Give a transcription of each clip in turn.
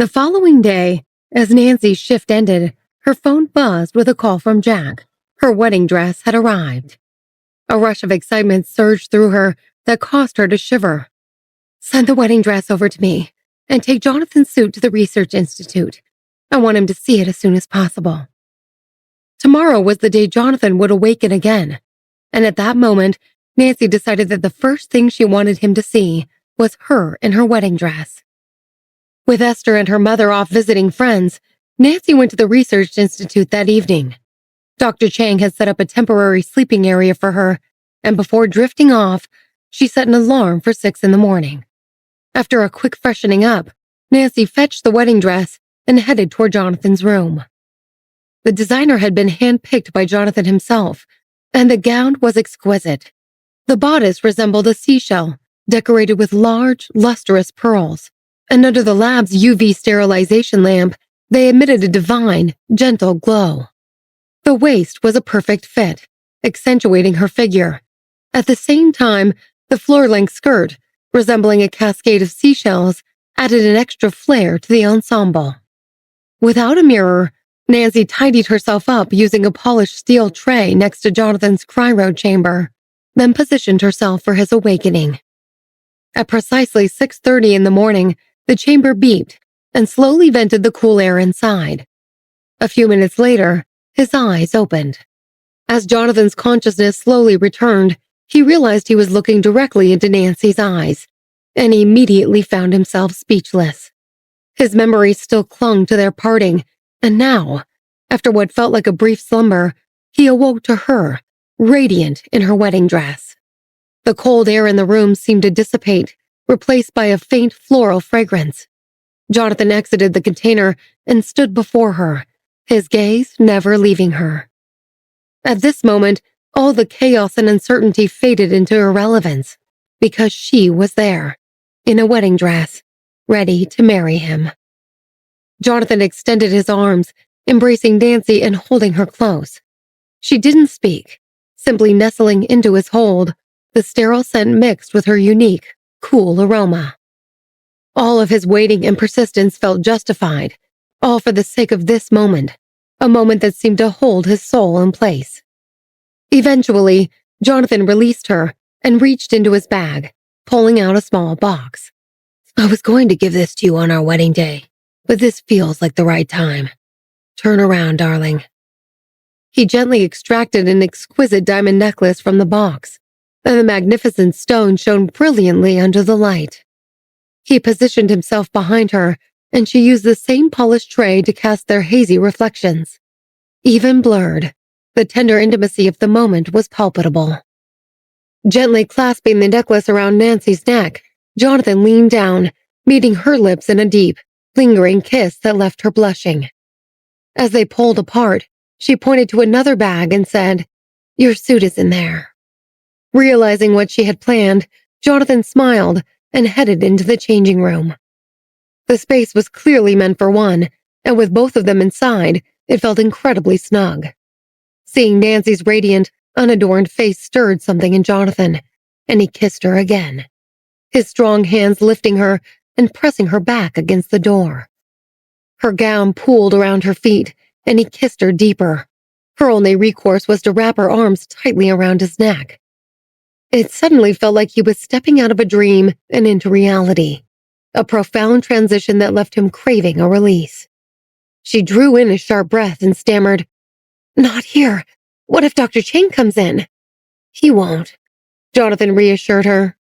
The following day, as Nancy's shift ended, her phone buzzed with a call from Jack. Her wedding dress had arrived. A rush of excitement surged through her that caused her to shiver. "Send the wedding dress over to me, and take Jonathan's suit to the Research Institute. I want him to see it as soon as possible." Tomorrow was the day Jonathan would awaken again, and at that moment, Nancy decided that the first thing she wanted him to see was her in her wedding dress. With Esther and her mother off visiting friends, Nancy went to the Research Institute that evening. Dr. Chang had set up a temporary sleeping area for her, and before drifting off, she set an alarm for 6 in the morning. After a quick freshening up, Nancy fetched the wedding dress and headed toward Jonathan's room. The designer had been handpicked by Jonathan himself, and the gown was exquisite. The bodice resembled a seashell, decorated with large, lustrous pearls, and under the lab's UV sterilization lamp, they emitted a divine, gentle glow. The waist was a perfect fit, accentuating her figure. At the same time, the floor-length skirt, resembling a cascade of seashells, added an extra flair to the ensemble. Without a mirror, Nancy tidied herself up using a polished steel tray next to Jonathan's cryo chamber, then positioned herself for his awakening. At precisely 6:30 in the morning, the chamber beeped and slowly vented the cool air inside. A few minutes later, his eyes opened. As Jonathan's consciousness slowly returned, he realized he was looking directly into Nancy's eyes, and he immediately found himself speechless. His memories still clung to their parting, and now, after what felt like a brief slumber, he awoke to her, radiant in her wedding dress. The cold air in the room seemed to dissipate, replaced by a faint floral fragrance. Jonathan exited the container and stood before her, his gaze never leaving her. At this moment, all the chaos and uncertainty faded into irrelevance, because she was there, in a wedding dress, ready to marry him. Jonathan extended his arms, embracing Nancy and holding her close. She didn't speak, simply nestling into his hold, the sterile scent mixed with her unique, cool aroma. All of his waiting and persistence felt justified, all for the sake of this moment, a moment that seemed to hold his soul in place. Eventually, Jonathan released her and reached into his bag, pulling out a small box. "I was going to give this to you on our wedding day, but this feels like the right time. Turn around, darling." He gently extracted an exquisite diamond necklace from the box, and the magnificent stone shone brilliantly under the light. He positioned himself behind her, and she used the same polished tray to cast their hazy reflections. Even blurred, the tender intimacy of the moment was palpable. Gently clasping the necklace around Nancy's neck, Jonathan leaned down, meeting her lips in a deep, lingering kiss that left her blushing. As they pulled apart, she pointed to another bag and said, "Your suit is in there." Realizing what she had planned, Jonathan smiled and headed into the changing room. The space was clearly meant for one, and with both of them inside, it felt incredibly snug. Seeing Nancy's radiant, unadorned face stirred something in Jonathan, and he kissed her again, his strong hands lifting her and pressing her back against the door. Her gown pooled around her feet, and he kissed her deeper. Her only recourse was to wrap her arms tightly around his neck. It suddenly felt like he was stepping out of a dream and into reality, a profound transition that left him craving a release. She drew in a sharp breath and stammered, "Not here. What if Dr. Chang comes in?" "He won't," Jonathan reassured her.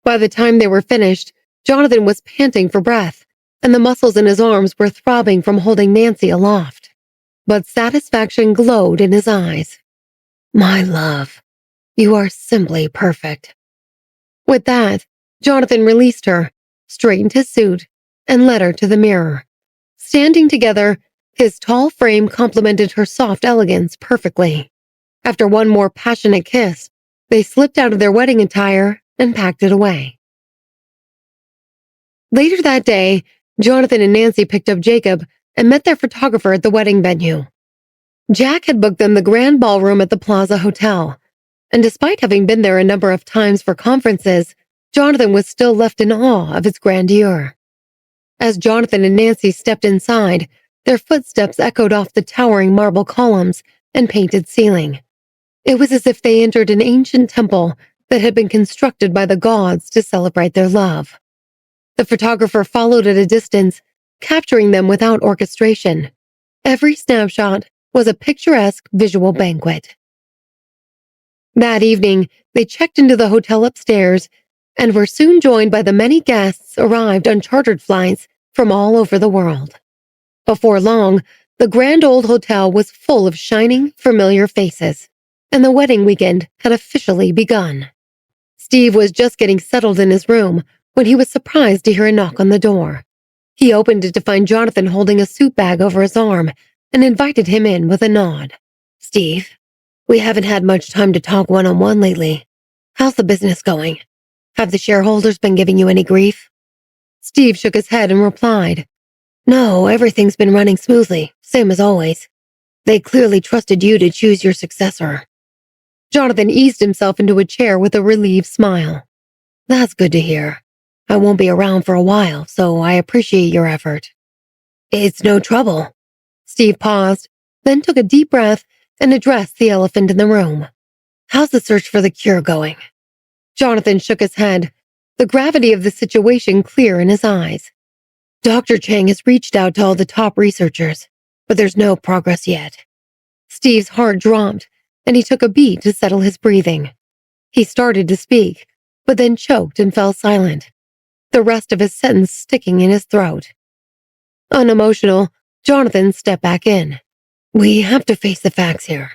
By the time they were finished, Jonathan was panting for breath, and the muscles in his arms were throbbing from holding Nancy aloft. But satisfaction glowed in his eyes. "My love, you are simply perfect." With that, Jonathan released her, straightened his suit, and led her to the mirror. Standing together, his tall frame complemented her soft elegance perfectly. After one more passionate kiss, they slipped out of their wedding attire and packed it away. Later that day, Jonathan and Nancy picked up Jacob and met their photographer at the wedding venue. Jack had booked them the grand ballroom at the Plaza Hotel, and despite having been there a number of times for conferences, Jonathan was still left in awe of its grandeur. As Jonathan and Nancy stepped inside, their footsteps echoed off the towering marble columns and painted ceiling. It was as if they entered an ancient temple that had been constructed by the gods to celebrate their love. The photographer followed at a distance, capturing them without orchestration. Every snapshot was a picturesque visual banquet. That evening, they checked into the hotel upstairs and were soon joined by the many guests arrived on chartered flights from all over the world. Before long, the grand old hotel was full of shining, familiar faces, and the wedding weekend had officially begun. Steve was just getting settled in his room when he was surprised to hear a knock on the door. He opened it to find Jonathan holding a suit bag over his arm and invited him in with a nod. "Steve, we haven't had much time to talk one-on-one lately. How's the business going? Have the shareholders been giving you any grief?" Steve shook his head and replied, "No, everything's been running smoothly, same as always. They clearly trusted you to choose your successor." Jonathan eased himself into a chair with a relieved smile. "That's good to hear. I won't be around for a while, so I appreciate your effort." "It's no trouble." Steve paused, then took a deep breath and addressed the elephant in the room. "How's the search for the cure going?" Jonathan shook his head, the gravity of the situation clear in his eyes. "Dr. Chang has reached out to all the top researchers, but there's no progress yet." Steve's heart dropped, and he took a beat to settle his breathing. He started to speak, but then choked and fell silent, the rest of his sentence sticking in his throat. Unemotional, Jonathan stepped back in. "We have to face the facts here.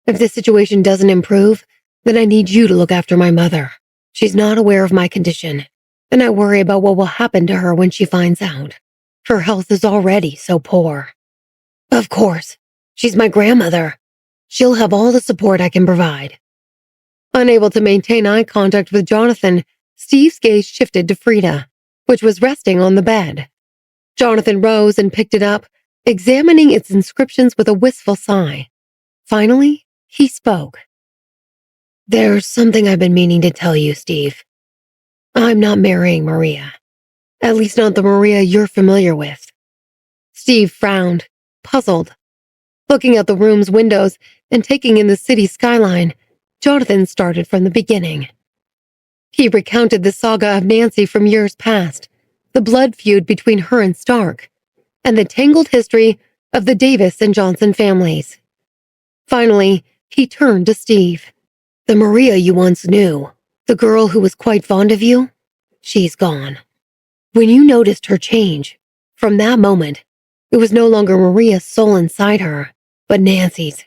If the situation doesn't improve, then I need you to look after my mother. She's not aware of my condition, and I worry about what will happen to her when she finds out. Her health is already so poor." "Of course. She's my grandmother. She'll have all the support I can provide." Unable to maintain eye contact with Jonathan, Steve's gaze shifted to Frida, which was resting on the bed. Jonathan rose and picked it up, examining its inscriptions with a wistful sigh. Finally, he spoke. "There's something I've been meaning to tell you, Steve. I'm not marrying Maria. At least not the Maria you're familiar with." Steve frowned, puzzled. Looking out the room's windows and taking in the city skyline, Jonathan started from the beginning. He recounted the saga of Nancy from years past, the blood feud between her and Stark, and the tangled history of the Davis and Johnson families. Finally, he turned to Steve. "The Maria you once knew, the girl who was quite fond of you, she's gone. When you noticed her change, from that moment, it was no longer Maria's soul inside her, but Nancy's."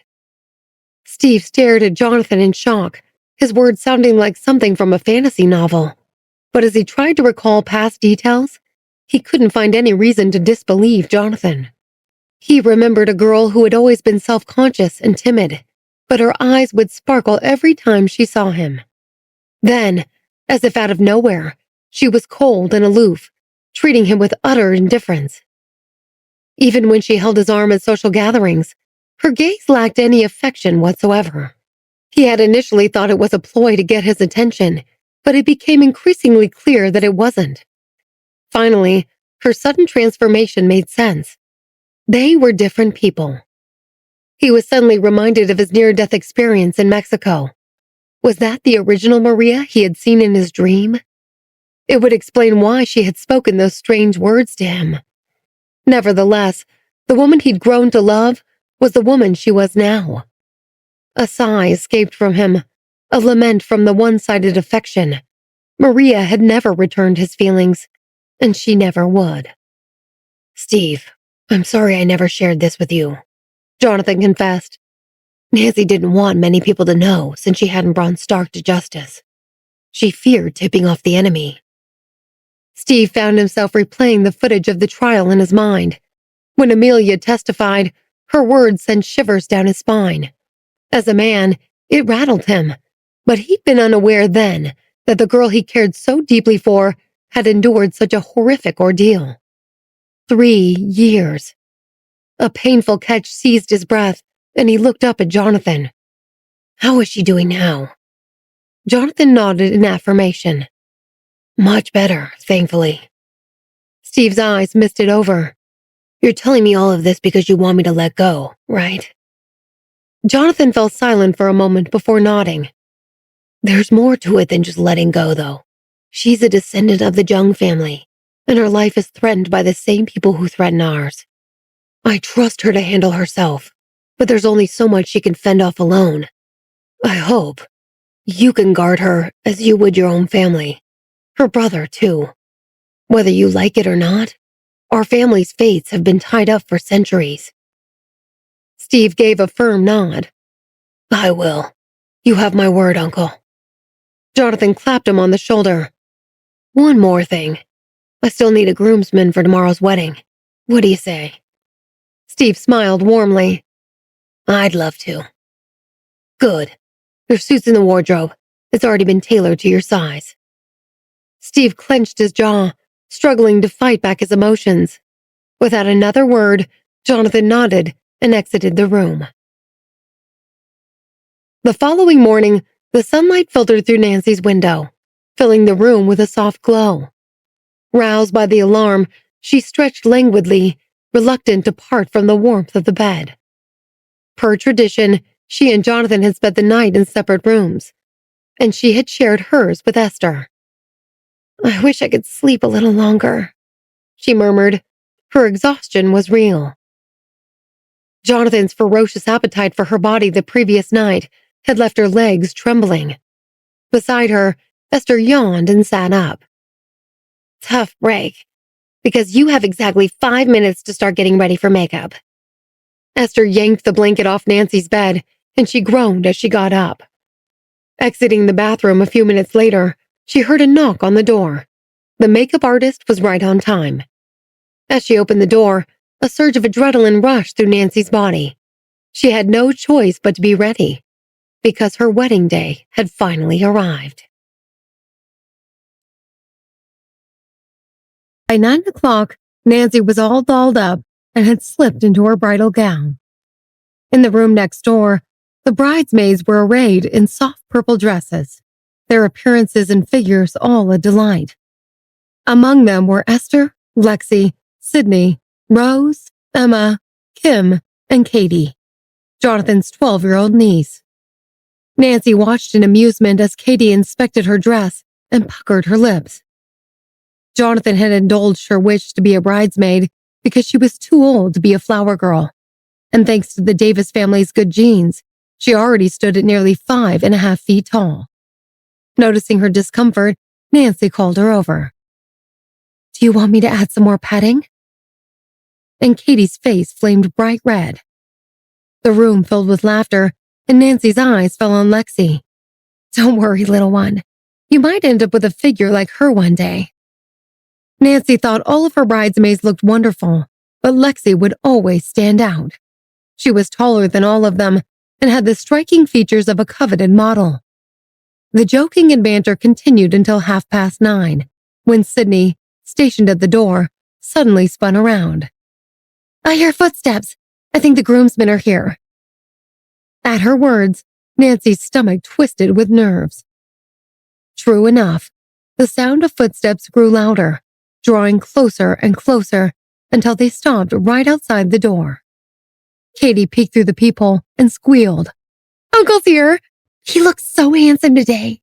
Steve stared at Jonathan in shock, his words sounding like something from a fantasy novel. But as he tried to recall past details, he couldn't find any reason to disbelieve Jonathan. He remembered a girl who had always been self-conscious and timid, but her eyes would sparkle every time she saw him. Then, as if out of nowhere, she was cold and aloof, treating him with utter indifference. Even when she held his arm at social gatherings, her gaze lacked any affection whatsoever. He had initially thought it was a ploy to get his attention, but it became increasingly clear that it wasn't. Finally, her sudden transformation made sense. They were different people. He was suddenly reminded of his near-death experience in Mexico. Was that the original Maria he had seen in his dream? It would explain why she had spoken those strange words to him. Nevertheless, the woman he'd grown to love was the woman she was now. A sigh escaped from him, a lament from the one-sided affection. Maria had never returned his feelings, and she never would. "Steve, I'm sorry I never shared this with you," Jonathan confessed. "Nancy didn't want many people to know since she hadn't brought Stark to justice. She feared tipping off the enemy." Steve found himself replaying the footage of the trial in his mind. When Amelia testified, her words sent shivers down his spine. As a man, it rattled him, but he'd been unaware then that the girl he cared so deeply for had endured such a horrific ordeal. 3 years. A painful catch seized his breath, and he looked up at Jonathan. "How is she doing now?" Jonathan nodded in affirmation. "Much better, thankfully." Steve's eyes misted over. You're telling me all of this because you want me to let go, right? Jonathan fell silent for a moment before nodding. There's more to it than just letting go, though. She's a descendant of the Jung family, and her life is threatened by the same people who threaten ours. I trust her to handle herself, but there's only so much she can fend off alone. I hope you can guard her as you would your own family. Her brother, too. Whether you like it or not, our family's fates have been tied up for centuries. Steve gave a firm nod. I will. You have my word, Uncle. Jonathan clapped him on the shoulder. One more thing. I still need a groomsman for tomorrow's wedding. What do you say? Steve smiled warmly. I'd love to. Good. There's suits in the wardrobe. It's already been tailored to your size. Steve clenched his jaw, struggling to fight back his emotions. Without another word, Jonathan nodded and exited the room. The following morning, the sunlight filtered through Nancy's window, filling the room with a soft glow. Roused by the alarm, she stretched languidly, reluctant to part from the warmth of the bed. Per tradition, she and Jonathan had spent the night in separate rooms, and she had shared hers with Esther. I wish I could sleep a little longer, she murmured. Her exhaustion was real. Jonathan's ferocious appetite for her body the previous night had left her legs trembling. Beside her, Esther yawned and sat up. Tough break, because you have exactly 5 minutes to start getting ready for makeup. Esther yanked the blanket off Nancy's bed, and she groaned as she got up. Exiting the bathroom a few minutes later, she heard a knock on the door. The makeup artist was right on time. As she opened the door, a surge of adrenaline rushed through Nancy's body. She had no choice but to be ready, because her wedding day had finally arrived. By 9 o'clock, Nancy was all dolled up and had slipped into her bridal gown. In the room next door, the bridesmaids were arrayed in soft purple dresses, their appearances and figures all a delight. Among them were Esther, Lexi, Sydney, Rose, Emma, Kim, and Katie, Jonathan's 12-year-old niece. Nancy watched in amusement as Katie inspected her dress and puckered her lips. Jonathan had indulged her wish to be a bridesmaid because she was too old to be a flower girl, and thanks to the Davis family's good genes, she already stood at nearly 5.5 feet tall. Noticing her discomfort, Nancy called her over. Do you want me to add some more petting? And Katie's face flamed bright red. The room filled with laughter, and Nancy's eyes fell on Lexi. Don't worry, little one. You might end up with a figure like her one day. Nancy thought all of her bridesmaids looked wonderful, but Lexi would always stand out. She was taller than all of them and had the striking features of a coveted model. The joking and banter continued until 9:30, when Sydney, stationed at the door, suddenly spun around. I hear footsteps. I think the groomsmen are here. At her words, Nancy's stomach twisted with nerves. True enough, the sound of footsteps grew louder, drawing closer and closer until they stopped right outside the door. Katie peeked through the peephole and squealed. Uncle's here! He looks so handsome today.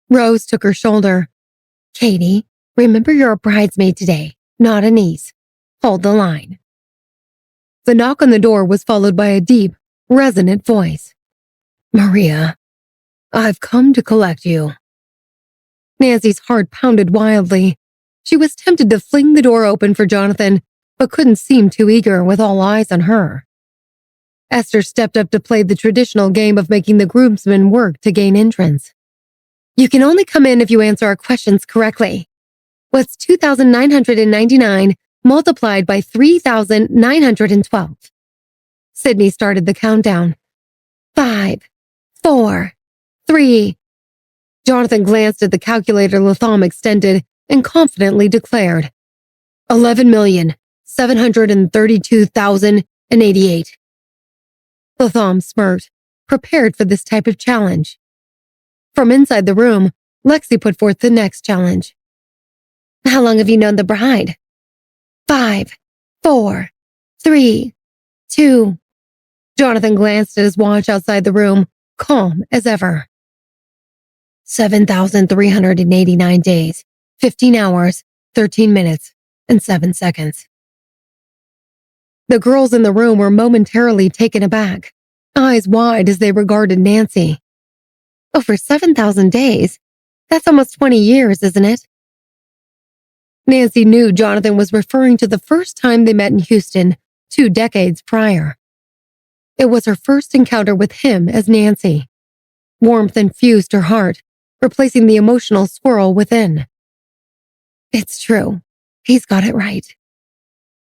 Rose took her shoulder. Katie, remember you're a bridesmaid today, not a niece. Hold the line. The knock on the door was followed by a deep, resonant voice. Maria, I've come to collect you. Nancy's heart pounded wildly. She was tempted to fling the door open for Jonathan, but couldn't seem too eager with all eyes on her. Esther stepped up to play the traditional game of making the groomsmen work to gain entrance. You can only come in if you answer our questions correctly. What's 2,999 multiplied by 3,912? Sydney started the countdown. 5, 4, 3. Jonathan glanced at the calculator Latham extended and confidently declared, 11,732,088. Latham smirked, prepared for this type of challenge. From inside the room, Lexi put forth the next challenge. How long have you known the bride? 5, 4, 3, 2. Jonathan glanced at his watch outside the room, calm as ever. 7,389 days, 15 hours, 13 minutes, and 7 seconds. The girls in the room were momentarily taken aback, eyes wide as they regarded Nancy. Over 7,000 days? That's almost 20 years, isn't it? Nancy knew Jonathan was referring to the first time they met in Houston 2 decades prior. It was her first encounter with him as Nancy. Warmth infused her heart, replacing the emotional swirl within. It's true. He's got it right.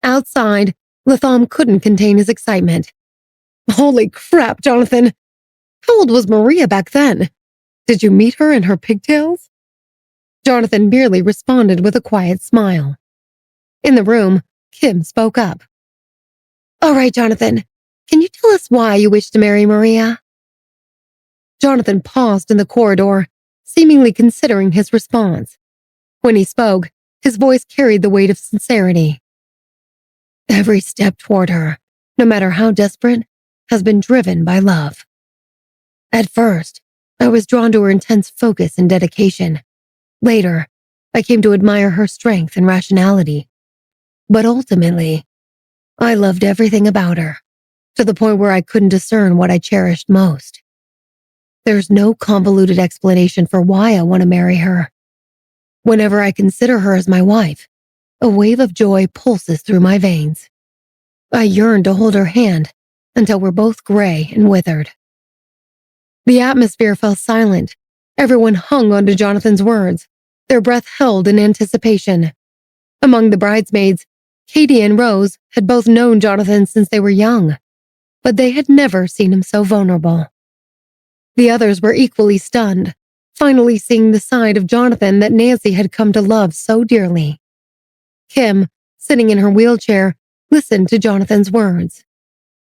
Outside, Latham couldn't contain his excitement. Holy crap, Jonathan! How old was Maria back then? Did you meet her in her pigtails? Jonathan merely responded with a quiet smile. In the room, Kim spoke up. All right, Jonathan, can you tell us why you wish to marry Maria? Jonathan paused in the corridor, seemingly considering his response. When he spoke, his voice carried the weight of sincerity. Every step toward her, no matter how desperate, has been driven by love. At first, I was drawn to her intense focus and dedication. Later, I came to admire her strength and rationality. But ultimately, I loved everything about her, to the point where I couldn't discern what I cherished most. There's no convoluted explanation for why I want to marry her. Whenever I consider her as my wife, a wave of joy pulses through my veins. I yearn to hold her hand until we're both gray and withered. The atmosphere fell silent. Everyone hung onto Jonathan's words, their breath held in anticipation. Among the bridesmaids, Katie and Rose had both known Jonathan since they were young, but they had never seen him so vulnerable. The others were equally stunned, finally seeing the side of Jonathan that Nancy had come to love so dearly. Kim, sitting in her wheelchair, listened to Jonathan's words.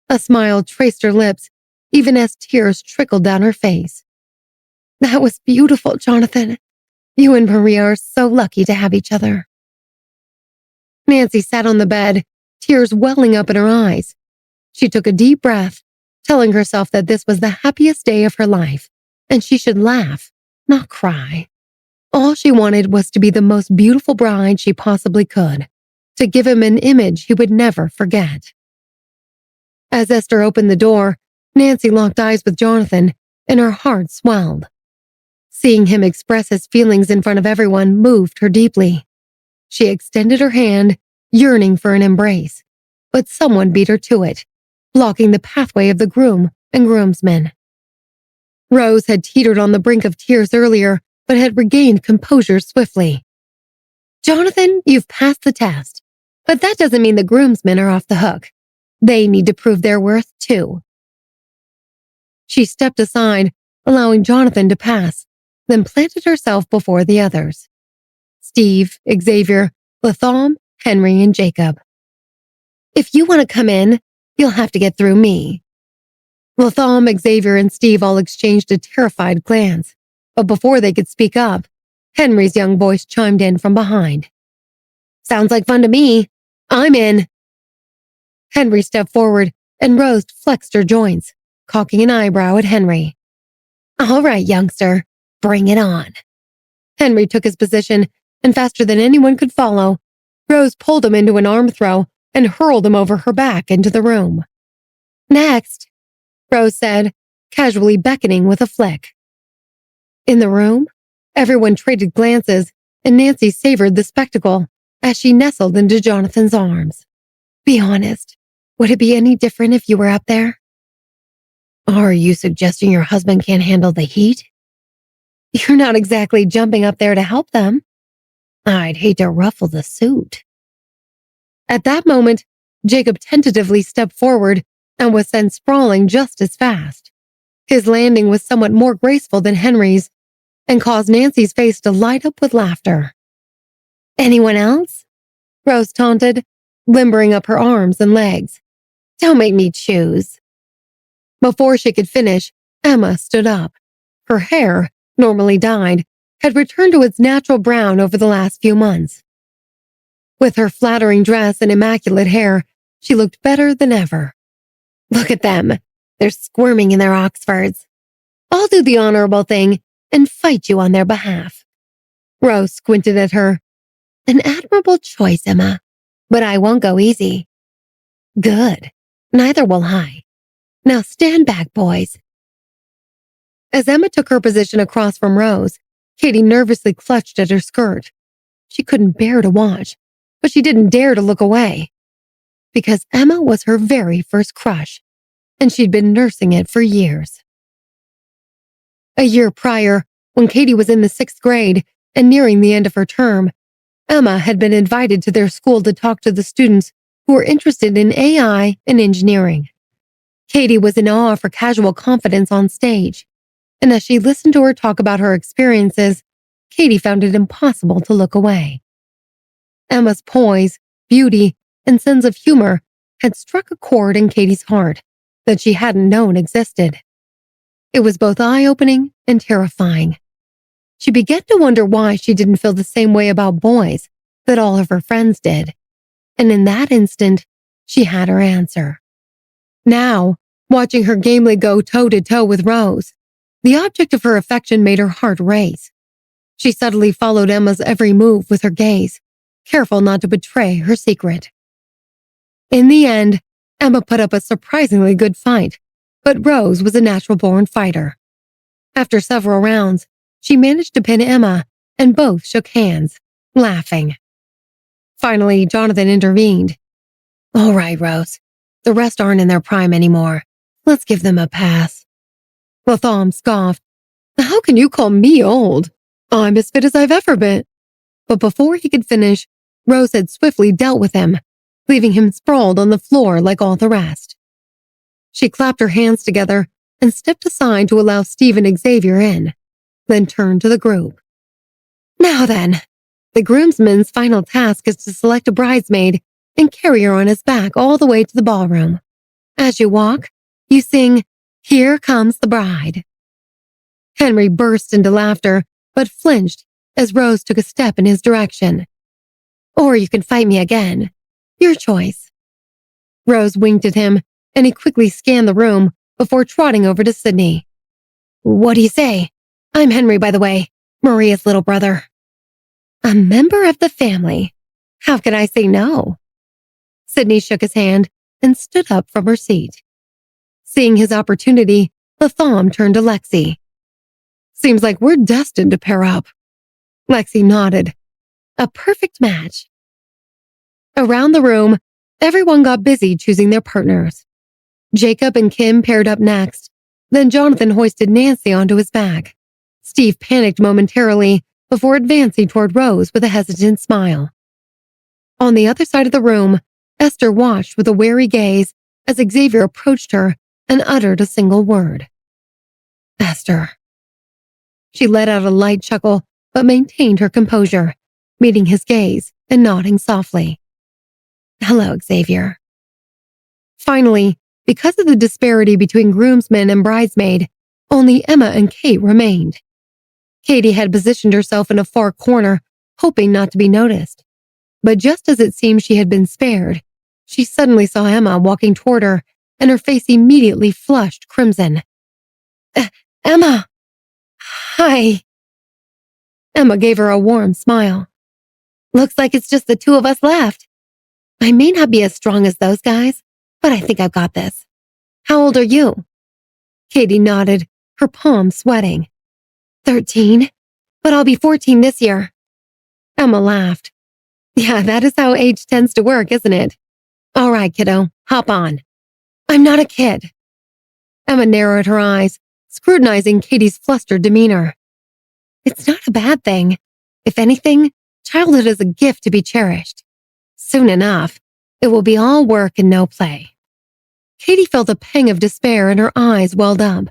A smile traced her lips, even as tears trickled down her face. That was beautiful, Jonathan. You and Maria are so lucky to have each other. Nancy sat on the bed, tears welling up in her eyes. She took a deep breath, telling herself that this was the happiest day of her life, and she should laugh, not cry. All she wanted was to be the most beautiful bride she possibly could, to give him an image he would never forget. As Esther opened the door, Nancy locked eyes with Jonathan, and her heart swelled. Seeing him express his feelings in front of everyone moved her deeply. She extended her hand, yearning for an embrace, but someone beat her to it, blocking the pathway of the groom and groomsmen. Rose had teetered on the brink of tears earlier, but had regained composure swiftly. Jonathan, you've passed the test, but that doesn't mean the groomsmen are off the hook. They need to prove their worth, too. She stepped aside, allowing Jonathan to pass, then planted herself before the others. Steve, Xavier, Latham, Henry, and Jacob. If you want to come in, you'll have to get through me. Latham, Xavier, and Steve all exchanged a terrified glance, but before they could speak up, Henry's young voice chimed in from behind. Sounds like fun to me. I'm in. Henry stepped forward, and Rose flexed her joints, cocking an eyebrow at Henry. All right, youngster, bring it on. Henry took his position, and faster than anyone could follow, Rose pulled him into an arm throw and hurled him over her back into the room. Next, Rose said, casually beckoning with a flick. In the room, everyone traded glances, and Nancy savored the spectacle as she nestled into Jonathan's arms. Be honest, would it be any different if you were up there? Are you suggesting your husband can't handle the heat? You're not exactly jumping up there to help them. I'd hate to ruffle the suit. At that moment, Jacob tentatively stepped forward and was sent sprawling just as fast. His landing was somewhat more graceful than Henry's and caused Nancy's face to light up with laughter. Anyone else? Rose taunted, limbering up her arms and legs. Don't make me choose. Before she could finish, Emma stood up. Her hair, normally dyed, had returned to its natural brown over the last few months. With her flattering dress and immaculate hair, she looked better than ever. Look at them. They're squirming in their Oxfords. I'll do the honorable thing and fight you on their behalf. Rose squinted at her. An admirable choice, Emma, but I won't go easy. Good. Neither will I. Now stand back, boys. As Emma took her position across from Rose, Katie nervously clutched at her skirt. She couldn't bear to watch, but she didn't dare to look away. Because Emma was her very first crush, and she'd been nursing it for years. A year prior, when Katie was in the 6th grade and nearing the end of her term, Emma had been invited to their school to talk to the students who were interested in AI and engineering. Katie was in awe of her casual confidence on stage, and as she listened to her talk about her experiences, Katie found it impossible to look away. Emma's poise, beauty, and sense of humor had struck a chord in Katie's heart that she hadn't known existed. It was both eye-opening and terrifying. She began to wonder why she didn't feel the same way about boys that all of her friends did. And in that instant, she had her answer. Now, watching her gamely go toe-to-toe with Rose, the object of her affection made her heart race. She subtly followed Emma's every move with her gaze, careful not to betray her secret. In the end, Emma put up a surprisingly good fight, but Rose was a natural-born fighter. After several rounds, she managed to pin Emma, and both shook hands, laughing. Finally, Jonathan intervened. All right, Rose. The rest aren't in their prime anymore. Let's give them a pass. Latham scoffed. How can you call me old? I'm as fit as I've ever been. But before he could finish, Rose had swiftly dealt with him, leaving him sprawled on the floor like all the rest. She clapped her hands together and stepped aside to allow Steve and Xavier in, then turned to the group. Now then, the groomsman's final task is to select a bridesmaid and carry her on his back all the way to the ballroom. As you walk, you sing, Here Comes the Bride. Henry burst into laughter, but flinched as Rose took a step in his direction. Or you can fight me again. Your choice. Rose winked at him, and he quickly scanned the room before trotting over to Sydney. What do you say? I'm Henry, by the way, Maria's little brother. A member of the family. How could I say no? Sydney shook his hand and stood up from her seat. Seeing his opportunity, Latham turned to Lexi. Seems like we're destined to pair up. Lexi nodded. A perfect match. Around the room, everyone got busy choosing their partners. Jacob and Kim paired up next. Then Jonathan hoisted Nancy onto his back. Steve panicked momentarily before advancing toward Rose with a hesitant smile. On the other side of the room, Esther watched with a wary gaze as Xavier approached her and uttered a single word. Esther. She let out a light chuckle, but maintained her composure, meeting his gaze and nodding softly. Hello, Xavier. Finally, because of the disparity between groomsman and bridesmaid, only Emma and Kate remained. Katie had positioned herself in a far corner, hoping not to be noticed. But just as it seemed she had been spared, she suddenly saw Emma walking toward her, and her face immediately flushed crimson. Emma! Hi! Emma gave her a warm smile. Looks like it's just the two of us left. I may not be as strong as those guys, but I think I've got this. How old are you? Katie nodded, her palms sweating. 13, but I'll be 14 this year. Emma laughed. Yeah, that is how age tends to work, isn't it? All right, kiddo, hop on. I'm not a kid. Emma narrowed her eyes, scrutinizing Katie's flustered demeanor. It's not a bad thing. If anything, childhood is a gift to be cherished. Soon enough, it will be all work and no play. Katie felt a pang of despair and her eyes welled up.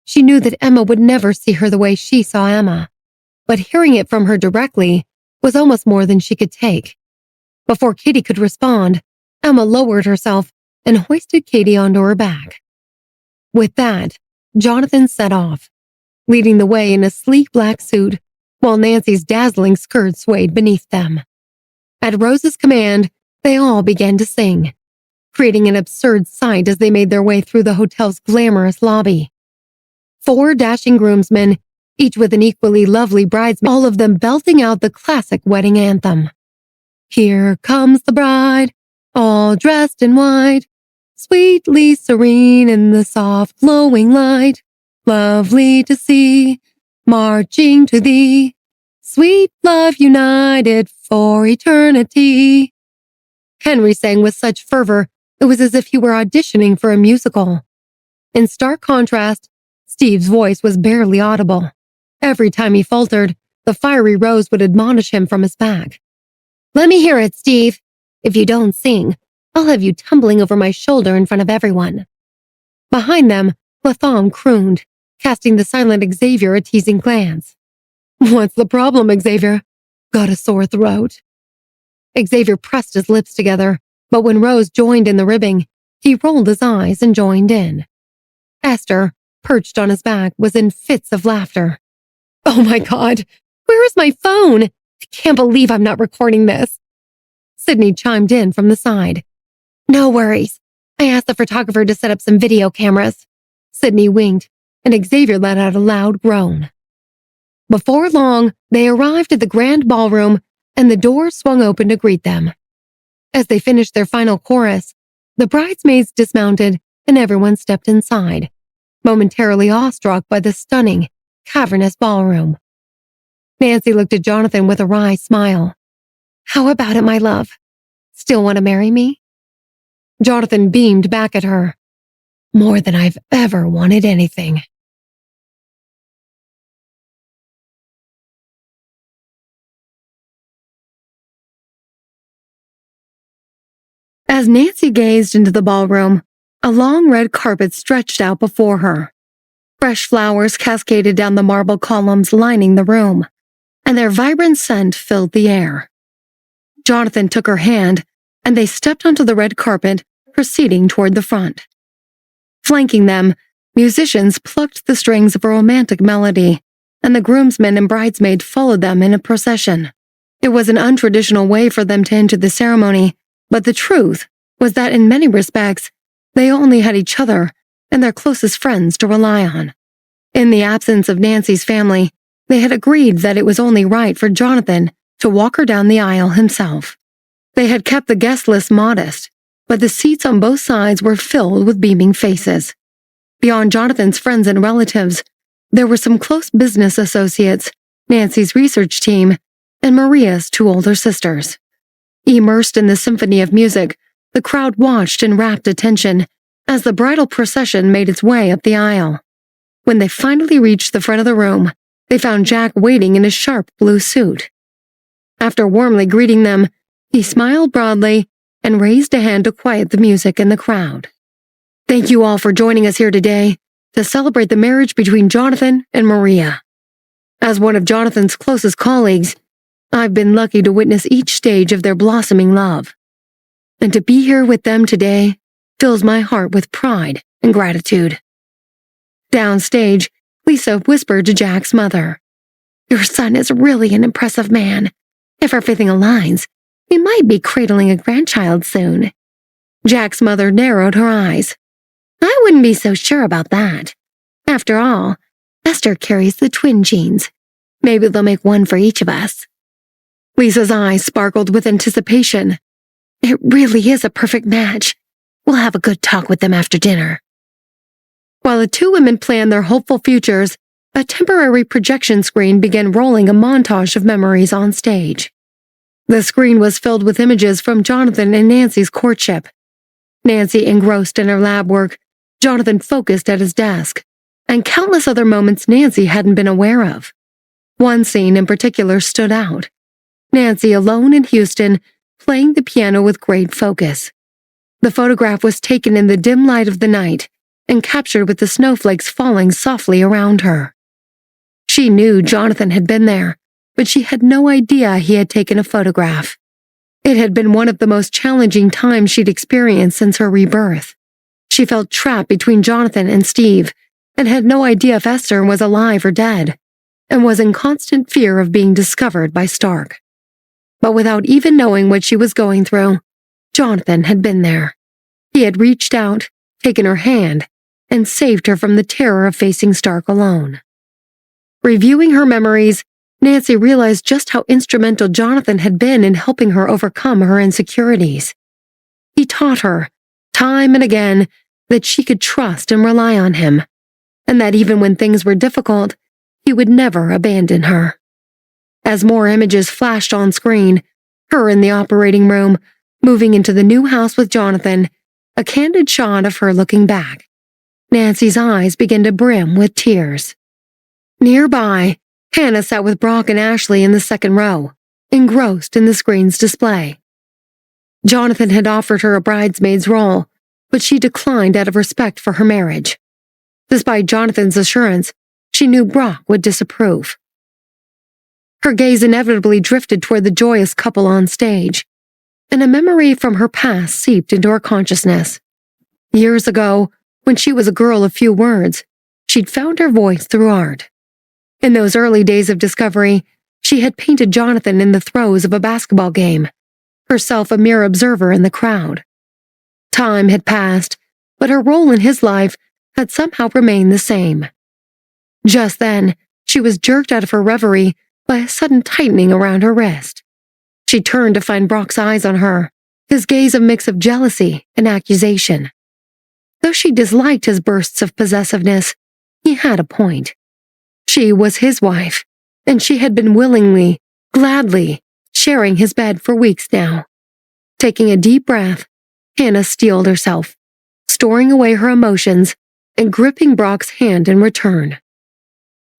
She knew that Emma would never see her the way she saw Emma, but hearing it from her directly was almost more than she could take. Before Katie could respond, Emma lowered herself and hoisted Katie onto her back. With that, Jonathan set off, leading the way in a sleek black suit, while Nancy's dazzling skirt swayed beneath them. At Rose's command, they all began to sing, creating an absurd sight as they made their way through the hotel's glamorous lobby. 4 dashing groomsmen, each with an equally lovely bridesmaid, all of them belting out the classic wedding anthem. Here comes the bride, all dressed in white, sweetly serene in the soft glowing light, lovely to see, marching to thee, sweet love united for eternity. Henry sang with such fervor, it was as if he were auditioning for a musical. In stark contrast, Steve's voice was barely audible. Every time he faltered, the fiery Rose would admonish him from his back. Let me hear it, Steve. If you don't sing, I'll have you tumbling over my shoulder in front of everyone. Behind them, Latham crooned, casting the silent Xavier a teasing glance. What's the problem, Xavier? Got a sore throat? Xavier pressed his lips together, but when Rose joined in the ribbing, he rolled his eyes and joined in. Esther, perched on his back, was in fits of laughter. Oh my God, where is my phone? I can't believe I'm not recording this. Sydney chimed in from the side. No worries. I asked the photographer to set up some video cameras. Sydney winked, and Xavier let out a loud groan. Before long, they arrived at the grand ballroom, and the door swung open to greet them. As they finished their final chorus, the bridesmaids dismounted and everyone stepped inside, momentarily awestruck by the stunning, cavernous ballroom. Nancy looked at Jonathan with a wry smile. How about it, my love? Still want to marry me? Jonathan beamed back at her. More than I've ever wanted anything. As Nancy gazed into the ballroom, a long red carpet stretched out before her. Fresh flowers cascaded down the marble columns lining the room, and their vibrant scent filled the air. Jonathan took her hand, and they stepped onto the red carpet, proceeding toward the front. Flanking them, musicians plucked the strings of a romantic melody, and the groomsmen and bridesmaid followed them in a procession. It was an untraditional way for them to enter the ceremony, but the truth was that in many respects, they only had each other and their closest friends to rely on. In the absence of Nancy's family, they had agreed that it was only right for Jonathan to walk her down the aisle himself. They had kept the guest list modest, but the seats on both sides were filled with beaming faces. Beyond Jonathan's friends and relatives, there were some close business associates, Nancy's research team, and Maria's 2 older sisters. Immersed in the symphony of music, the crowd watched in rapt attention as the bridal procession made its way up the aisle. When they finally reached the front of the room, they found Jack waiting in his sharp blue suit. After warmly greeting them, he smiled broadly and raised a hand to quiet the music in the crowd. Thank you all for joining us here today to celebrate the marriage between Jonathan and Maria. As one of Jonathan's closest colleagues, I've been lucky to witness each stage of their blossoming love. And to be here with them today fills my heart with pride and gratitude. Downstage, Lisa whispered to Jack's mother, Your son is really an impressive man. If everything aligns, we might be cradling a grandchild soon. Jack's mother narrowed her eyes. I wouldn't be so sure about that. After all, Esther carries the twin genes. Maybe they'll make one for each of us. Lisa's eyes sparkled with anticipation. It really is a perfect match. We'll have a good talk with them after dinner. While the 2 women planned their hopeful futures, a temporary projection screen began rolling a montage of memories on stage. The screen was filled with images from Jonathan and Nancy's courtship. Nancy engrossed in her lab work, Jonathan focused at his desk, and countless other moments Nancy hadn't been aware of. One scene in particular stood out. Nancy alone in Houston, playing the piano with great focus. The photograph was taken in the dim light of the night and captured with the snowflakes falling softly around her. She knew Jonathan had been there, but she had no idea he had taken a photograph. It had been one of the most challenging times she'd experienced since her rebirth. She felt trapped between Jonathan and Steve and had no idea if Esther was alive or dead, and was in constant fear of being discovered by Stark. But without even knowing what she was going through, Jonathan had been there. He had reached out, taken her hand, and saved her from the terror of facing Stark alone. Reviewing her memories, Nancy realized just how instrumental Jonathan had been in helping her overcome her insecurities. He taught her, time and again, that she could trust and rely on him, and that even when things were difficult, he would never abandon her. As more images flashed on screen, her in the operating room, moving into the new house with Jonathan, a candid shot of her looking back, Nancy's eyes began to brim with tears. Nearby, Hannah sat with Brock and Ashley in the second row, engrossed in the screen's display. Jonathan had offered her a bridesmaid's role, but she declined out of respect for her marriage. Despite Jonathan's assurance, she knew Brock would disapprove. Her gaze inevitably drifted toward the joyous couple on stage, and a memory from her past seeped into her consciousness. Years ago, when she was a girl of few words, she'd found her voice through art. In those early days of discovery, she had painted Jonathan in the throes of a basketball game, herself a mere observer in the crowd. Time had passed, but her role in his life had somehow remained the same. Just then, she was jerked out of her reverie by a sudden tightening around her wrist. She turned to find Brock's eyes on her, his gaze a mix of jealousy and accusation. Though she disliked his bursts of possessiveness, he had a point. She was his wife, and she had been willingly, gladly, sharing his bed for weeks now. Taking a deep breath, Hannah steeled herself, storing away her emotions and gripping Brock's hand in return.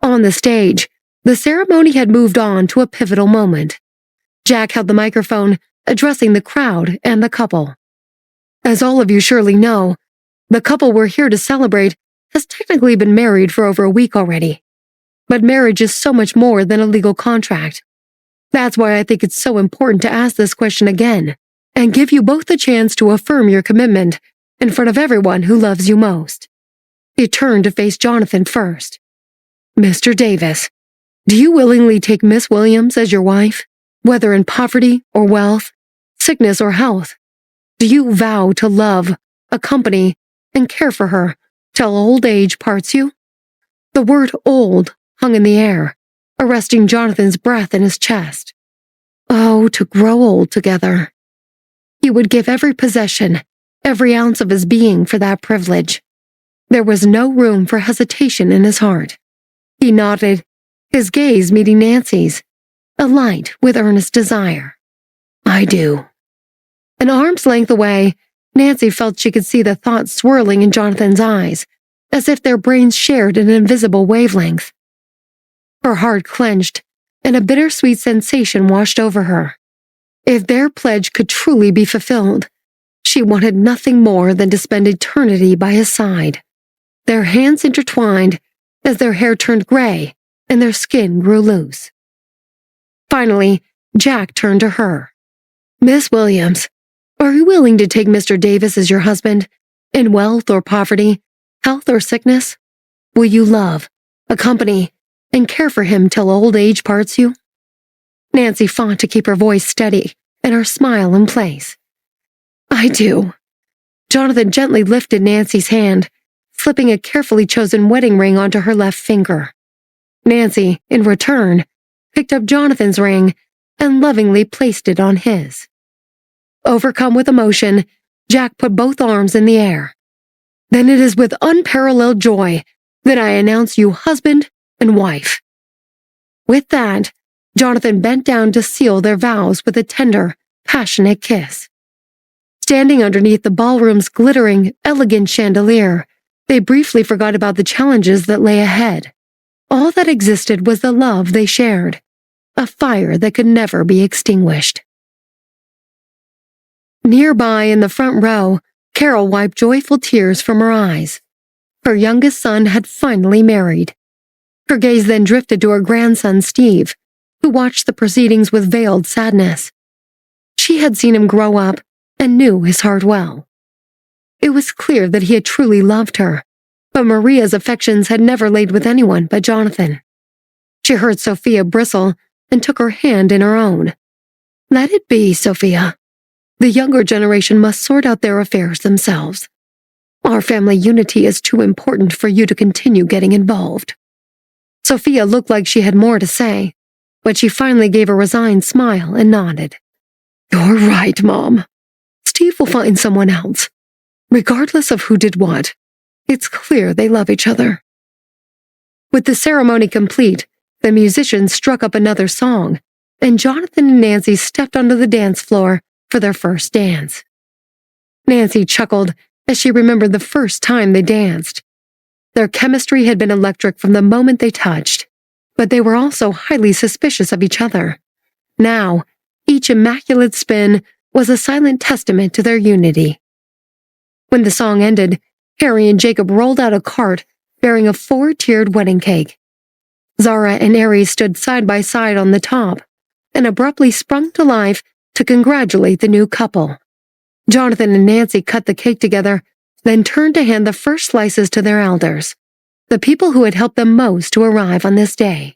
On the stage, the ceremony had moved on to a pivotal moment. Jack held the microphone, addressing the crowd and the couple. As all of you surely know, the couple we're here to celebrate has technically been married for over a week already. But marriage is so much more than a legal contract. That's why I think it's so important to ask this question again and give you both the chance to affirm your commitment in front of everyone who loves you most. He turned to face Jonathan first. Mr. Davis, do you willingly take Miss Williams as your wife, whether in poverty or wealth, sickness or health? Do you vow to love, accompany, and care for her till old age parts you? The word old hung in the air, arresting Jonathan's breath in his chest. Oh, to grow old together. He would give every possession, every ounce of his being for that privilege. There was no room for hesitation in his heart. He nodded, his gaze meeting Nancy's, alight with earnest desire. I do. An arm's length away, Nancy felt she could see the thoughts swirling in Jonathan's eyes, as if their brains shared an invisible wavelength. Her heart clenched, and a bittersweet sensation washed over her. If their pledge could truly be fulfilled, she wanted nothing more than to spend eternity by his side. Their hands intertwined as their hair turned gray and their skin grew loose. Finally, Jack turned to her. Miss Williams, are you willing to take Mr. Davis as your husband, in wealth or poverty, health or sickness? Will you love, accompany, and care for him till old age parts you? Nancy fought to keep her voice steady and her smile in place. I do. Jonathan gently lifted Nancy's hand, slipping a carefully chosen wedding ring onto her left finger. Nancy, in return, picked up Jonathan's ring and lovingly placed it on his. Overcome with emotion, Jack put both arms in the air. Then it is with unparalleled joy that I announce you husband and wife. With that, Jonathan bent down to seal their vows with a tender, passionate kiss. Standing underneath the ballroom's glittering, elegant chandelier, they briefly forgot about the challenges that lay ahead. All that existed was the love they shared, a fire that could never be extinguished. Nearby in the front row, Carol wiped joyful tears from her eyes. Her youngest son had finally married. Her gaze then drifted to her grandson Steve, who watched the proceedings with veiled sadness. She had seen him grow up and knew his heart well. It was clear that he had truly loved her, but Maria's affections had never laid with anyone but Jonathan. She heard Sophia bristle and took her hand in her own. Let it be, Sophia. The younger generation must sort out their affairs themselves. Our family unity is too important for you to continue getting involved. Sophia looked like she had more to say, but she finally gave a resigned smile and nodded. You're right, Mom. Steve will find someone else. Regardless of who did what, it's clear they love each other. With the ceremony complete, the musicians struck up another song, and Jonathan and Nancy stepped onto the dance floor for their first dance. Nancy chuckled as she remembered the first time they danced. Their chemistry had been electric from the moment they touched, but they were also highly suspicious of each other. Now, each immaculate spin was a silent testament to their unity. When the song ended, Harry and Jacob rolled out a cart bearing a 4-tiered wedding cake. Zara and Aries stood side by side on the top and abruptly sprung to life to congratulate the new couple. Jonathan and Nancy cut the cake together, then turned to hand the first slices to their elders, the people who had helped them most to arrive on this day.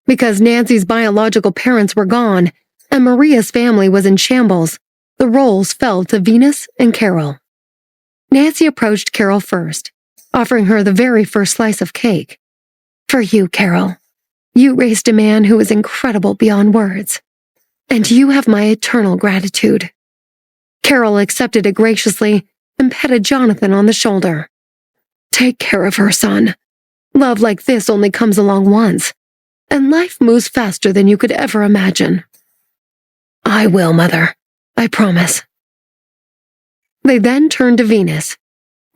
Because Nancy's biological parents were gone and Maria's family was in shambles, the roles fell to Venus and Carol. Nancy approached Carol first, offering her the very first slice of cake. For you, Carol. You raised a man who is incredible beyond words, and you have my eternal gratitude. Carol accepted it graciously and patted Jonathan on the shoulder. Take care of her, son. Love like this only comes along once, and life moves faster than you could ever imagine. I will, Mother. I promise. They then turned to Venus.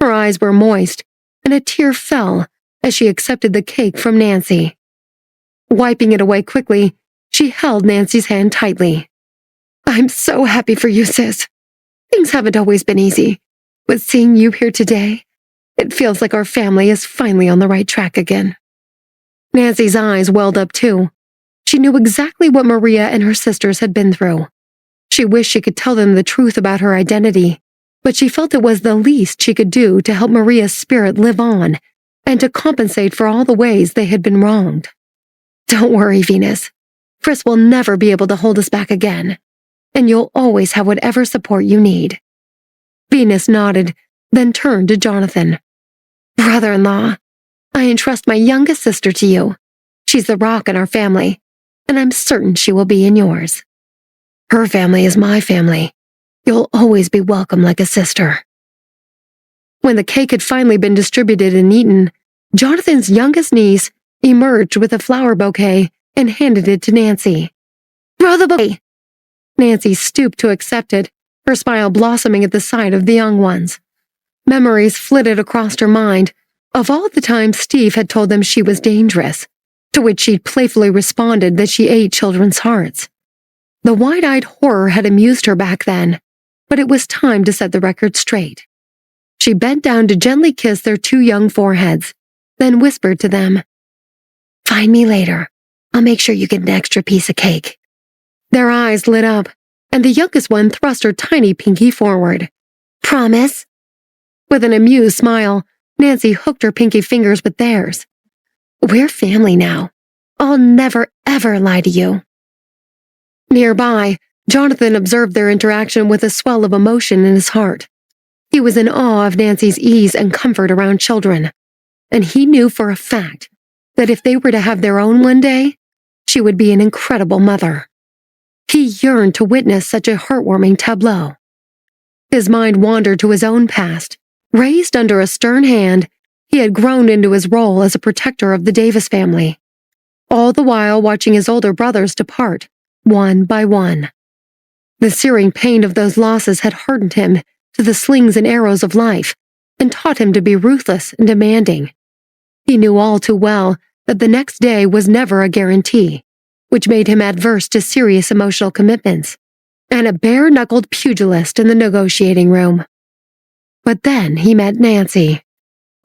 Her eyes were moist, and a tear fell as she accepted the cake from Nancy. Wiping it away quickly, she held Nancy's hand tightly. I'm so happy for you, sis. Things haven't always been easy, but seeing you here today, it feels like our family is finally on the right track again. Nancy's eyes welled up too. She knew exactly what Maria and her sisters had been through. She wished she could tell them the truth about her identity, but she felt it was the least she could do to help Maria's spirit live on and to compensate for all the ways they had been wronged. Don't worry, Venus. Chris will never be able to hold us back again, and you'll always have whatever support you need. Venus nodded, then turned to Jonathan. Brother-in-law, I entrust my youngest sister to you. She's the rock in our family, and I'm certain she will be in yours. Her family is my family. You'll always be welcome like a sister. When the cake had finally been distributed and eaten, Jonathan's youngest niece emerged with a flower bouquet and handed it to Nancy. Throw the bouquet! Nancy stooped to accept it, her smile blossoming at the sight of the young ones. Memories flitted across her mind of all the times Steve had told them she was dangerous, to which she playfully responded that she ate children's hearts. The wide-eyed horror had amused her back then, but it was time to set the record straight. She bent down to gently kiss their 2 young foreheads, then whispered to them, Find me later. I'll make sure you get an extra piece of cake. Their eyes lit up, and the youngest one thrust her tiny pinky forward. Promise? With an amused smile, Nancy hooked her pinky fingers with theirs. We're family now. I'll never, ever lie to you. Nearby, Jonathan observed their interaction with a swell of emotion in his heart. He was in awe of Nancy's ease and comfort around children, and he knew for a fact that if they were to have their own one day, she would be an incredible mother. He yearned to witness such a heartwarming tableau. His mind wandered to his own past. Raised under a stern hand, he had grown into his role as a protector of the Davis family, all the while watching his older brothers depart, one by one. The searing pain of those losses had hardened him to the slings and arrows of life and taught him to be ruthless and demanding. He knew all too well that the next day was never a guarantee, which made him adverse to serious emotional commitments, and a bare-knuckled pugilist in the negotiating room. But then he met Nancy.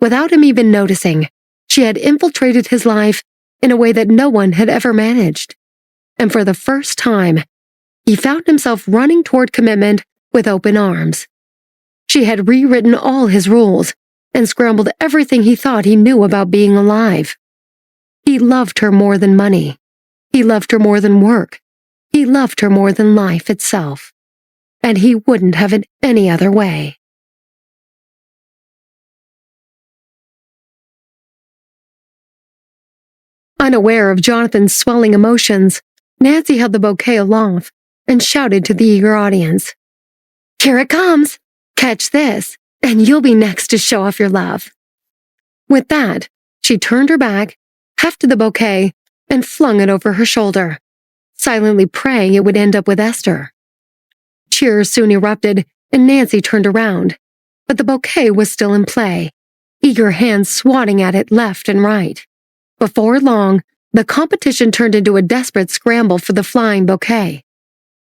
Without him even noticing, she had infiltrated his life in a way that no one had ever managed. And for the first time, he found himself running toward commitment with open arms. She had rewritten all his rules and scrambled everything he thought he knew about being alive. He loved her more than money. He loved her more than work. He loved her more than life itself, and he wouldn't have it any other way. Unaware of Jonathan's swelling emotions, Nancy held the bouquet aloft and shouted to the eager audience, "Here it comes! Catch this, and you'll be next to show off your love." With that, she turned her back, hefted the bouquet, and flung it over her shoulder, silently praying it would end up with Esther. Cheers soon erupted, and Nancy turned around, but the bouquet was still in play, eager hands swatting at it left and right. Before long, the competition turned into a desperate scramble for the flying bouquet.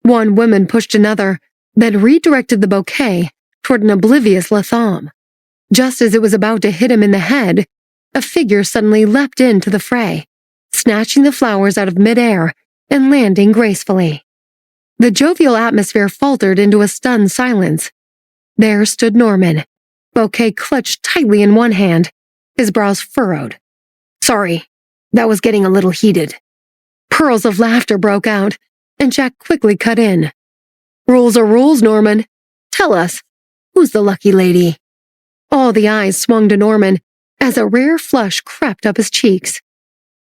One woman pushed another, then redirected the bouquet toward an oblivious Latham. Just as it was about to hit him in the head, a figure suddenly leapt into the fray, snatching the flowers out of midair and landing gracefully. The jovial atmosphere faltered into a stunned silence. There stood Norman, bouquet clutched tightly in one hand, his brows furrowed. "Sorry, that was getting a little heated." Pearls of laughter broke out, and Jack quickly cut in. "Rules are rules, Norman. Tell us, who's the lucky lady?" All the eyes swung to Norman as a rare flush crept up his cheeks.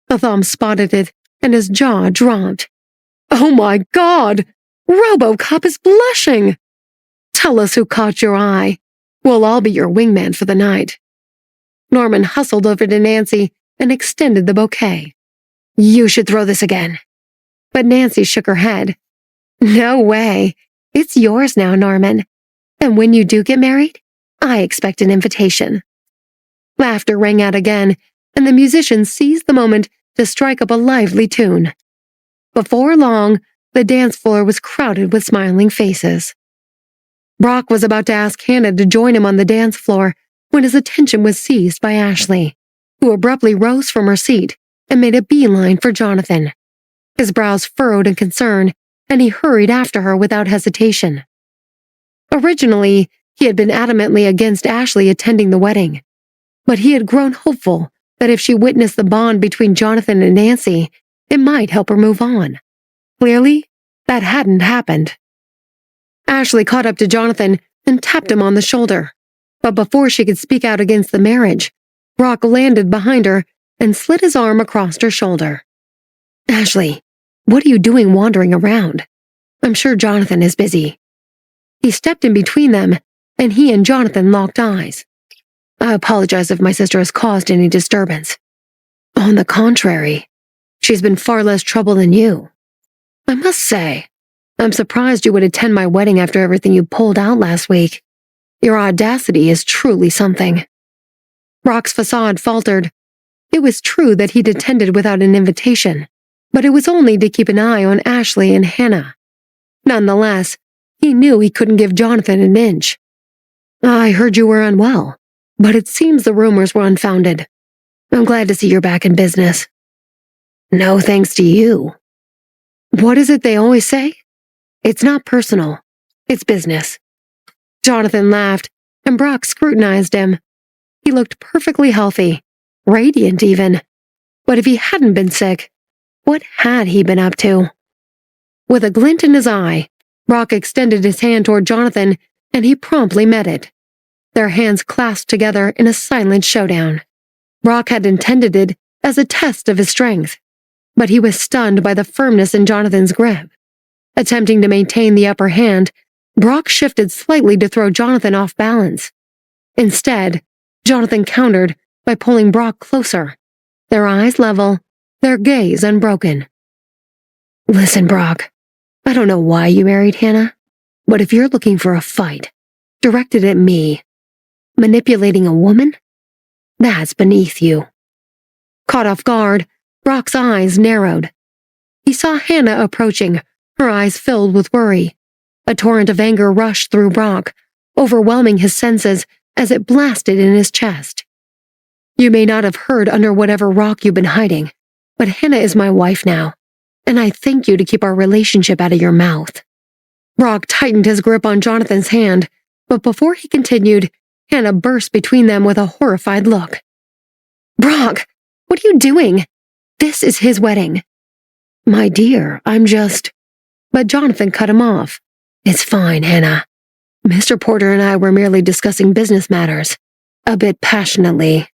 Latham spotted it, and his jaw dropped. "Oh my God! RoboCop is blushing! Tell us who caught your eye. We'll all be your wingman for the night." Norman hustled over to Nancy and extended the bouquet. "You should throw this again." But Nancy shook her head. "No way. It's yours now, Norman. And when you do get married, I expect an invitation." Laughter rang out again, and the musicians seized the moment to strike up a lively tune. Before long, the dance floor was crowded with smiling faces. Brock was about to ask Hannah to join him on the dance floor when his attention was seized by Ashley, who abruptly rose from her seat and made a beeline for Jonathan. His brows furrowed in concern, and he hurried after her without hesitation. Originally, he had been adamantly against Ashley attending the wedding, but he had grown hopeful that if she witnessed the bond between Jonathan and Nancy, it might help her move on. Clearly, that hadn't happened. Ashley caught up to Jonathan and tapped him on the shoulder, but before she could speak out against the marriage, Brock landed behind her and slid his arm across her shoulder. "Ashley, what are you doing wandering around? I'm sure Jonathan is busy." He stepped in between them, and he and Jonathan locked eyes. "I apologize if my sister has caused any disturbance." "On the contrary, she's been far less trouble than you. I must say, I'm surprised you would attend my wedding after everything you pulled out last week. Your audacity is truly something." Brock's facade faltered. It was true that he'd attended without an invitation, but it was only to keep an eye on Ashley and Hannah. Nonetheless, he knew he couldn't give Jonathan an inch. "I heard you were unwell, but it seems the rumors were unfounded. I'm glad to see you're back in business." "No thanks to you." "What is it they always say? It's not personal. It's business." Jonathan laughed, and Brock scrutinized him. He looked perfectly healthy, radiant even. But if he hadn't been sick, what had he been up to? With a glint in his eye, Brock extended his hand toward Jonathan, and he promptly met it. Their hands clasped together in a silent showdown. Brock had intended it as a test of his strength, but he was stunned by the firmness in Jonathan's grip. Attempting to maintain the upper hand, Brock shifted slightly to throw Jonathan off balance. Instead, Jonathan countered by pulling Brock closer, their eyes level, their gaze unbroken. "Listen, Brock, I don't know why you married Hannah, but if you're looking for a fight, directed at me, manipulating a woman, that's beneath you." Caught off guard, Brock's eyes narrowed. He saw Hannah approaching, her eyes filled with worry. A torrent of anger rushed through Brock, overwhelming his senses as it blasted in his chest. "You may not have heard under whatever rock you've been hiding, but Hannah is my wife now, and I thank you to keep our relationship out of your mouth." Brock tightened his grip on Jonathan's hand, but before he continued, Hannah burst between them with a horrified look. "Brock, what are you doing? This is his wedding." "My dear, I'm just..." But Jonathan cut him off. "It's fine, Hannah. Mr. Porter and I were merely discussing business matters, a bit passionately."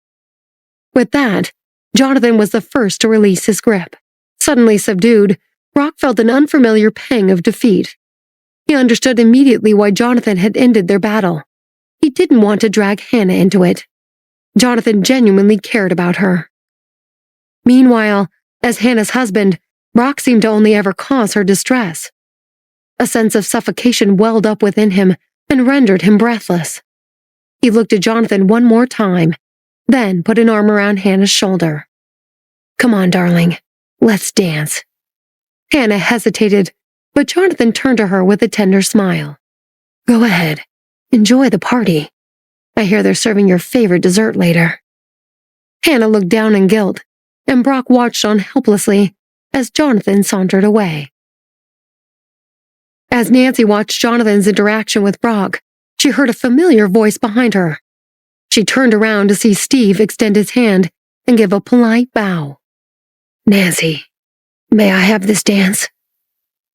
With that, Jonathan was the first to release his grip. Suddenly subdued, Brock felt an unfamiliar pang of defeat. He understood immediately why Jonathan had ended their battle. He didn't want to drag Hannah into it. Jonathan genuinely cared about her. Meanwhile, as Hannah's husband, Brock seemed to only ever cause her distress. A sense of suffocation welled up within him and rendered him breathless. He looked at Jonathan one more time, then put an arm around Hannah's shoulder. "Come on, darling. Let's dance." Hannah hesitated, but Jonathan turned to her with a tender smile. "Go ahead. Enjoy the party. I hear they're serving your favorite dessert later." Hannah looked down in guilt, and Brock watched on helplessly as Jonathan sauntered away. As Nancy watched Jonathan's interaction with Brock, she heard a familiar voice behind her. She turned around to see Steve extend his hand and give a polite bow. "Nancy, may I have this dance?"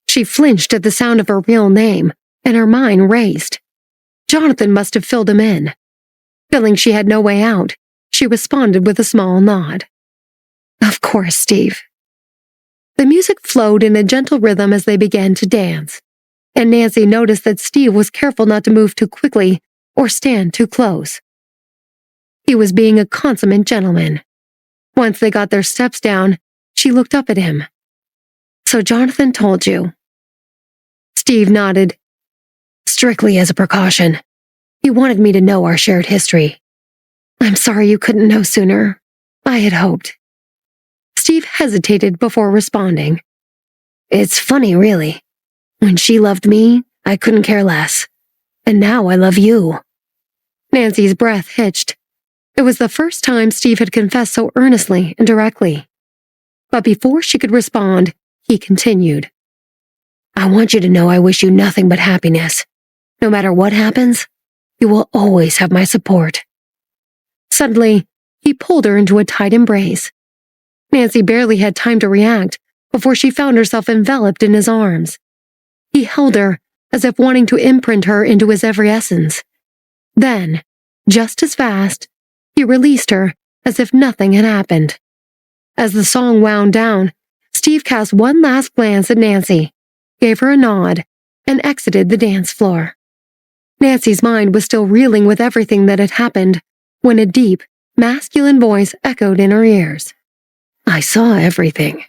She flinched at the sound of her real name, and her mind raced. Jonathan must have filled him in. Feeling she had no way out, she responded with a small nod. "Of course, Steve." The music flowed in a gentle rhythm as they began to dance, and Nancy noticed that Steve was careful not to move too quickly or stand too close. He was being a consummate gentleman. Once they got their steps down, she looked up at him. "So Jonathan told you?" Steve nodded. "Strictly as a precaution. He wanted me to know our shared history." "I'm sorry you couldn't know sooner. I had hoped." Steve hesitated before responding. "It's funny, really. When she loved me, I couldn't care less. And now I love you." Nancy's breath hitched. It was the first time Steve had confessed so earnestly and directly. But before she could respond, he continued. "I want you to know I wish you nothing but happiness. No matter what happens, you will always have my support." Suddenly, he pulled her into a tight embrace. Nancy barely had time to react before she found herself enveloped in his arms. He held her as if wanting to imprint her into his every essence. Then, just as fast, he released her as if nothing had happened. As the song wound down, Steve cast one last glance at Nancy, gave her a nod, and exited the dance floor. Nancy's mind was still reeling with everything that had happened when a deep, masculine voice echoed in her ears. "I saw everything."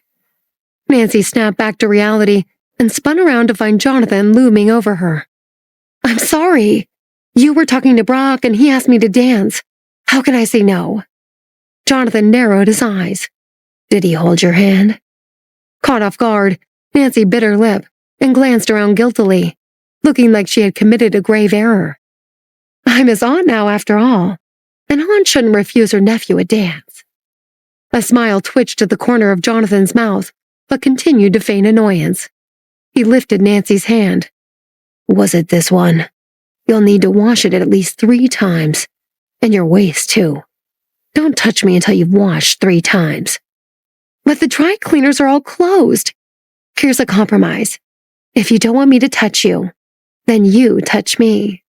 Nancy snapped back to reality and spun around to find Jonathan looming over her. "I'm sorry. You were talking to Brock and he asked me to dance. How can I say no?" Jonathan narrowed his eyes. "Did he hold your hand?" Caught off guard, Nancy bit her lip and glanced around guiltily, looking like she had committed a grave error. I'm his aunt now, after all. An aunt shouldn't refuse her nephew a dance. A smile twitched at the corner of Jonathan's mouth, but continued to feign annoyance. He lifted Nancy's hand. "Was it this one? You'll need to wash it at least 3 times. And your waist, too. Don't touch me until you've washed 3 times. But the dry cleaners are all closed. Here's a compromise. If you don't want me to touch you, then you touch me."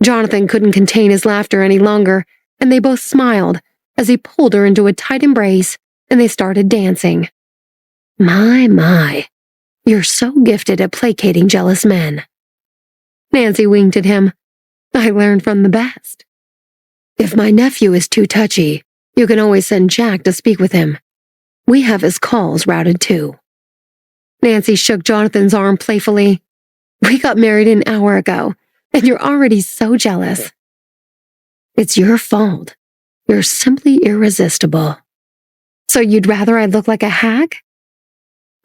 Jonathan couldn't contain his laughter any longer, and they both smiled as he pulled her into a tight embrace and they started dancing. My, you're so gifted at placating jealous men." Nancy winked at him. "I learned from the best." "If my nephew is too touchy, you can always send Jack to speak with him. We have his calls routed too." Nancy shook Jonathan's arm playfully. "We got married an hour ago, and you're already so jealous." "It's your fault. You're simply irresistible." "So you'd rather I look like a hag?"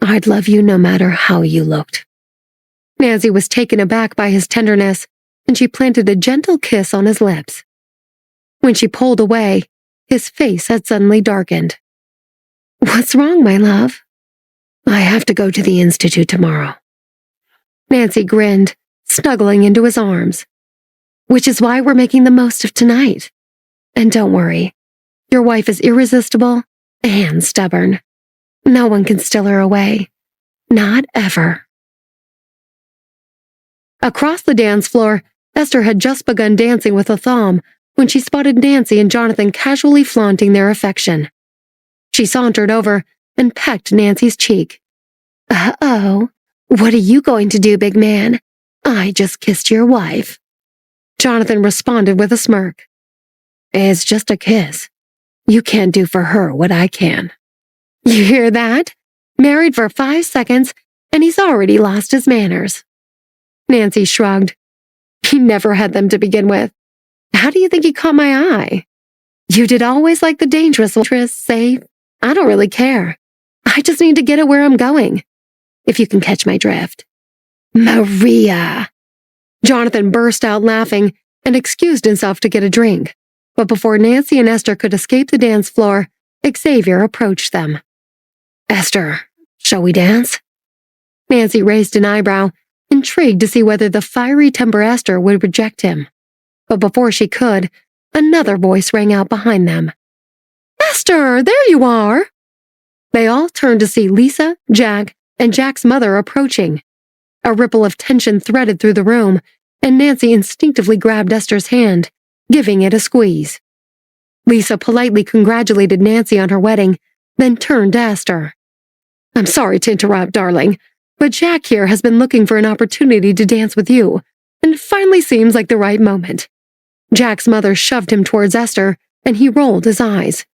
"I'd love you no matter how you looked." Nancy was taken aback by his tenderness, and she planted a gentle kiss on his lips. When she pulled away, his face had suddenly darkened. "What's wrong, my love?" "I have to go to the institute tomorrow." Nancy grinned, snuggling into his arms. "Which is why we're making the most of tonight. And don't worry, your wife is irresistible and stubborn. No one can steal her away. Not ever." Across the dance floor, Esther had just begun dancing with Atham when she spotted Nancy and Jonathan casually flaunting their affection. She sauntered over and pecked Nancy's cheek. "Uh-oh, what are you going to do, big man? I just kissed your wife." Jonathan responded with a smirk. "It's just a kiss. You can't do for her what I can." "You hear that? Married for 5 seconds, and he's already lost his manners." Nancy shrugged. "He never had them to begin with. How do you think he caught my eye?" "You did always like the dangerous, safe. I don't really care. I just need to get it where I'm going, if you can catch my drift." "Maria!" Jonathan burst out laughing and excused himself to get a drink. But before Nancy and Esther could escape the dance floor, Xavier approached them. "Esther, shall we dance?" Nancy raised an eyebrow, intrigued to see whether the fiery temper Esther would reject him. But before she could, another voice rang out behind them. "Esther, there you are!" They all turned to see Lisa, Jack, and Jack's mother approaching. A ripple of tension threaded through the room, and Nancy instinctively grabbed Esther's hand, giving it a squeeze. Lisa politely congratulated Nancy on her wedding, then turned to Esther. "I'm sorry to interrupt, darling, but Jack here has been looking for an opportunity to dance with you, and it finally seems like the right moment." Jack's mother shoved him towards Esther, and he rolled his eyes.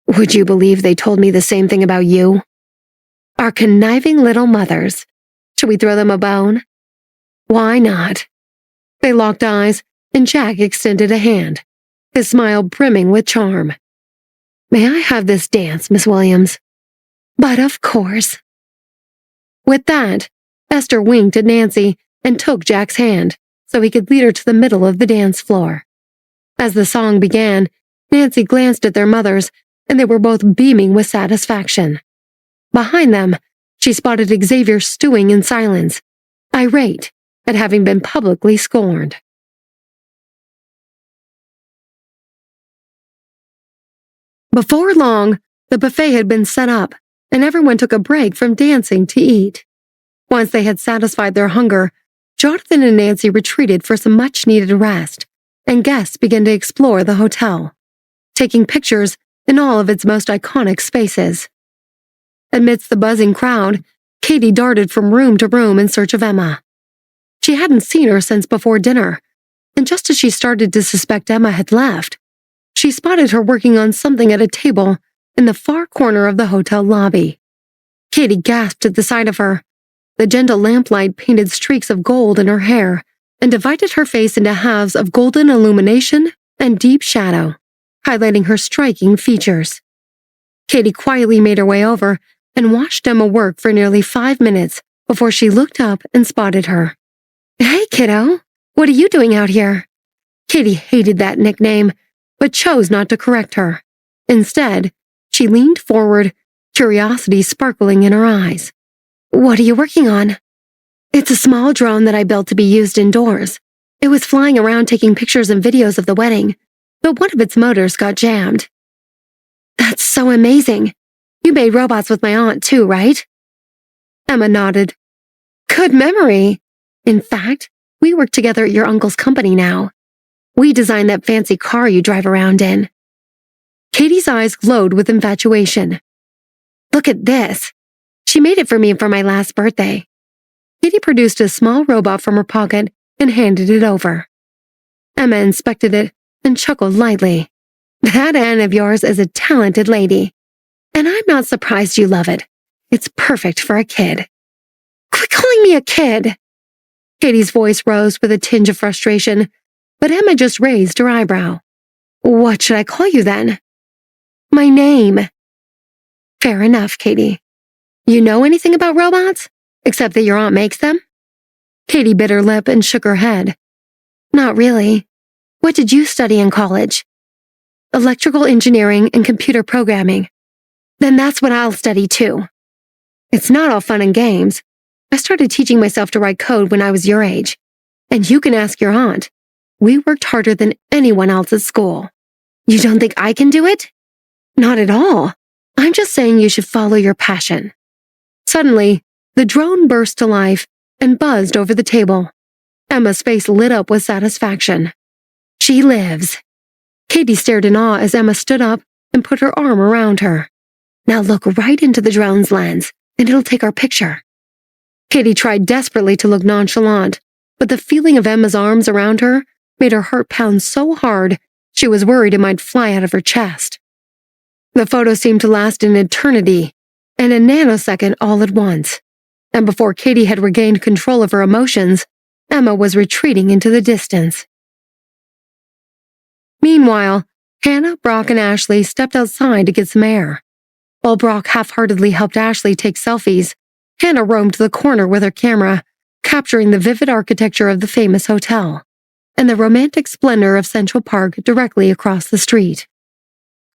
"Would you believe they told me the same thing about you?" "Our conniving little mothers. Should we throw them a bone?" "Why not?" They locked eyes, and Jack extended a hand, his smile brimming with charm. "May I have this dance, Miss Williams?" "But of course." With that, Esther winked at Nancy and took Jack's hand so he could lead her to the middle of the dance floor. As the song began, Nancy glanced at their mothers, and they were both beaming with satisfaction. Behind them, she spotted Xavier stewing in silence, irate at having been publicly scorned. Before long, the buffet had been set up, and everyone took a break from dancing to eat. Once they had satisfied their hunger, Jonathan and Nancy retreated for some much-needed rest, and guests began to explore the hotel, taking pictures in all of its most iconic spaces. Amidst the buzzing crowd, Katie darted from room to room in search of Emma. She hadn't seen her since before dinner, and just as she started to suspect Emma had left, she spotted her working on something at a table in the far corner of the hotel lobby. Katie gasped at the sight of her. The gentle lamplight painted streaks of gold in her hair and divided her face into halves of golden illumination and deep shadow, highlighting her striking features. Katie quietly made her way over and watched Emma work for nearly 5 minutes before she looked up and spotted her. "Hey, kiddo, what are you doing out here?" Katie hated that nickname, but chose not to correct her. Instead, she leaned forward, curiosity sparkling in her eyes. "What are you working on?" "It's a small drone that I built to be used indoors. It was flying around taking pictures and videos of the wedding, but one of its motors got jammed." "That's so amazing. You made robots with my aunt too, right?" Emma nodded. "Good memory. In fact, we work together at your uncle's company now. We designed that fancy car you drive around in." Katie's eyes glowed with infatuation. "Look at this. She made it for me for my last birthday." Katie produced a small robot from her pocket and handed it over. Emma inspected it and chuckled lightly. "That Anne of yours is a talented lady, and I'm not surprised you love it. It's perfect for a kid." "Quit calling me a kid!" Katie's voice rose with a tinge of frustration, but Emma just raised her eyebrow. "What should I call you then?" "My name." "Fair enough, Katie. You know anything about robots, except that your aunt makes them?" Katie bit her lip and shook her head. "Not really. What did you study in college?" "Electrical engineering and computer programming." "Then that's what I'll study too." "It's not all fun and games. I started teaching myself to write code when I was your age. And you can ask your aunt. We worked harder than anyone else at school." "You don't think I can do it?" "Not at all. I'm just saying you should follow your passion." Suddenly, the drone burst to life and buzzed over the table. Emma's face lit up with satisfaction. She lives. Katie stared in awe as Emma stood up and put her arm around her. Now look right into the drone's lens, and it'll take our picture. Katie tried desperately to look nonchalant, but the feeling of Emma's arms around her made her heart pound so hard she was worried it might fly out of her chest. The photo seemed to last an eternity, and a nanosecond all at once. And before Katie had regained control of her emotions, Emma was retreating into the distance. Meanwhile, Hannah, Brock, and Ashley stepped outside to get some air. While Brock half-heartedly helped Ashley take selfies, Hannah roamed the corner with her camera, capturing the vivid architecture of the famous hotel and the romantic splendor of Central Park directly across the street.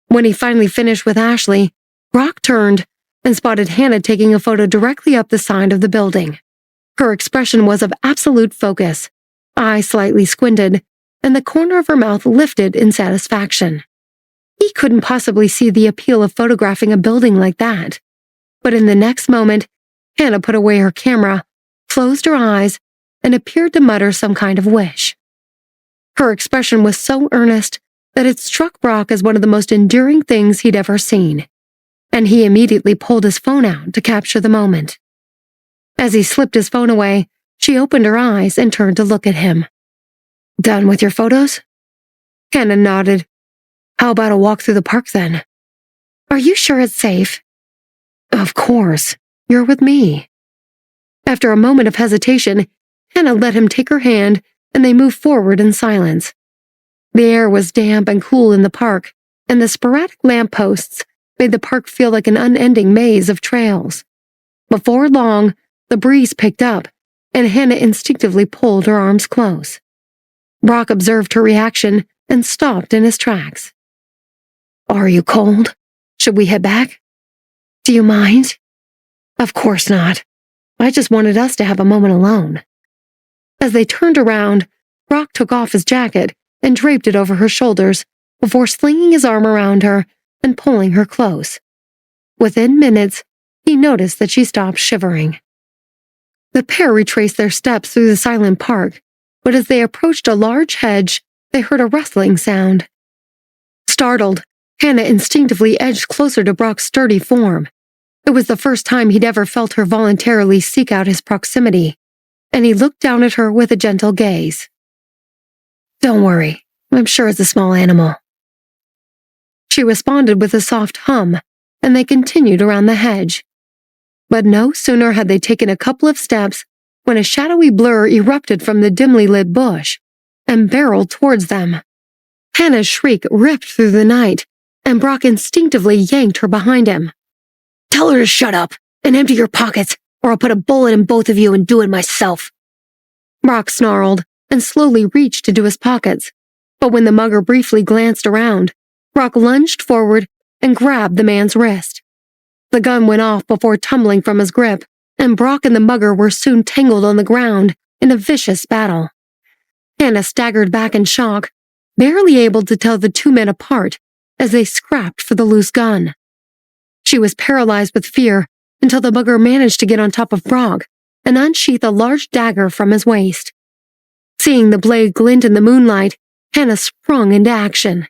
When he finally finished with Ashley, Brock turned and spotted Hannah taking a photo directly up the side of the building. Her expression was of absolute focus, eyes slightly squinted, and the corner of her mouth lifted in satisfaction. He couldn't possibly see the appeal of photographing a building like that. But in the next moment, Hannah put away her camera, closed her eyes, and appeared to mutter some kind of wish. Her expression was so earnest that it struck Brock as one of the most enduring things he'd ever seen, and he immediately pulled his phone out to capture the moment. As he slipped his phone away, she opened her eyes and turned to look at him. Done with your photos? Hannah nodded. How about a walk through the park then? Are you sure it's safe? Of course. You're with me. After a moment of hesitation, Hannah let him take her hand and they moved forward in silence. The air was damp and cool in the park, and the sporadic lampposts made the park feel like an unending maze of trails. Before long, the breeze picked up, and Hannah instinctively pulled her arms close. Brock observed her reaction and stopped in his tracks. Are you cold? Should we head back? Do you mind? Of course not. I just wanted us to have a moment alone. As they turned around, Brock took off his jacket and draped it over her shoulders before slinging his arm around her and pulling her close. Within minutes, he noticed that she stopped shivering. The pair retraced their steps through the silent park, but as they approached a large hedge, they heard a rustling sound. Startled, Hannah instinctively edged closer to Brock's sturdy form. It was the first time he'd ever felt her voluntarily seek out his proximity, and he looked down at her with a gentle gaze. Don't worry, I'm sure it's a small animal. She responded with a soft hum, and they continued around the hedge. But no sooner had they taken a couple of steps when a shadowy blur erupted from the dimly lit bush and barreled towards them. Hannah's shriek ripped through the night, and Brock instinctively yanked her behind him. Tell her to shut up and empty your pockets, or I'll put a bullet in both of you and do it myself. Brock snarled and slowly reached into his pockets, but when the mugger briefly glanced around, Brock lunged forward and grabbed the man's wrist. The gun went off before tumbling from his grip, and Brock and the mugger were soon tangled on the ground in a vicious battle. Hannah staggered back in shock, barely able to tell the two men apart as they scrapped for the loose gun. She was paralyzed with fear until the mugger managed to get on top of Brock and unsheath a large dagger from his waist. Seeing the blade glint in the moonlight, Hannah sprung into action.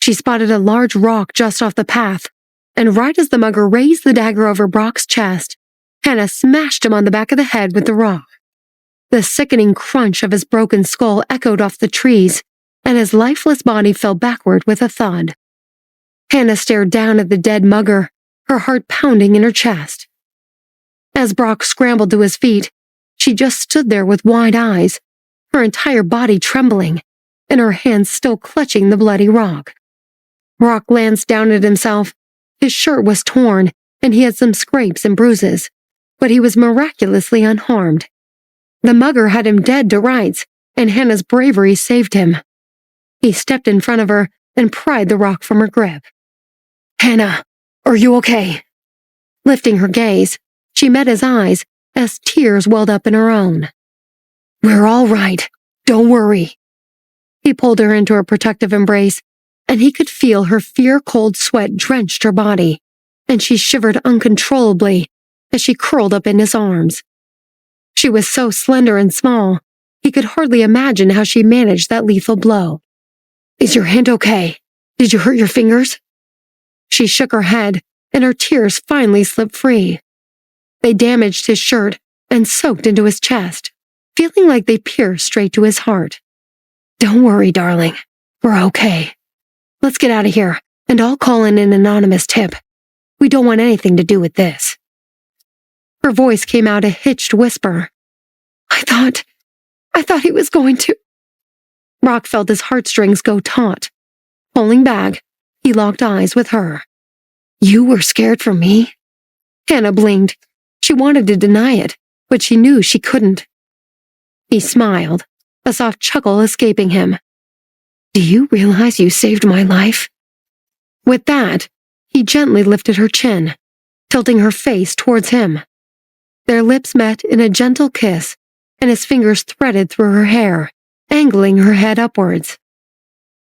She spotted a large rock just off the path, and right as the mugger raised the dagger over Brock's chest, Hannah smashed him on the back of the head with the rock. The sickening crunch of his broken skull echoed off the trees, and his lifeless body fell backward with a thud. Hannah stared down at the dead mugger, her heart pounding in her chest. As Brock scrambled to his feet, she just stood there with wide eyes, her entire body trembling, and her hands still clutching the bloody rock. Brock glanced down at himself. His shirt was torn, and he had some scrapes and bruises, but he was miraculously unharmed. The mugger had him dead to rights, and Hannah's bravery saved him. He stepped in front of her and pried the rock from her grip. Hannah, are you okay? Lifting her gaze, she met his eyes as tears welled up in her own. We're all right. Don't worry. He pulled her into a protective embrace, and he could feel her fear-cold sweat drenched her body, and she shivered uncontrollably as she curled up in his arms. She was so slender and small, He could hardly imagine how she managed that lethal blow. "Is your hand okay? Did you hurt your fingers?" She shook her head, and her tears finally slipped free. They damaged his shirt and soaked into his chest, feeling like they pierced straight to his heart. "Don't worry, darling. We're okay. Let's get out of here, and I'll call in an anonymous tip. We don't want anything to do with this." Her voice came out a hitched whisper. I thought he was going to—" Brock felt his heartstrings go taut. Pulling back, he locked eyes with her. "You were scared for me?" Hannah blinked. She wanted to deny it, but she knew she couldn't. He smiled, a soft chuckle escaping him. "Do you realize you saved my life?" With that, he gently lifted her chin, tilting her face towards him. Their lips met in a gentle kiss, and his fingers threaded through her hair, angling her head upwards.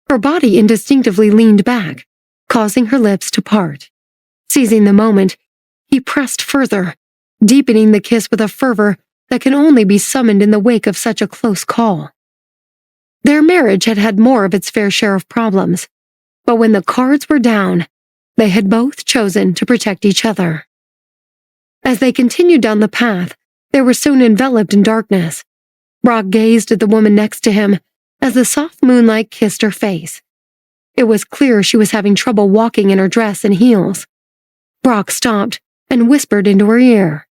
Her body instinctively leaned back, causing her lips to part. Seizing the moment, he pressed further, deepening the kiss with a fervor that can only be summoned in the wake of such a close call. Their marriage had had more of its fair share of problems, but when the cards were down, they had both chosen to protect each other. As they continued down the path, they were soon enveloped in darkness. Brock gazed at the woman next to him as the soft moonlight kissed her face. It was clear she was having trouble walking in her dress and heels. Brock stopped and whispered into her ear.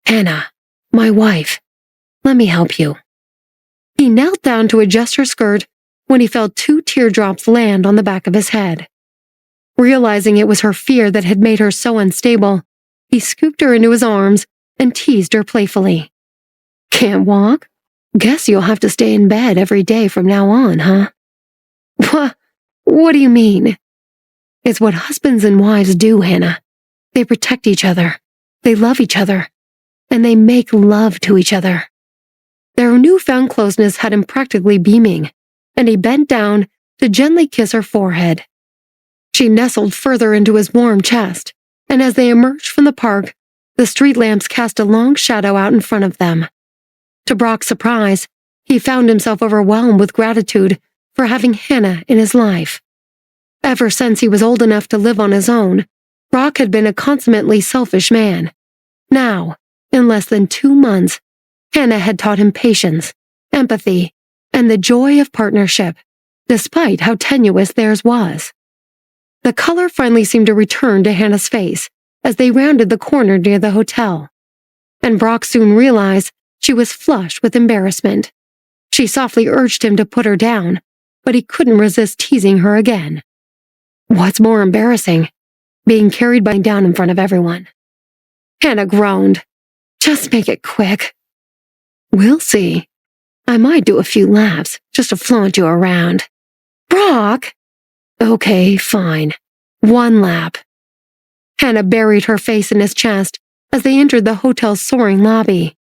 "Hannah, my wife, let me help you." He knelt down to adjust her skirt when he felt 2 teardrops land on the back of his head. Realizing it was her fear that had made her so unstable, he scooped her into his arms and teased her playfully. "Can't walk? Guess you'll have to stay in bed every day from now on, huh?" What do you mean?" "It's what husbands and wives do, Hannah. They protect each other, they love each other, and they make love to each other." Their newfound closeness had him practically beaming, and he bent down to gently kiss her forehead. She nestled further into his warm chest, and as they emerged from the park, the street lamps cast a long shadow out in front of them. To Brock's surprise, he found himself overwhelmed with gratitude for having Hannah in his life. Ever since he was old enough to live on his own, Brock had been a consummately selfish man. Now, in less than 2 months, Hannah had taught him patience, empathy, and the joy of partnership, despite how tenuous theirs was. The color finally seemed to return to Hannah's face as they rounded the corner near the hotel, and Brock soon realized she was flushed with embarrassment. She softly urged him to put her down, but he couldn't resist teasing her again. "What's more embarrassing? Being carried down in front of everyone." Hannah groaned. "Just make it quick." "We'll see. I might do a few laps just to flaunt you around." "Brock!" "Okay, fine. 1 lap." Hannah buried her face in his chest as they entered the hotel's soaring lobby.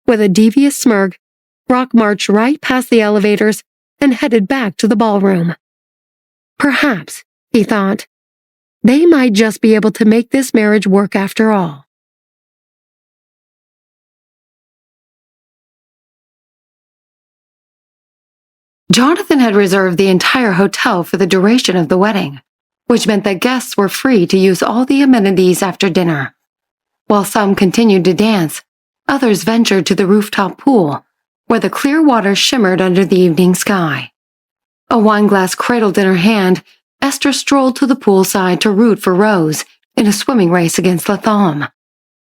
With a devious smirk, Brock marched right past the elevators and headed back to the ballroom. Perhaps, he thought, they might just be able to make this marriage work after all. Jonathan had reserved the entire hotel for the duration of the wedding, which meant that guests were free to use all the amenities after dinner. While some continued to dance, others ventured to the rooftop pool, where the clear water shimmered under the evening sky. A wineglass cradled in her hand, Esther strolled to the poolside to root for Rose in a swimming race against Latham.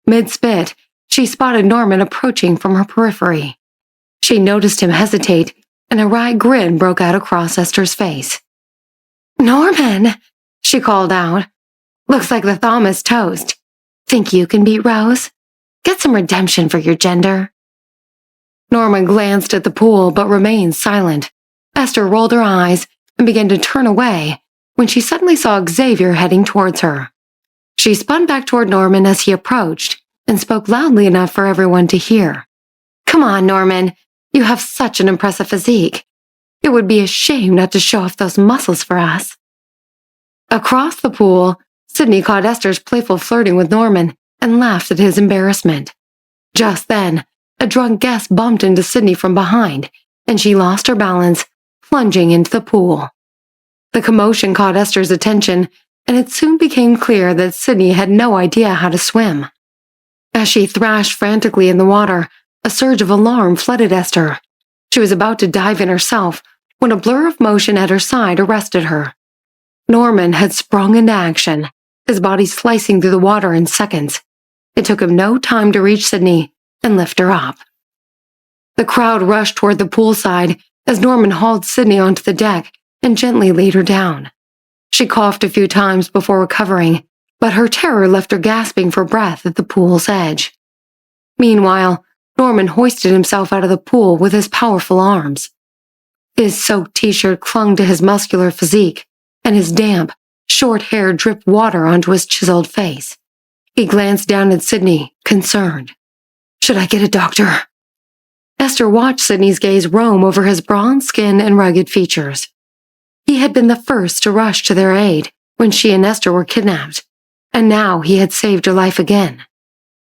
Mid-spit, she spotted Norman approaching from her periphery. She noticed him hesitate, and a wry grin broke out across Esther's face. "Norman!" she called out. "Looks like Latham is toast. Think you can beat Rose? Get some redemption for your gender." Norman glanced at the pool but remained silent. Esther rolled her eyes and began to turn away when she suddenly saw Xavier heading towards her. She spun back toward Norman as he approached and spoke loudly enough for everyone to hear. "Come on, Norman. You have such an impressive physique. It would be a shame not to show off those muscles for us." Across the pool, Sydney caught Esther's playful flirting with Norman and laughed at his embarrassment. Just then, a drunk guest bumped into Sydney from behind, and she lost her balance, plunging into the pool. The commotion caught Esther's attention, and it soon became clear that Sydney had no idea how to swim. As she thrashed frantically in the water, a surge of alarm flooded Esther. She was about to dive in herself when a blur of motion at her side arrested her. Norman had sprung into action, his body slicing through the water in seconds. It took him no time to reach Sydney and lift her up. The crowd rushed toward the poolside as Norman hauled Sydney onto the deck and gently laid her down. She coughed a few times before recovering, but her terror left her gasping for breath at the pool's edge. Meanwhile, Norman hoisted himself out of the pool with his powerful arms. His soaked t-shirt clung to his muscular physique, and his damp, short hair dripped water onto his chiseled face. He glanced down at Sydney, concerned. "Should I get a doctor?" Esther watched Sydney's gaze roam over his bronze skin and rugged features. He had been the first to rush to their aid when she and Esther were kidnapped, and now he had saved her life again.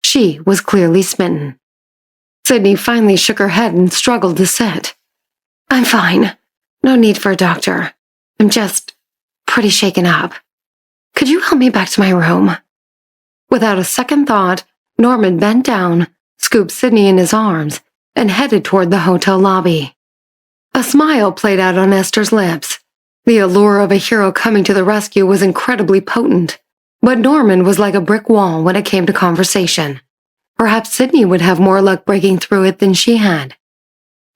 She was clearly smitten. Sydney finally shook her head and struggled to sit. "I'm fine. No need for a doctor. I'm just pretty shaken up. Could you help me back to my room?" Without a second thought, Norman bent down, scooped Sydney in his arms, and headed toward the hotel lobby. A smile played out on Esther's lips. The allure of a hero coming to the rescue was incredibly potent, but Norman was like a brick wall when it came to conversation. Perhaps Sydney would have more luck breaking through it than she had.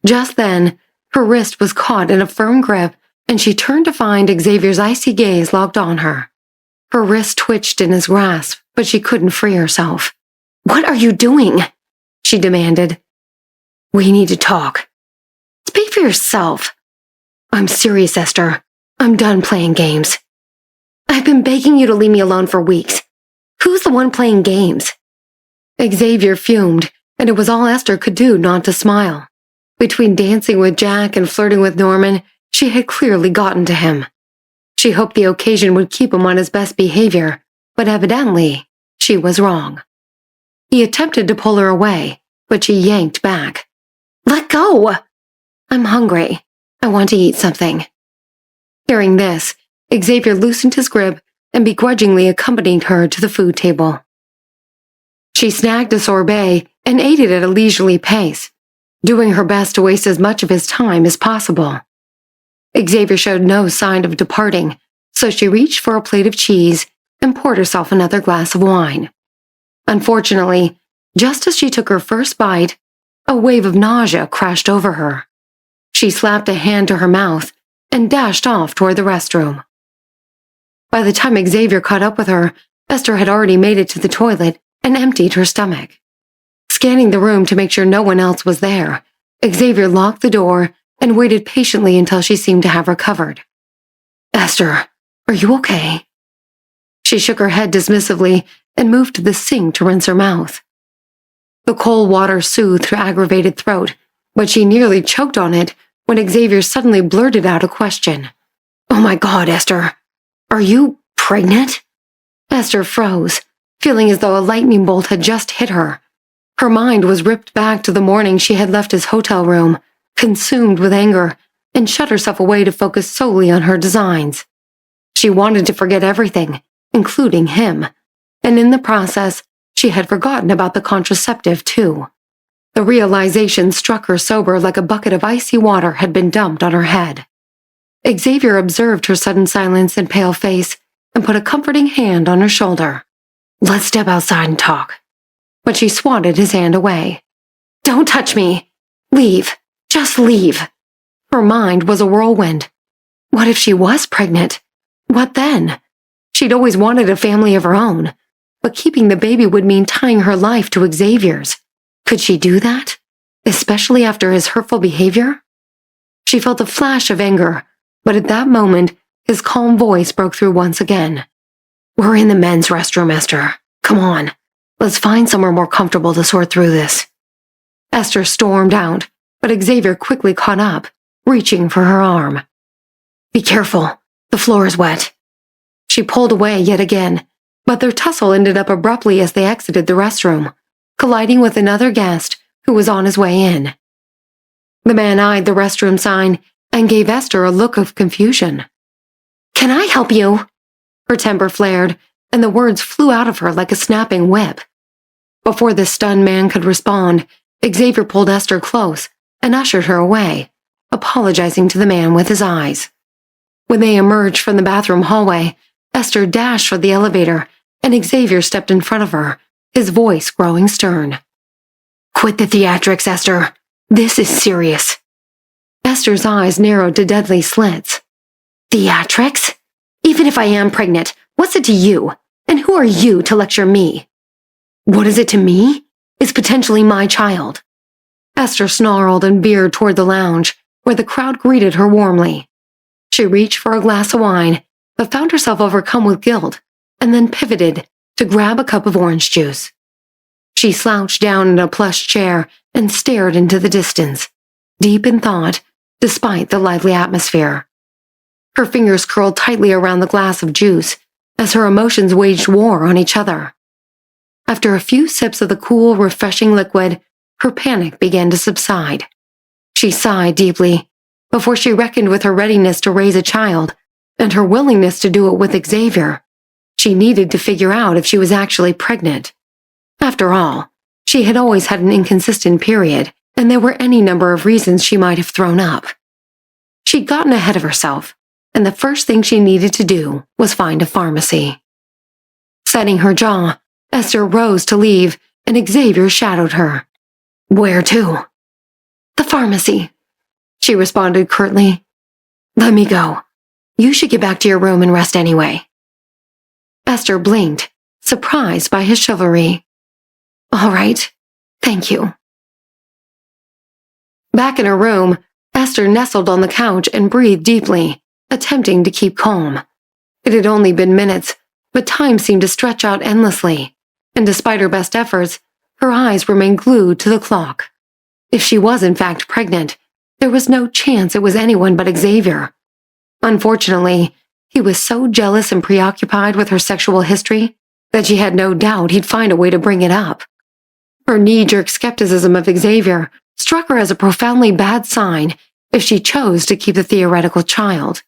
Just then, her wrist was caught in a firm grip, and she turned to find Xavier's icy gaze locked on her. Her wrist twitched in his grasp, but she couldn't free herself. "What are you doing?" she demanded. "We need to talk." "Speak for yourself." "I'm serious, Esther. I'm done playing games." "I've been begging you to leave me alone for weeks. Who's the one playing games?" Xavier fumed, and it was all Esther could do not to smile. Between dancing with Jack and flirting with Norman, she had clearly gotten to him. She hoped the occasion would keep him on his best behavior, but evidently, she was wrong. He attempted to pull her away, but she yanked back. "Let go!" "I'm hungry. I want to eat something." Hearing this, Xavier loosened his grip and begrudgingly accompanied her to the food table. She snagged a sorbet and ate it at a leisurely pace, doing her best to waste as much of his time as possible. Xavier showed no sign of departing, so she reached for a plate of cheese and poured herself another glass of wine. Unfortunately, just as she took her first bite, a wave of nausea crashed over her. She slapped a hand to her mouth and dashed off toward the restroom. By the time Xavier caught up with her, Esther had already made it to the toilet and emptied her stomach. Scanning the room to make sure no one else was there, Xavier locked the door and waited patiently until she seemed to have recovered. "Esther, are you okay?" She shook her head dismissively and moved to the sink to rinse her mouth. The cold water soothed her aggravated throat, but she nearly choked on it when Xavier suddenly blurted out a question. "Oh my God, Esther, are you pregnant?" Esther froze, feeling as though a lightning bolt had just hit her. Her mind was ripped back to the morning she had left his hotel room, consumed with anger, and shut herself away to focus solely on her designs. She wanted to forget everything, including him, and in the process, she had forgotten about the contraceptive too. The realization struck her sober like a bucket of icy water had been dumped on her head. Xavier observed her sudden silence and pale face and put a comforting hand on her shoulder. "Let's step outside and talk." But she swatted his hand away. "Don't touch me! Leave! Just leave!" Her mind was a whirlwind. What if she was pregnant? What then? She'd always wanted a family of her own, but keeping the baby would mean tying her life to Xavier's. Could she do that? Especially after his hurtful behavior? She felt a flash of anger, but at that moment, his calm voice broke through once again. "We're in the men's restroom, Esther. Come on. Let's find somewhere more comfortable to sort through this." Esther stormed out, but Xavier quickly caught up, reaching for her arm. "Be careful. The floor is wet." She pulled away yet again, but their tussle ended up abruptly as they exited the restroom, colliding with another guest who was on his way in. The man eyed the restroom sign and gave Esther a look of confusion. "Can I help you?" Her temper flared, and the words flew out of her like a snapping whip. Before the stunned man could respond, Xavier pulled Esther close and ushered her away, apologizing to the man with his eyes. When they emerged from the bathroom hallway, Esther dashed for the elevator, and Xavier stepped in front of her, his voice growing stern. "Quit the theatrics, Esther. This is serious." Esther's eyes narrowed to deadly slits. "Theatrics? Even if I am pregnant, what's it to you? And who are you to lecture me?" "What is it to me? It's potentially my child." Esther snarled and veered toward the lounge, where the crowd greeted her warmly. She reached for a glass of wine, but found herself overcome with guilt, and then pivoted to grab a cup of orange juice. She slouched down in a plush chair and stared into the distance, deep in thought, despite the lively atmosphere. Her fingers curled tightly around the glass of juice as her emotions waged war on each other. After a few sips of the cool, refreshing liquid, her panic began to subside. She sighed deeply before she reckoned with her readiness to raise a child and her willingness to do it with Xavier. She needed to figure out if she was actually pregnant. After all, she had always had an inconsistent period, and there were any number of reasons she might have thrown up. She'd gotten ahead of herself, and the first thing she needed to do was find a pharmacy. Setting her jaw, Esther rose to leave, and Xavier shadowed her. "Where to?" "The pharmacy," she responded curtly. "Let me go. You should get back to your room and rest anyway." Esther blinked, surprised by his chivalry. "All right, thank you." Back in her room, Esther nestled on the couch and breathed deeply, attempting to keep calm. It had only been minutes, but time seemed to stretch out endlessly, and despite her best efforts, her eyes remained glued to the clock. If she was in fact pregnant, there was no chance it was anyone but Xavier. Unfortunately, he was so jealous and preoccupied with her sexual history that she had no doubt he'd find a way to bring it up. Her knee-jerk skepticism of Xavier struck her as a profoundly bad sign if she chose to keep the theoretical child.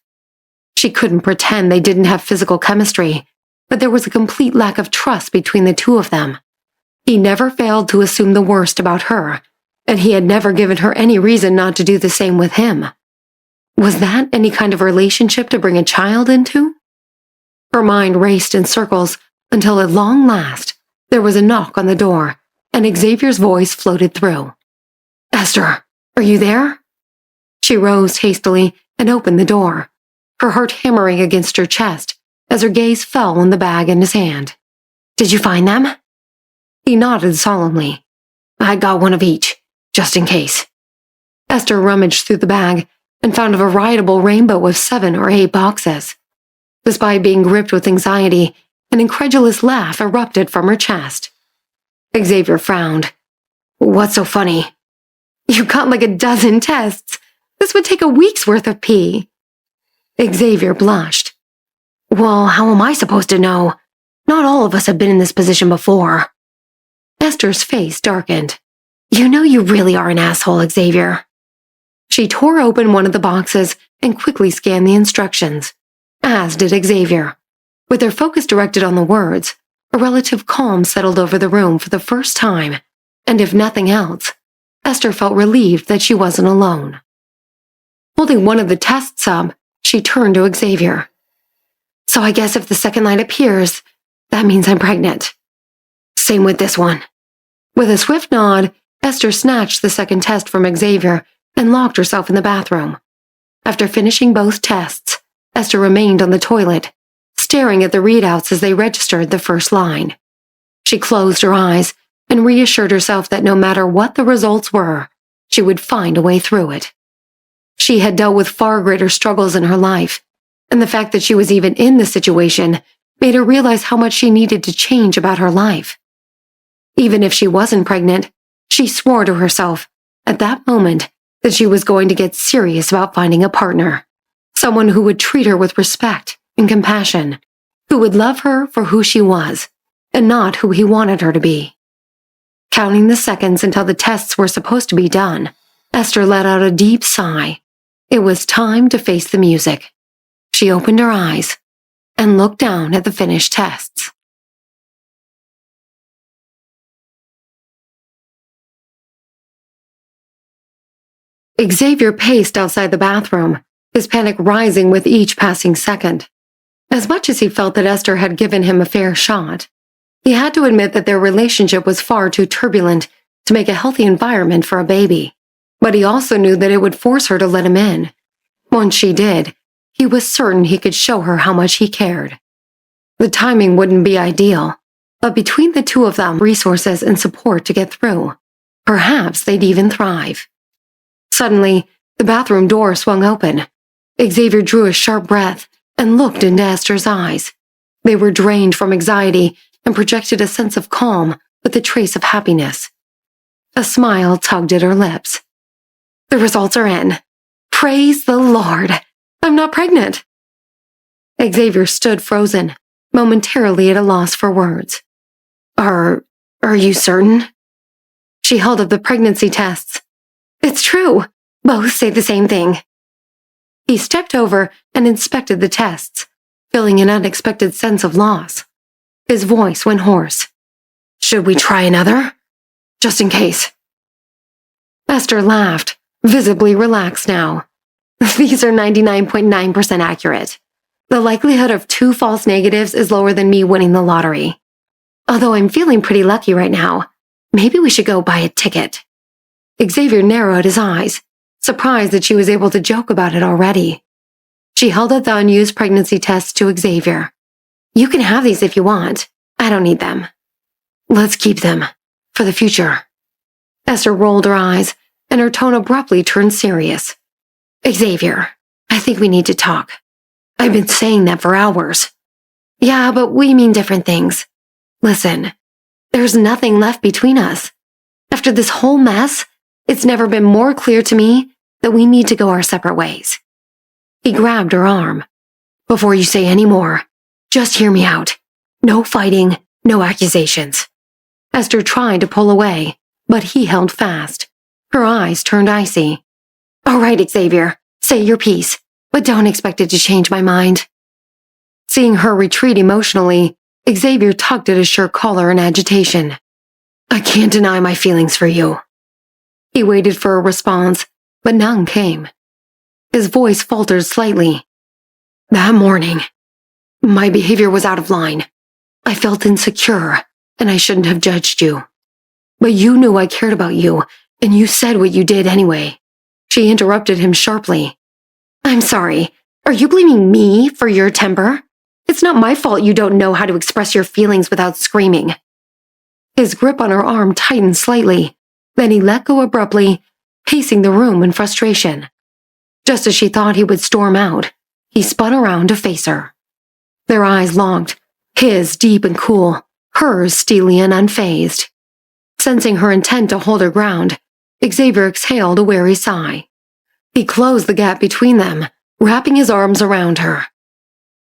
She couldn't pretend they didn't have physical chemistry, but there was a complete lack of trust between the two of them. He never failed to assume the worst about her, and he had never given her any reason not to do the same with him. Was that any kind of relationship to bring a child into? Her mind raced in circles until at long last there was a knock on the door, and Xavier's voice floated through. "Esther, are you there?" She rose hastily and opened the door, her heart hammering against her chest as her gaze fell on the bag in his hand. "Did you find them?" He nodded solemnly. "I got one of each, just in case." Esther rummaged through the bag and found a veritable rainbow of 7 or 8 boxes. Despite being gripped with anxiety, an incredulous laugh erupted from her chest. Xavier frowned. "What's so funny?" "You got like a dozen tests. This would take a week's worth of pee." Xavier blushed. "Well, how am I supposed to know? Not all of us have been in this position before." Esther's face darkened. "You know you really are an asshole, Xavier." She tore open one of the boxes and quickly scanned the instructions, as did Xavier. With their focus directed on the words, a relative calm settled over the room for the first time, and if nothing else, Esther felt relieved that she wasn't alone. Holding one of the tests up, she turned to Xavier. "So I guess if the second line appears, that means I'm pregnant." "Same with this one." With a swift nod, Esther snatched the second test from Xavier and locked herself in the bathroom. After finishing both tests, Esther remained on the toilet, staring at the readouts as they registered the first line. She closed her eyes and reassured herself that no matter what the results were, she would find a way through it. She had dealt with far greater struggles in her life, and the fact that she was even in this situation made her realize how much she needed to change about her life. Even if she wasn't pregnant, she swore to herself, at that moment, that she was going to get serious about finding a partner. Someone who would treat her with respect and compassion, who would love her for who she was, and not who he wanted her to be. Counting the seconds until the tests were supposed to be done, Esther let out a deep sigh. It was time to face the music. She opened her eyes and looked down at the finished tests. Xavier paced outside the bathroom, his panic rising with each passing second. As much as he felt that Esther had given him a fair shot, he had to admit that their relationship was far too turbulent to make a healthy environment for a baby. But he also knew that it would force her to let him in. Once she did, he was certain he could show her how much he cared. The timing wouldn't be ideal, but between the two of them, resources and support to get through, perhaps they'd even thrive. Suddenly, the bathroom door swung open. Xavier drew a sharp breath and looked into Esther's eyes. They were drained from anxiety and projected a sense of calm with a trace of happiness. A smile tugged at her lips. "The results are in. Praise the Lord. I'm not pregnant." Xavier stood frozen, momentarily at a loss for words. Are you certain?" She held up the pregnancy tests. "It's true. Both say the same thing." He stepped over and inspected the tests, feeling an unexpected sense of loss. His voice went hoarse. "Should we try another? Just in case." Esther laughed, visibly relaxed now. "These are 99.9% accurate. The likelihood of 2 false negatives is lower than me winning the lottery. Although I'm feeling pretty lucky right now, maybe we should go buy a ticket." Xavier narrowed his eyes, surprised that she was able to joke about it already. She held out the unused pregnancy tests to Xavier. "You can have these if you want. I don't need them." "Let's keep them. For the future." Esther rolled her eyes, and her tone abruptly turned serious. "Xavier, I think we need to talk. I've been saying that for hours." "Yeah, but we mean different things. Listen, there's nothing left between us. After this whole mess, it's never been more clear to me that we need to go our separate ways." He grabbed her arm. "Before you say any more, just hear me out. No fighting, no accusations." Esther tried to pull away, but he held fast. Her eyes turned icy. "All right, Xavier, say your piece, but don't expect it to change my mind." Seeing her retreat emotionally, Xavier tugged at his shirt collar in agitation. "I can't deny my feelings for you." He waited for a response, but none came. His voice faltered slightly. "That morning, my behavior was out of line. I felt insecure, and I shouldn't have judged you. But you knew I cared about you, and you said what you did anyway." She interrupted him sharply. "I'm sorry. Are you blaming me for your temper? It's not my fault you don't know how to express your feelings without screaming." His grip on her arm tightened slightly, then he let go abruptly, pacing the room in frustration. Just as she thought he would storm out, he spun around to face her. Their eyes locked, his deep and cool, hers steely and unfazed. Sensing her intent to hold her ground, Xavier exhaled a weary sigh. He closed the gap between them, wrapping his arms around her.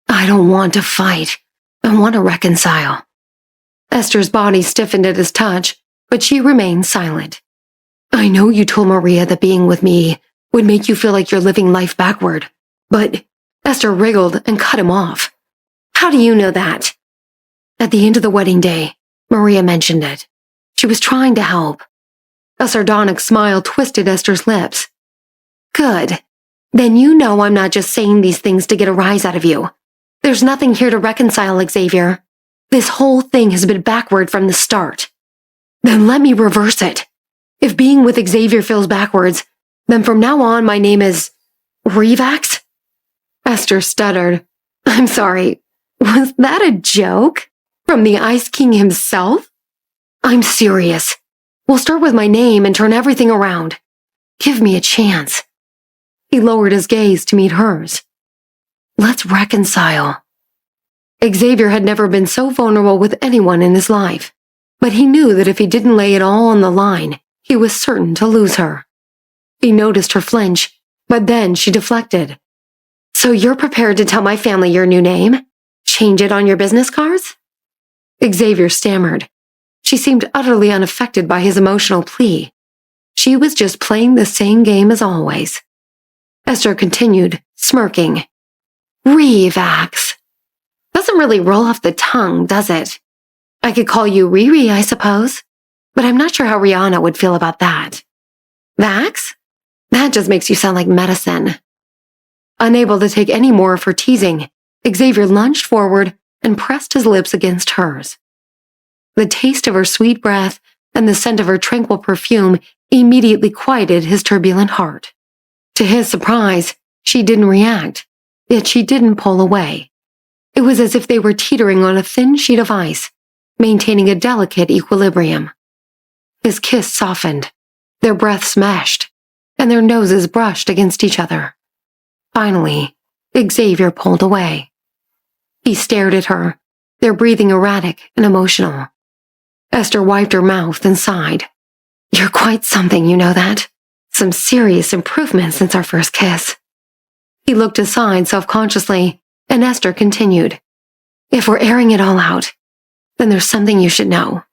"I don't want to fight. I want to reconcile." Esther's body stiffened at his touch, but she remained silent. "I know you told Maria that being with me would make you feel like you're living life backward, but..." Esther wriggled and cut him off. "How do you know that?" "At the end of the wedding day, Maria mentioned it. She was trying to help." A sardonic smile twisted Esther's lips. "Good. Then you know I'm not just saying these things to get a rise out of you. There's nothing here to reconcile, Xavier. This whole thing has been backward from the start. Then let me reverse it. If being with Xavier feels backwards, then from now on my name is... Revax?" Esther stuttered. "I'm sorry. Was that a joke? From the Ice King himself?" "I'm serious. We'll start with my name and turn everything around. Give me a chance." He lowered his gaze to meet hers. "Let's reconcile." Xavier had never been so vulnerable with anyone in his life, but he knew that if he didn't lay it all on the line, he was certain to lose her. He noticed her flinch, but then she deflected. "So you're prepared to tell my family your new name? Change it on your business cards?" Xavier stammered. She seemed utterly unaffected by his emotional plea. She was just playing the same game as always. Esther continued, smirking. Revax. Doesn't really roll off the tongue, does it? I could call you Riri, I suppose, but I'm not sure how Rihanna would feel about that. Vax? That just makes you sound like medicine. Unable to take any more of her teasing, Xavier lunged forward and pressed his lips against hers. The taste of her sweet breath and the scent of her tranquil perfume immediately quieted his turbulent heart. To his surprise, she didn't react, yet she didn't pull away. It was as if they were teetering on a thin sheet of ice, maintaining a delicate equilibrium. His kiss softened, their breaths meshed, and their noses brushed against each other. Finally, Xavier pulled away. He stared at her, their breathing erratic and emotional. Esther wiped her mouth and sighed. You're quite something, you know that? Some serious improvement since our first kiss. He looked aside self-consciously, and Esther continued. If we're airing it all out, then there's something you should know.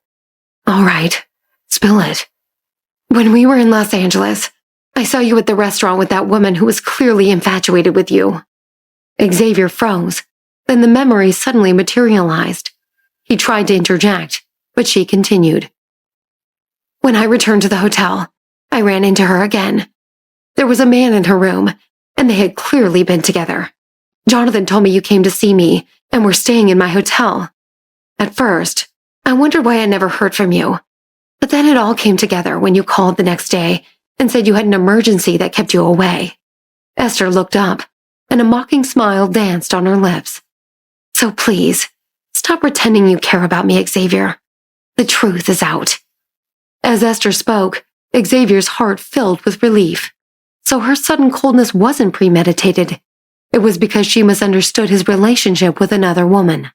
All right, spill it. When we were in Los Angeles, I saw you at the restaurant with that woman who was clearly infatuated with you. Xavier froze, then the memory suddenly materialized. He tried to interject, but she continued. When I returned to the hotel, I ran into her again. There was a man in her room, and they had clearly been together. Jonathan told me you came to see me and were staying in my hotel. At first, I wondered why I never heard from you, but then it all came together when you called the next day and said you had an emergency that kept you away. Esther looked up, and a mocking smile danced on her lips. So please, stop pretending you care about me, Xavier. The truth is out. As Esther spoke, Xavier's heart filled with relief. So her sudden coldness wasn't premeditated. It was because she misunderstood his relationship with another woman.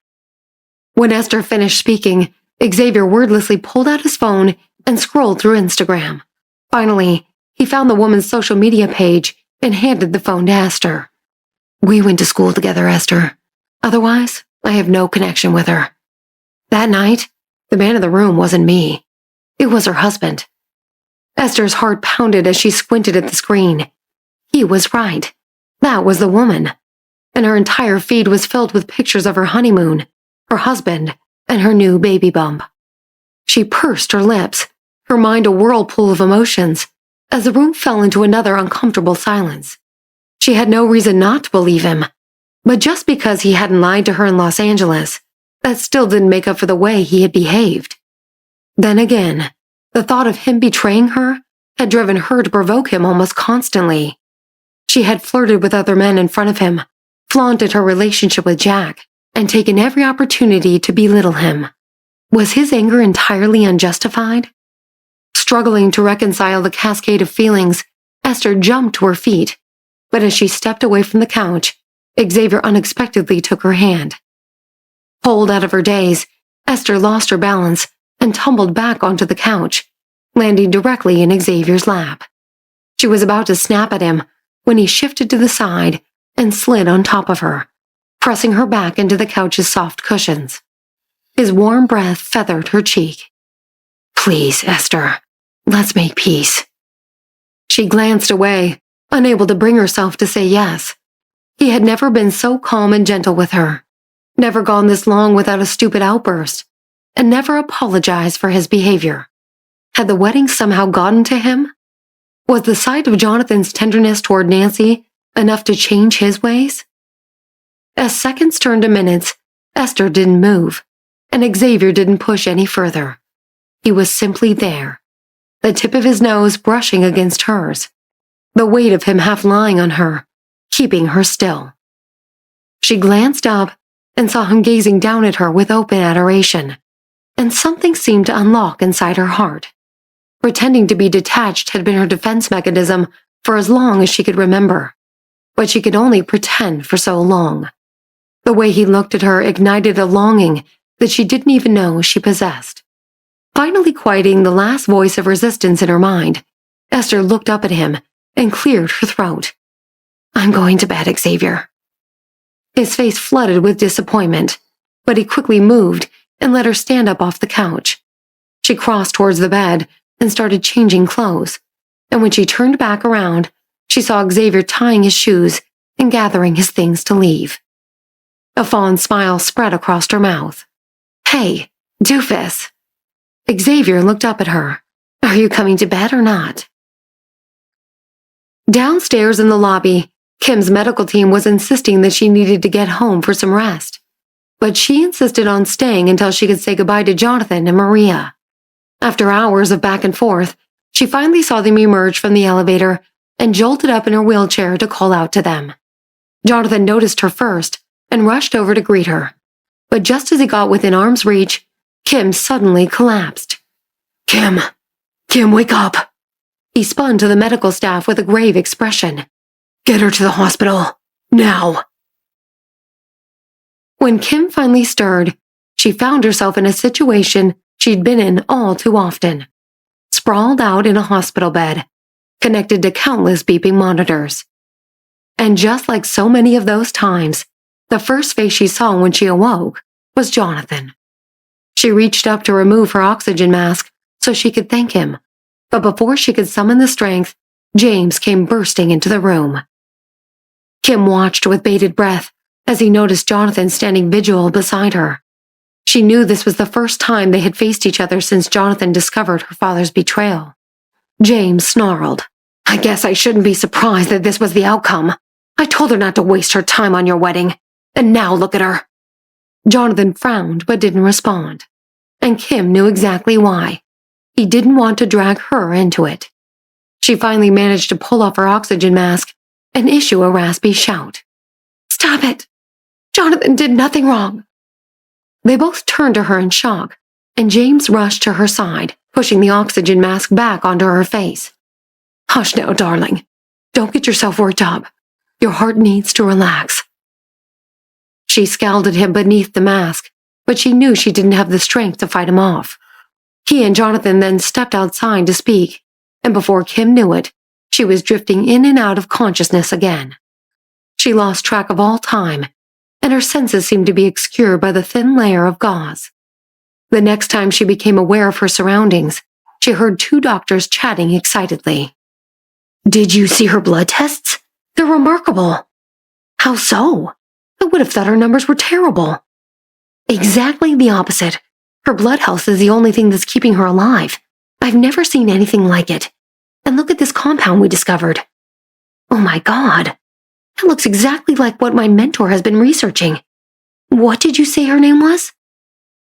When Esther finished speaking, Xavier wordlessly pulled out his phone and scrolled through Instagram. Finally, he found the woman's social media page and handed the phone to Esther. We went to school together, Esther. Otherwise, I have no connection with her. That night, the man in the room wasn't me. It was her husband. Esther's heart pounded as she squinted at the screen. He was right. That was the woman. And her entire feed was filled with pictures of her honeymoon, her husband, and her new baby bump. She pursed her lips, her mind a whirlpool of emotions, as the room fell into another uncomfortable silence. She had no reason not to believe him, but just because he hadn't lied to her in Los Angeles, that still didn't make up for the way he had behaved. Then again, the thought of him betraying her had driven her to provoke him almost constantly. She had flirted with other men in front of him, flaunted her relationship with Jack, and taken every opportunity to belittle him. Was his anger entirely unjustified? Struggling to reconcile the cascade of feelings, Esther jumped to her feet, but as she stepped away from the couch, Xavier unexpectedly took her hand. Pulled out of her daze, Esther lost her balance and tumbled back onto the couch, landing directly in Xavier's lap. She was about to snap at him when he shifted to the side and slid on top of her, pressing her back into the couch's soft cushions. His warm breath feathered her cheek. Please, Esther, let's make peace. She glanced away, unable to bring herself to say yes. He had never been so calm and gentle with her, never gone this long without a stupid outburst, and never apologized for his behavior. Had the wedding somehow gotten to him? Was the sight of Jonathan's tenderness toward Nancy enough to change his ways? As seconds turned to minutes, Esther didn't move, and Xavier didn't push any further. He was simply there, the tip of his nose brushing against hers, the weight of him half lying on her, keeping her still. She glanced up and saw him gazing down at her with open adoration, and something seemed to unlock inside her heart. Pretending to be detached had been her defense mechanism for as long as she could remember, but she could only pretend for so long. The way he looked at her ignited a longing that she didn't even know she possessed. Finally quieting the last voice of resistance in her mind, Esther looked up at him and cleared her throat. I'm going to bed, Xavier. His face flooded with disappointment, but he quickly moved and let her stand up off the couch. She crossed towards the bed and started changing clothes. And when she turned back around, she saw Xavier tying his shoes and gathering his things to leave. A fond smile spread across her mouth. "Hey, doofus." Xavier looked up at her. "Are you coming to bed or not?" Downstairs in the lobby, Kim's medical team was insisting that she needed to get home for some rest. But she insisted on staying until she could say goodbye to Jonathan and Maria. After hours of back and forth, she finally saw them emerge from the elevator and jolted up in her wheelchair to call out to them. Jonathan noticed her first and rushed over to greet her. But just as he got within arm's reach, Kim suddenly collapsed. Kim, wake up!" He spun to the medical staff with a grave expression. "Get her to the hospital, now!" When Kim finally stirred, she found herself in a situation she'd been in all too often. Sprawled out in a hospital bed, connected to countless beeping monitors. And just like so many of those times, the first face she saw when she awoke was Jonathan. She reached up to remove her oxygen mask so she could thank him, but before she could summon the strength, James came bursting into the room. Kim watched with bated breath as he noticed Jonathan standing vigil beside her. She knew this was the first time they had faced each other since Jonathan discovered her father's betrayal. James snarled, "I guess I shouldn't be surprised that this was the outcome. I told her not to waste her time on your wedding, and now look at her." Jonathan frowned but didn't respond, and Kim knew exactly why. He didn't want to drag her into it. She finally managed to pull off her oxygen mask and issue a raspy shout. "Stop it! Jonathan did nothing wrong." They both turned to her in shock, and James rushed to her side, pushing the oxygen mask back onto her face. "Hush now, darling. Don't get yourself worked up. Your heart needs to relax." She scowled at him beneath the mask, but she knew she didn't have the strength to fight him off. He and Jonathan then stepped outside to speak, and before Kim knew it, she was drifting in and out of consciousness again. She lost track of all time, and her senses seemed to be obscured by the thin layer of gauze. The next time she became aware of her surroundings, she heard two doctors chatting excitedly. "Did you see her blood tests? They're remarkable." "How so? I would have thought her numbers were terrible." "Exactly the opposite. Her blood health is the only thing that's keeping her alive. I've never seen anything like it. And look at this compound we discovered. Oh my God. That looks exactly like what my mentor has been researching. What did you say her name was?"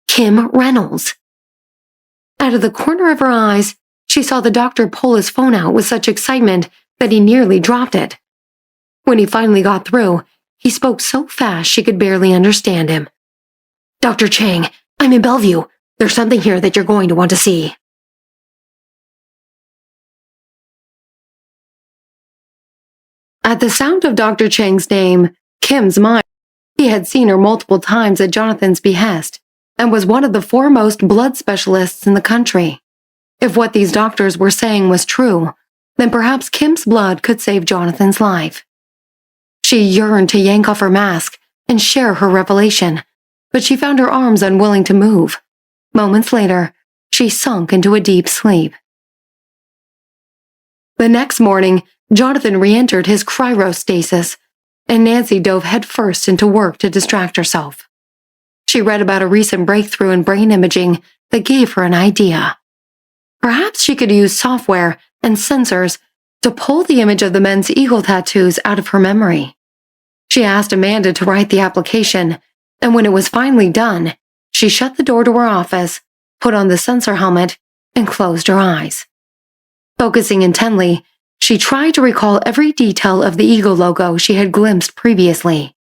"Kim Reynolds." Out of the corner of her eyes, she saw the doctor pull his phone out with such excitement that he nearly dropped it. When he finally got through, he spoke so fast she could barely understand him. "Dr. Chang, I'm in Bellevue. There's something here that you're going to want to see." At the sound of Dr. Chang's name, Kim's mind, he had seen her multiple times at Jonathan's behest and was one of the foremost blood specialists in the country. If what these doctors were saying was true, then perhaps Kim's blood could save Jonathan's life. She yearned to yank off her mask and share her revelation, but she found her arms unwilling to move. Moments later, she sunk into a deep sleep. The next morning, Jonathan re-entered his cryostasis, and Nancy dove headfirst into work to distract herself. She read about a recent breakthrough in brain imaging that gave her an idea. Perhaps she could use software and sensors to pull the image of the men's eagle tattoos out of her memory. She asked Amanda to write the application, and when it was finally done, she shut the door to her office, put on the sensor helmet, and closed her eyes. Focusing intently, she tried to recall every detail of the eagle logo she had glimpsed previously.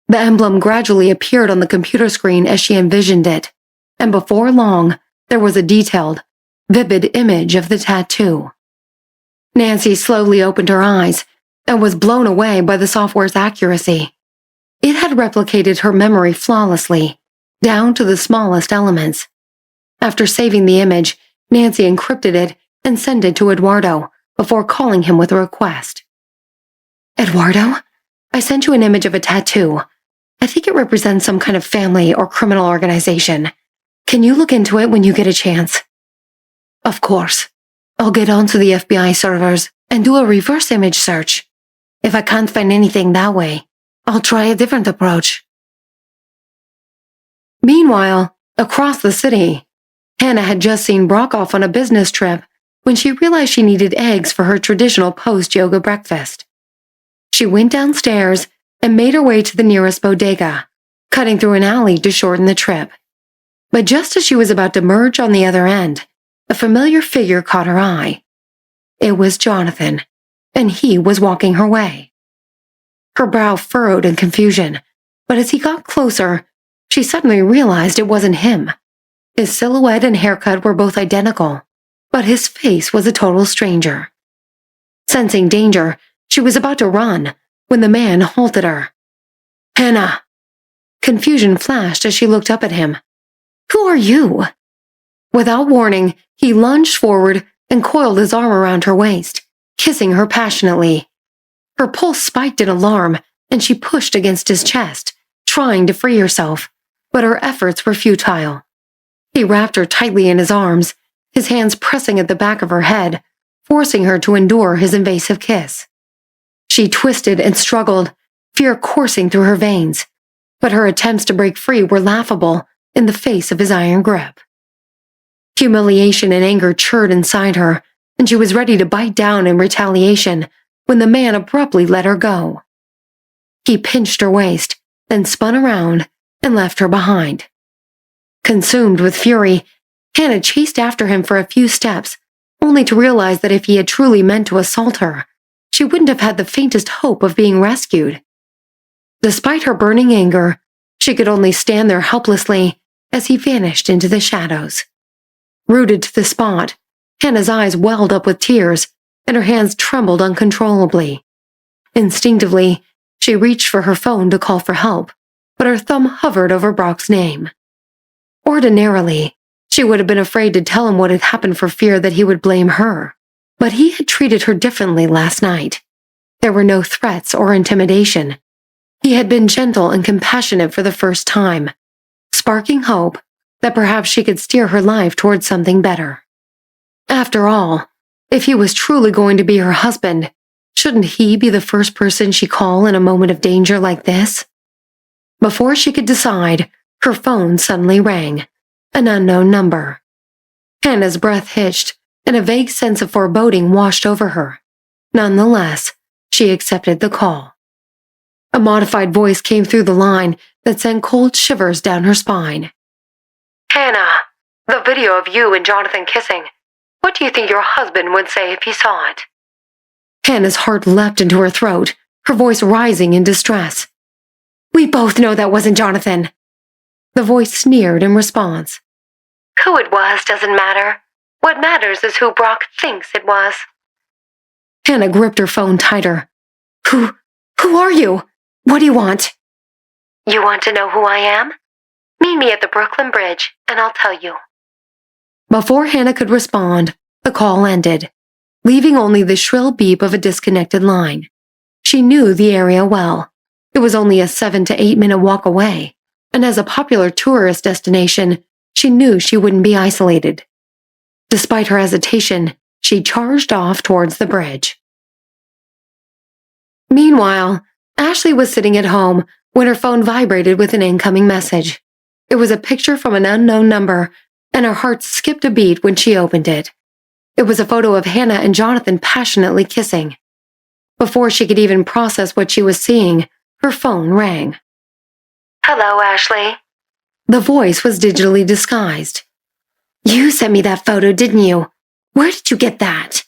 The emblem gradually appeared on the computer screen as she envisioned it, and before long, there was a detailed, vivid image of the tattoo. Nancy slowly opened her eyes and was blown away by the software's accuracy. It had replicated her memory flawlessly, down to the smallest elements. After saving the image, Nancy encrypted it and sent it to Eduardo before calling him with a request. "Eduardo, I sent you an image of a tattoo. I think it represents some kind of family or criminal organization. Can you look into it when you get a chance? Of course. I'll get onto the FBI servers and do a reverse image search. If I can't find anything that way, I'll try a different approach. Meanwhile, across the city, Hannah had just seen Brock off on a business trip when she realized she needed eggs for her traditional post-yoga breakfast. She went downstairs and made her way to the nearest bodega, cutting through an alley to shorten the trip. But just as she was about to merge on the other end, a familiar figure caught her eye. It was Jonathan, and he was walking her way. Her brow furrowed in confusion, but as he got closer, she suddenly realized it wasn't him. His silhouette and haircut were both identical, but his face was a total stranger. Sensing danger, she was about to run when the man halted her. "Hannah!" Confusion flashed as she looked up at him. "Who are you?" Without warning, he lunged forward and coiled his arm around her waist, kissing her passionately. Her pulse spiked in alarm, and she pushed against his chest, trying to free herself, but her efforts were futile. He wrapped her tightly in his arms, his hands pressing at the back of her head, forcing her to endure his invasive kiss. She twisted and struggled, fear coursing through her veins, but her attempts to break free were laughable in the face of his iron grip. Humiliation and anger churned inside her, and she was ready to bite down in retaliation when the man abruptly let her go. He pinched her waist, then spun around and left her behind. Consumed with fury, Hannah chased after him for a few steps, only to realize that if he had truly meant to assault her, she wouldn't have had the faintest hope of being rescued. Despite her burning anger, she could only stand there helplessly as he vanished into the shadows. Rooted to the spot, Hannah's eyes welled up with tears, and her hands trembled uncontrollably. Instinctively, she reached for her phone to call for help, but her thumb hovered over Brock's name. Ordinarily, she would have been afraid to tell him what had happened for fear that he would blame her, but he had treated her differently last night. There were no threats or intimidation. He had been gentle and compassionate for the first time, sparking hope that perhaps she could steer her life towards something better. After all, if he was truly going to be her husband, shouldn't he be the first person she call in a moment of danger like this? Before she could decide, her phone suddenly rang, an unknown number. Hannah's breath hitched, and a vague sense of foreboding washed over her. Nonetheless, she accepted the call. A modified voice came through the line that sent cold shivers down her spine. "Hannah, the video of you and Jonathan kissing. What do you think your husband would say if he saw it?" Hannah's heart leapt into her throat, her voice rising in distress. "We both know that wasn't Jonathan." The voice sneered in response. "Who it was doesn't matter. What matters is who Brock thinks it was." Hannah gripped her phone tighter. Who are you? What do you want?" "You want to know who I am? Meet me at the Brooklyn Bridge, and I'll tell you." Before Hannah could respond, the call ended, leaving only the shrill beep of a disconnected line. She knew the area well. It was only a 7 to 8 minute walk away, and as a popular tourist destination, she knew she wouldn't be isolated. Despite her hesitation, she charged off towards the bridge. Meanwhile, Ashley was sitting at home when her phone vibrated with an incoming message. It was a picture from an unknown number, and her heart skipped a beat when she opened it. It was a photo of Hannah and Jonathan passionately kissing. Before she could even process what she was seeing, her phone rang. "Hello, Ashley." The voice was digitally disguised. "You sent me that photo, didn't you? Where did you get that?"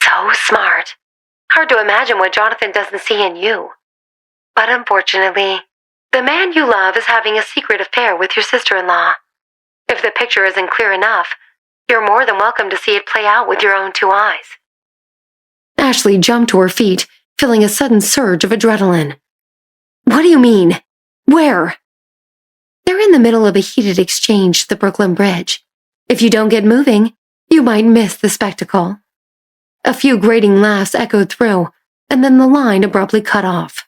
"So smart. Hard to imagine what Jonathan doesn't see in you. But unfortunately, the man you love is having a secret affair with your sister-in-law. If the picture isn't clear enough, you're more than welcome to see it play out with your own 2 eyes." Ashley jumped to her feet, feeling a sudden surge of adrenaline. "What do you mean? Where?" "They're in the middle of a heated exchange at the Brooklyn Bridge. If you don't get moving, you might miss the spectacle." A few grating laughs echoed through, and then the line abruptly cut off.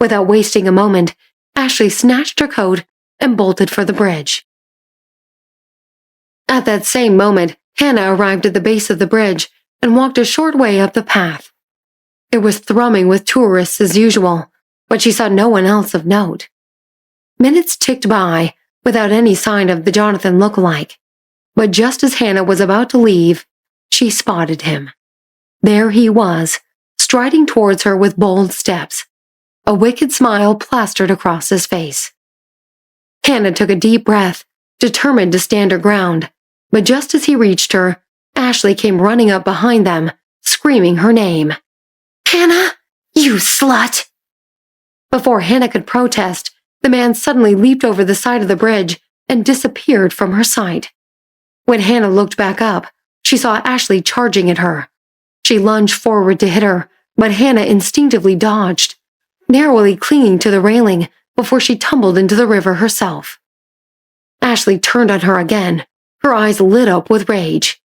Without wasting a moment, Ashley snatched her coat and bolted for the bridge. At that same moment, Hannah arrived at the base of the bridge and walked a short way up the path. It was thrumming with tourists as usual, but she saw no one else of note. Minutes ticked by without any sign of the Jonathan look-alike, but just as Hannah was about to leave, she spotted him. There he was, striding towards her with bold steps, a wicked smile plastered across his face. Hannah took a deep breath, determined to stand her ground, but just as he reached her, Ashley came running up behind them, screaming her name. "Hannah, you slut!" Before Hannah could protest, the man suddenly leaped over the side of the bridge and disappeared from her sight. When Hannah looked back up, she saw Ashley charging at her. She lunged forward to hit her, but Hannah instinctively dodged, narrowly clinging to the railing before she tumbled into the river herself. Ashley turned on her again, her eyes lit up with rage.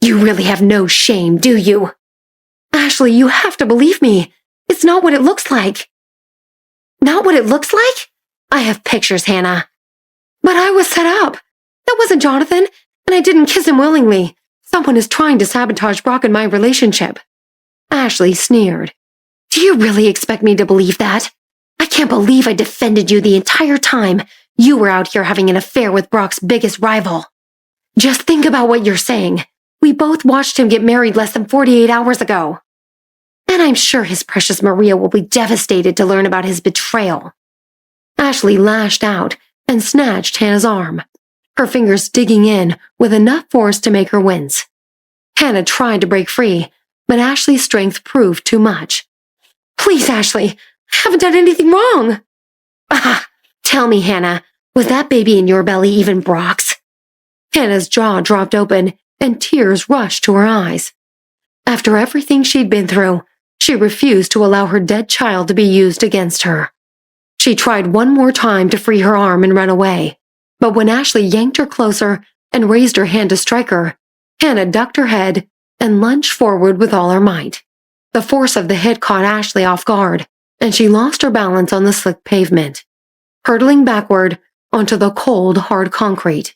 "You really have no shame, do you?" "Ashley, you have to believe me. It's not what it looks like." "Not what it looks like? I have pictures, Hannah." "But I was set up. That wasn't Jonathan, and I didn't kiss him willingly. Someone is trying to sabotage Brock and my relationship." Ashley sneered. "Do you really expect me to believe that? I can't believe I defended you the entire time you were out here having an affair with Brock's biggest rival. Just think about what you're saying. We both watched him get married less than 48 hours ago. And I'm sure his precious Maria will be devastated to learn about his betrayal." Ashley lashed out and snatched Hannah's arm, her fingers digging in with enough force to make her wince. Hannah tried to break free, but Ashley's strength proved too much. "Please, Ashley, I haven't done anything wrong." "Ah, tell me, Hannah, was that baby in your belly even Brock's?" Hannah's jaw dropped open and tears rushed to her eyes. After everything she'd been through, she refused to allow her dead child to be used against her. She tried one more time to free her arm and run away, but when Ashley yanked her closer and raised her hand to strike her, Hannah ducked her head and lunged forward with all her might. The force of the hit caught Ashley off guard, and she lost her balance on the slick pavement, hurtling backward onto the cold, hard concrete.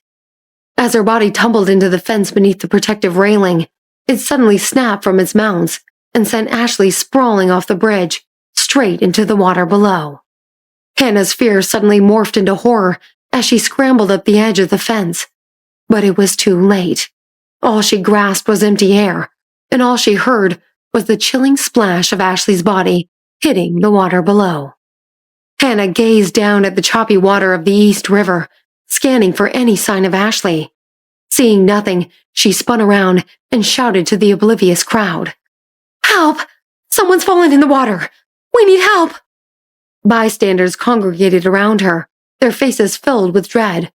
As her body tumbled into the fence beneath the protective railing, it suddenly snapped from its mounts and sent Ashley sprawling off the bridge, straight into the water below. Hannah's fear suddenly morphed into horror as she scrambled up the edge of the fence. But it was too late. All she grasped was empty air, and all she heard was the chilling splash of Ashley's body hitting the water below. Hannah gazed down at the choppy water of the East River, scanning for any sign of Ashley. Seeing nothing, she spun around and shouted to the oblivious crowd. "Help! Someone's fallen in the water! We need help!" Bystanders congregated around her, their faces filled with dread,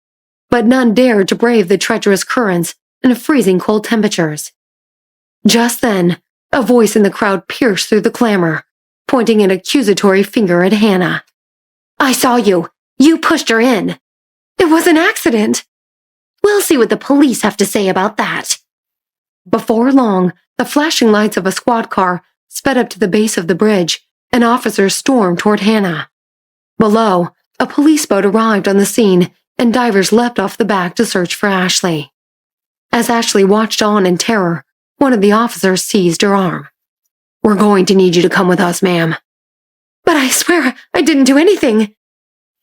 but none dared to brave the treacherous currents and freezing cold temperatures. Just then, a voice in the crowd pierced through the clamor, pointing an accusatory finger at Hannah. "I saw you. You pushed her in." "It was an accident." "We'll see what the police have to say about that." Before long, the flashing lights of a squad car sped up to the base of the bridge, and officers stormed toward Hannah. Below, a police boat arrived on the scene, and divers leapt off the back to search for Ashley. As Ashley watched on in terror, one of the officers seized her arm. "We're going to need you to come with us, ma'am." "But I swear I didn't do anything,"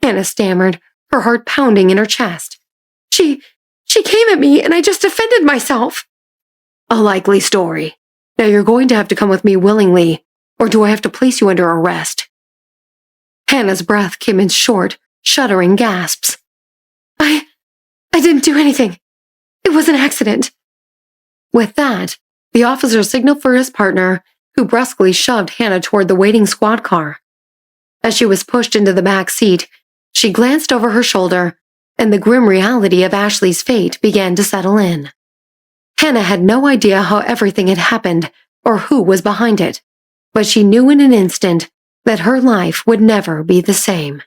Hannah stammered, her heart pounding in her chest. She came at me and I just defended myself." "A likely story. Now you're going to have to come with me willingly, or do I have to place you under arrest?" Hannah's breath came in short, shuddering gasps. I didn't do anything. It was an accident." With that, the officer signaled for his partner, who brusquely shoved Hannah toward the waiting squad car. As she was pushed into the back seat, she glanced over her shoulder, and the grim reality of Ashley's fate began to settle in. Hannah had no idea how everything had happened or who was behind it, but she knew in an instant that her life would never be the same.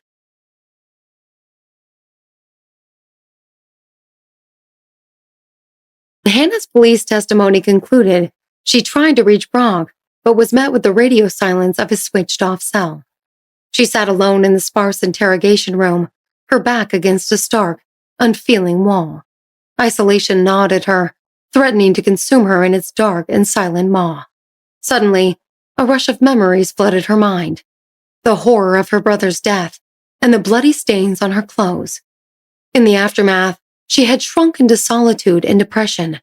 Hannah's police testimony concluded she tried to reach Brock, but was met with the radio silence of his switched-off cell. She sat alone in the sparse interrogation room, her back against a stark, unfeeling wall. Isolation gnawed at her, threatening to consume her in its dark and silent maw. Suddenly, a rush of memories flooded her mind. The horror of her brother's death and the bloody stains on her clothes. In the aftermath, she had shrunk into solitude and depression,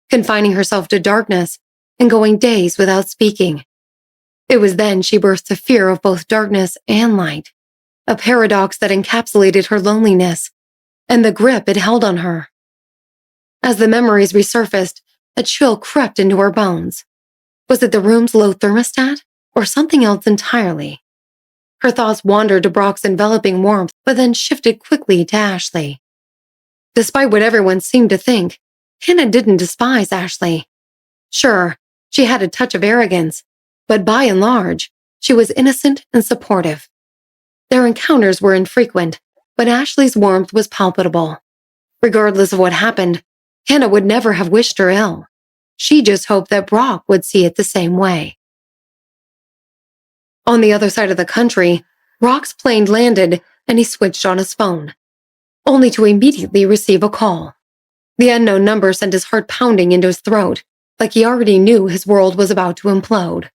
confining herself to darkness and going days without speaking. It was then she birthed a fear of both darkness and light, a paradox that encapsulated her loneliness and the grip it held on her. As the memories resurfaced, a chill crept into her bones. Was it the room's low thermostat or something else entirely? Her thoughts wandered to Brock's enveloping warmth, but then shifted quickly to Ashley. Despite what everyone seemed to think, Hannah didn't despise Ashley. Sure, she had a touch of arrogance, but by and large, she was innocent and supportive. Their encounters were infrequent, but Ashley's warmth was palpable. Regardless of what happened, Hannah would never have wished her ill. She just hoped that Brock would see it the same way. On the other side of the country, Brock's plane landed and he switched on his phone, only to immediately receive a call. The unknown number sent his heart pounding into his throat, like he already knew his world was about to implode.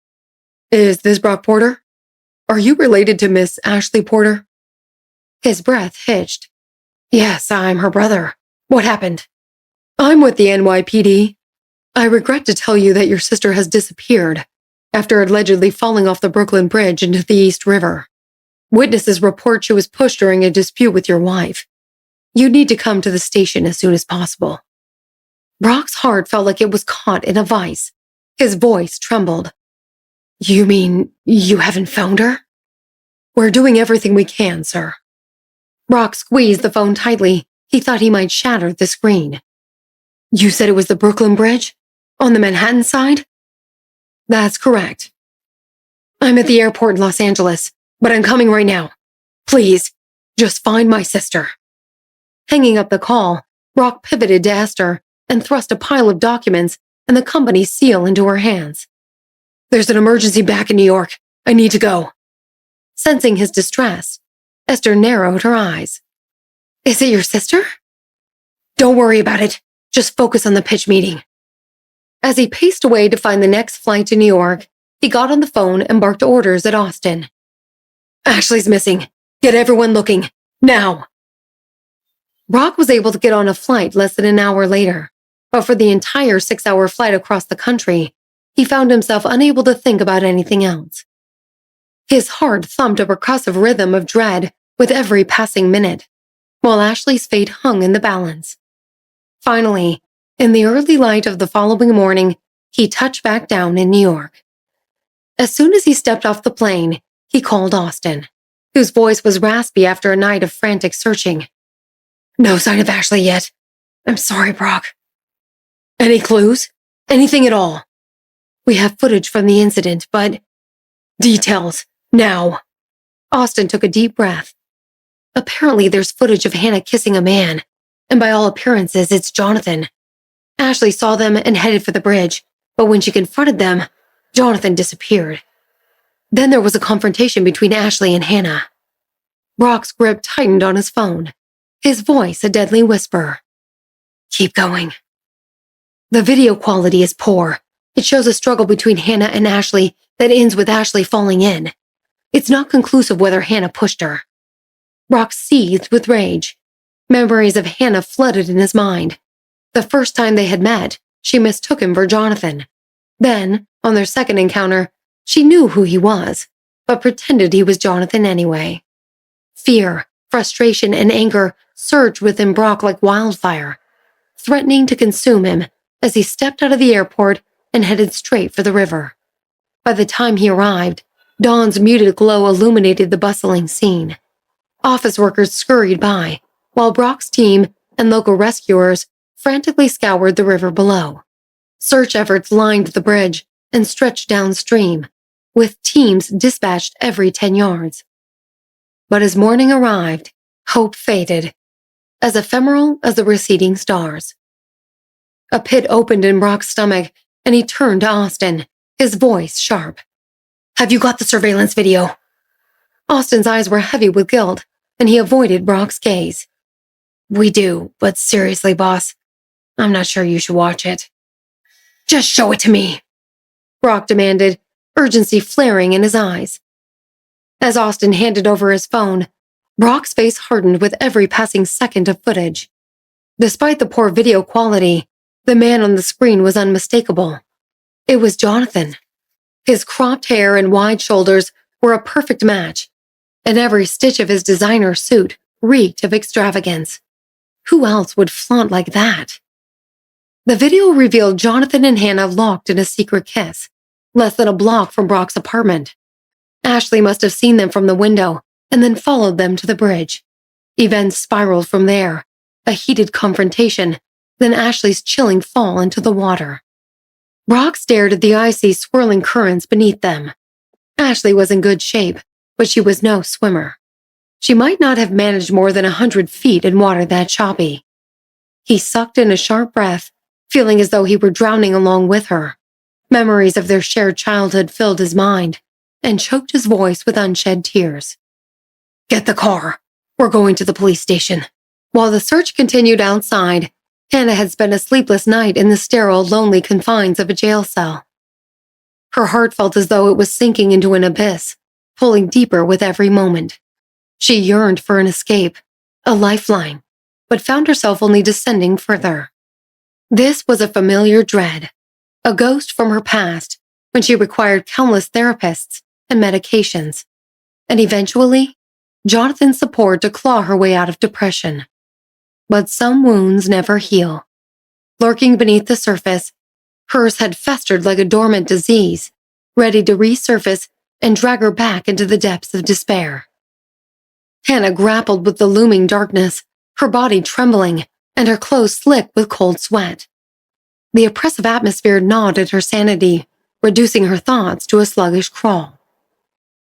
Is this Brock Porter? Are you related to Miss Ashley Porter? His breath hitched. Yes, I'm her brother. What happened? I'm with the NYPD. I regret to tell you that your sister has disappeared after allegedly falling off the Brooklyn Bridge into the East River. Witnesses report she was pushed during a dispute with your wife. You need to come to the station as soon as possible. Brock's heart felt like it was caught in a vice. His voice trembled. You mean you haven't found her? We're doing everything we can, sir. Brock squeezed the phone tightly. He thought he might shatter the screen. You said it was the Brooklyn Bridge? On the Manhattan side? That's correct. I'm at the airport in Los Angeles, but I'm coming right now. Please, just find my sister. Hanging up the call, Brock pivoted to Esther and thrust a pile of documents and the company's seal into her hands. There's an emergency back in New York. I need to go. Sensing his distress, Esther narrowed her eyes. Is it your sister? Don't worry about it. Just focus on the pitch meeting. As he paced away to find the next flight to New York, he got on the phone and barked orders at Austin. Ashley's missing. Get everyone looking. Now. Brock was able to get on a flight less than an hour later, but for the entire 6-hour flight across the country, he found himself unable to think about anything else. His heart thumped a percussive rhythm of dread with every passing minute, while Ashley's fate hung in the balance. Finally, in the early light of the following morning, he touched back down in New York. As soon as he stepped off the plane, he called Austin, whose voice was raspy after a night of frantic searching. No sign of Ashley yet. I'm sorry, Brock. Any clues? Anything at all? We have footage from the incident, but... Details, now. Austin took a deep breath. Apparently there's footage of Hannah kissing a man, and by all appearances, it's Jonathan. Ashley saw them and headed for the bridge, but when she confronted them, Jonathan disappeared. Then there was a confrontation between Ashley and Hannah. Brock's grip tightened on his phone, his voice a deadly whisper. Keep going. The video quality is poor. It shows a struggle between Hannah and Ashley that ends with Ashley falling in. It's not conclusive whether Hannah pushed her. Brock seethed with rage. Memories of Hannah flooded in his mind. The first time they had met, she mistook him for Jonathan. Then, on their second encounter, she knew who he was, but pretended he was Jonathan anyway. Fear, frustration, and anger surged within Brock like wildfire, threatening to consume him as he stepped out of the airport and headed straight for the river. By the time he arrived, dawn's muted glow illuminated the bustling scene. Office workers scurried by, while Brock's team and local rescuers frantically scoured the river below. Search efforts lined the bridge and stretched downstream, with teams dispatched every 10 yards. But as morning arrived, hope faded, as ephemeral as the receding stars. A pit opened in Brock's stomach, and he turned to Austin, his voice sharp. Have you got the surveillance video? Austin's eyes were heavy with guilt, and he avoided Brock's gaze. We do, but seriously, boss, I'm not sure you should watch it. Just show it to me, Brock demanded, urgency flaring in his eyes. As Austin handed over his phone, Brock's face hardened with every passing second of footage. Despite the poor video quality, the man on the screen was unmistakable. It was Jonathan. His cropped hair and wide shoulders were a perfect match, and every stitch of his designer suit reeked of extravagance. Who else would flaunt like that? The video revealed Jonathan and Hannah locked in a secret kiss, less than a block from Brock's apartment. Ashley must have seen them from the window and then followed them to the bridge. Events spiraled from there, a heated confrontation, then Ashley's chilling fall into the water. Brock stared at the icy, swirling currents beneath them. Ashley was in good shape, but she was no swimmer. She might not have managed more than 100 feet in water that choppy. He sucked in a sharp breath, feeling as though he were drowning along with her. Memories of their shared childhood filled his mind and choked his voice with unshed tears. Get the car. We're going to the police station. While the search continued outside, Hannah had spent a sleepless night in the sterile, lonely confines of a jail cell. Her heart felt as though it was sinking into an abyss, pulling deeper with every moment. She yearned for an escape, a lifeline, but found herself only descending further. This was a familiar dread, a ghost from her past when she required countless therapists and medications, and eventually, Jonathan's support to claw her way out of depression. But some wounds never heal. Lurking beneath the surface, hers had festered like a dormant disease, ready to resurface and drag her back into the depths of despair. Hannah grappled with the looming darkness, her body trembling and her clothes slick with cold sweat. The oppressive atmosphere gnawed at her sanity, reducing her thoughts to a sluggish crawl.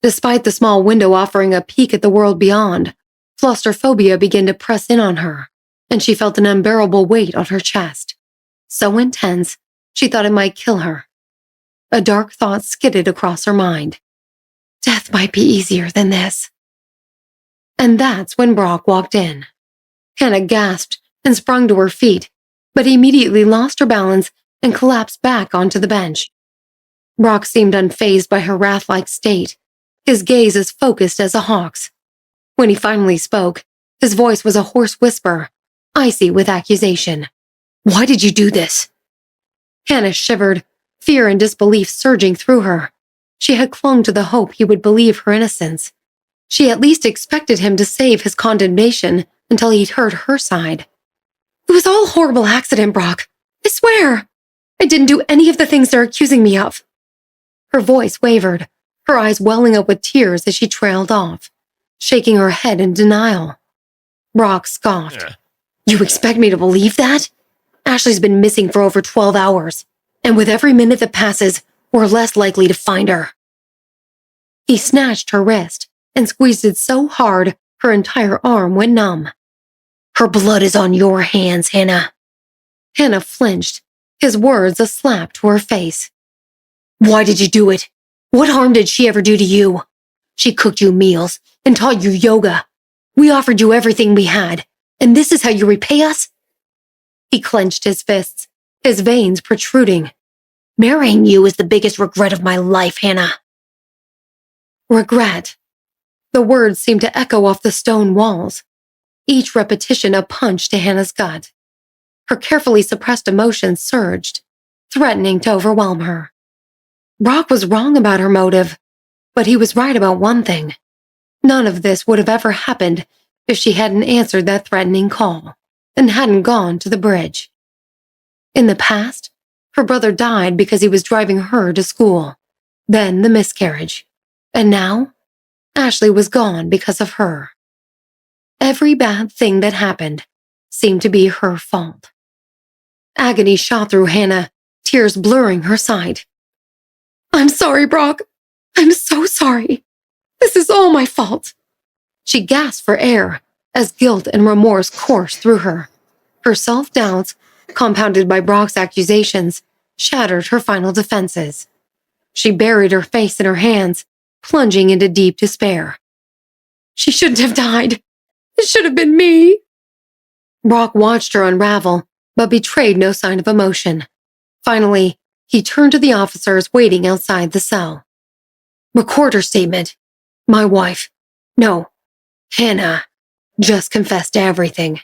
Despite the small window offering a peek at the world beyond, claustrophobia began to press in on her, and she felt an unbearable weight on her chest. So intense, she thought it might kill her. A dark thought skidded across her mind. Death might be easier than this. And that's when Brock walked in. Hannah gasped and sprung to her feet, but immediately lost her balance and collapsed back onto the bench. Brock seemed unfazed by her wrath-like state, his gaze as focused as a hawk's. When he finally spoke, his voice was a hoarse whisper, icy with accusation. Why did you do this? Hannah shivered, fear and disbelief surging through her. She had clung to the hope he would believe her innocence. She at least expected him to save his condemnation until he'd heard her side. It was all a horrible accident, Brock. I swear. I didn't do any of the things they're accusing me of. Her voice wavered, her eyes welling up with tears as she trailed off, shaking her head in denial. Brock scoffed. You expect me to believe that? Ashley's been missing for over 12 hours, and with every minute that passes, we're less likely to find her. He snatched her wrist and squeezed it so hard her entire arm went numb. Her blood is on your hands, Hannah. Hannah flinched, his words a slap to her face. Why did you do it? What harm did she ever do to you? She cooked you meals and taught you yoga. We offered you everything we had, and this is how you repay us? He clenched his fists, his veins protruding. Marrying you is the biggest regret of my life, Hannah. Regret. The words seemed to echo off the stone walls, each repetition a punch to Hannah's gut. Her carefully suppressed emotions surged, threatening to overwhelm her. Brock was wrong about her motive, but he was right about one thing. None of this would have ever happened if she hadn't answered that threatening call and hadn't gone to the bridge. In the past, her brother died because he was driving her to school, then the miscarriage, and now Ashley was gone because of her. Every bad thing that happened seemed to be her fault. Agony shot through Hannah, tears blurring her sight. I'm sorry, Brock. I'm so sorry. This is all my fault. She gasped for air as guilt and remorse coursed through her. Her self-doubts, compounded by Brock's accusations, shattered her final defenses. She buried her face in her hands, plunging into deep despair. She shouldn't have died. It should have been me. Brock watched her unravel, but betrayed no sign of emotion. Finally, he turned to the officers waiting outside the cell. "Record her statement. My wife, no, Hannah, just confessed to everything."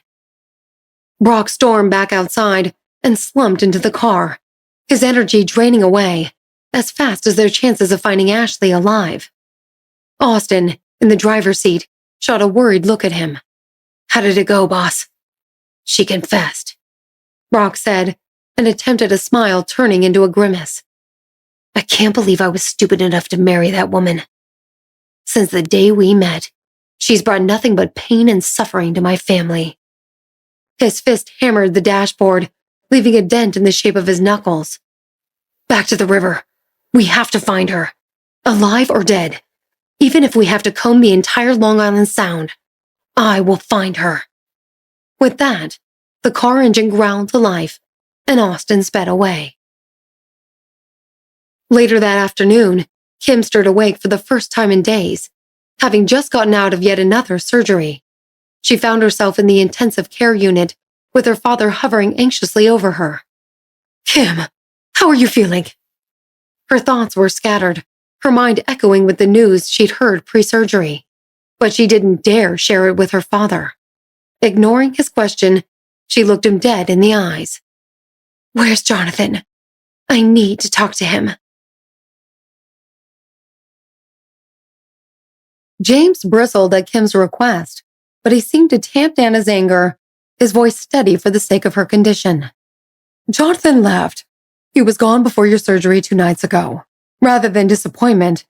Brock stormed back outside and slumped into the car, his energy draining away as fast as their chances of finding Ashley alive. Austin, in the driver's seat, shot a worried look at him. "How did it go, boss?" "She confessed," Brock said, and attempted a smile turning into a grimace. "I can't believe I was stupid enough to marry that woman. Since the day we met, she's brought nothing but pain and suffering to my family." His fist hammered the dashboard, leaving a dent in the shape of his knuckles. "Back to the river. We have to find her. Alive or dead. Even if we have to comb the entire Long Island Sound, I will find her." With that, the car engine ground to life, and Austin sped away. Later that afternoon, Kim stirred awake for the first time in days, having just gotten out of yet another surgery. She found herself in the intensive care unit, with her father hovering anxiously over her. "Kim, how are you feeling?" Her thoughts were scattered, her mind echoing with the news she'd heard pre-surgery, but she didn't dare share it with her father. Ignoring his question, she looked him dead in the eyes. "Where's Jonathan? I need to talk to him." James bristled at Kim's request, but he seemed to tamp down his anger, his voice steady for the sake of her condition. "Jonathan left. He was gone before your surgery 2 nights ago." Rather than disappointment,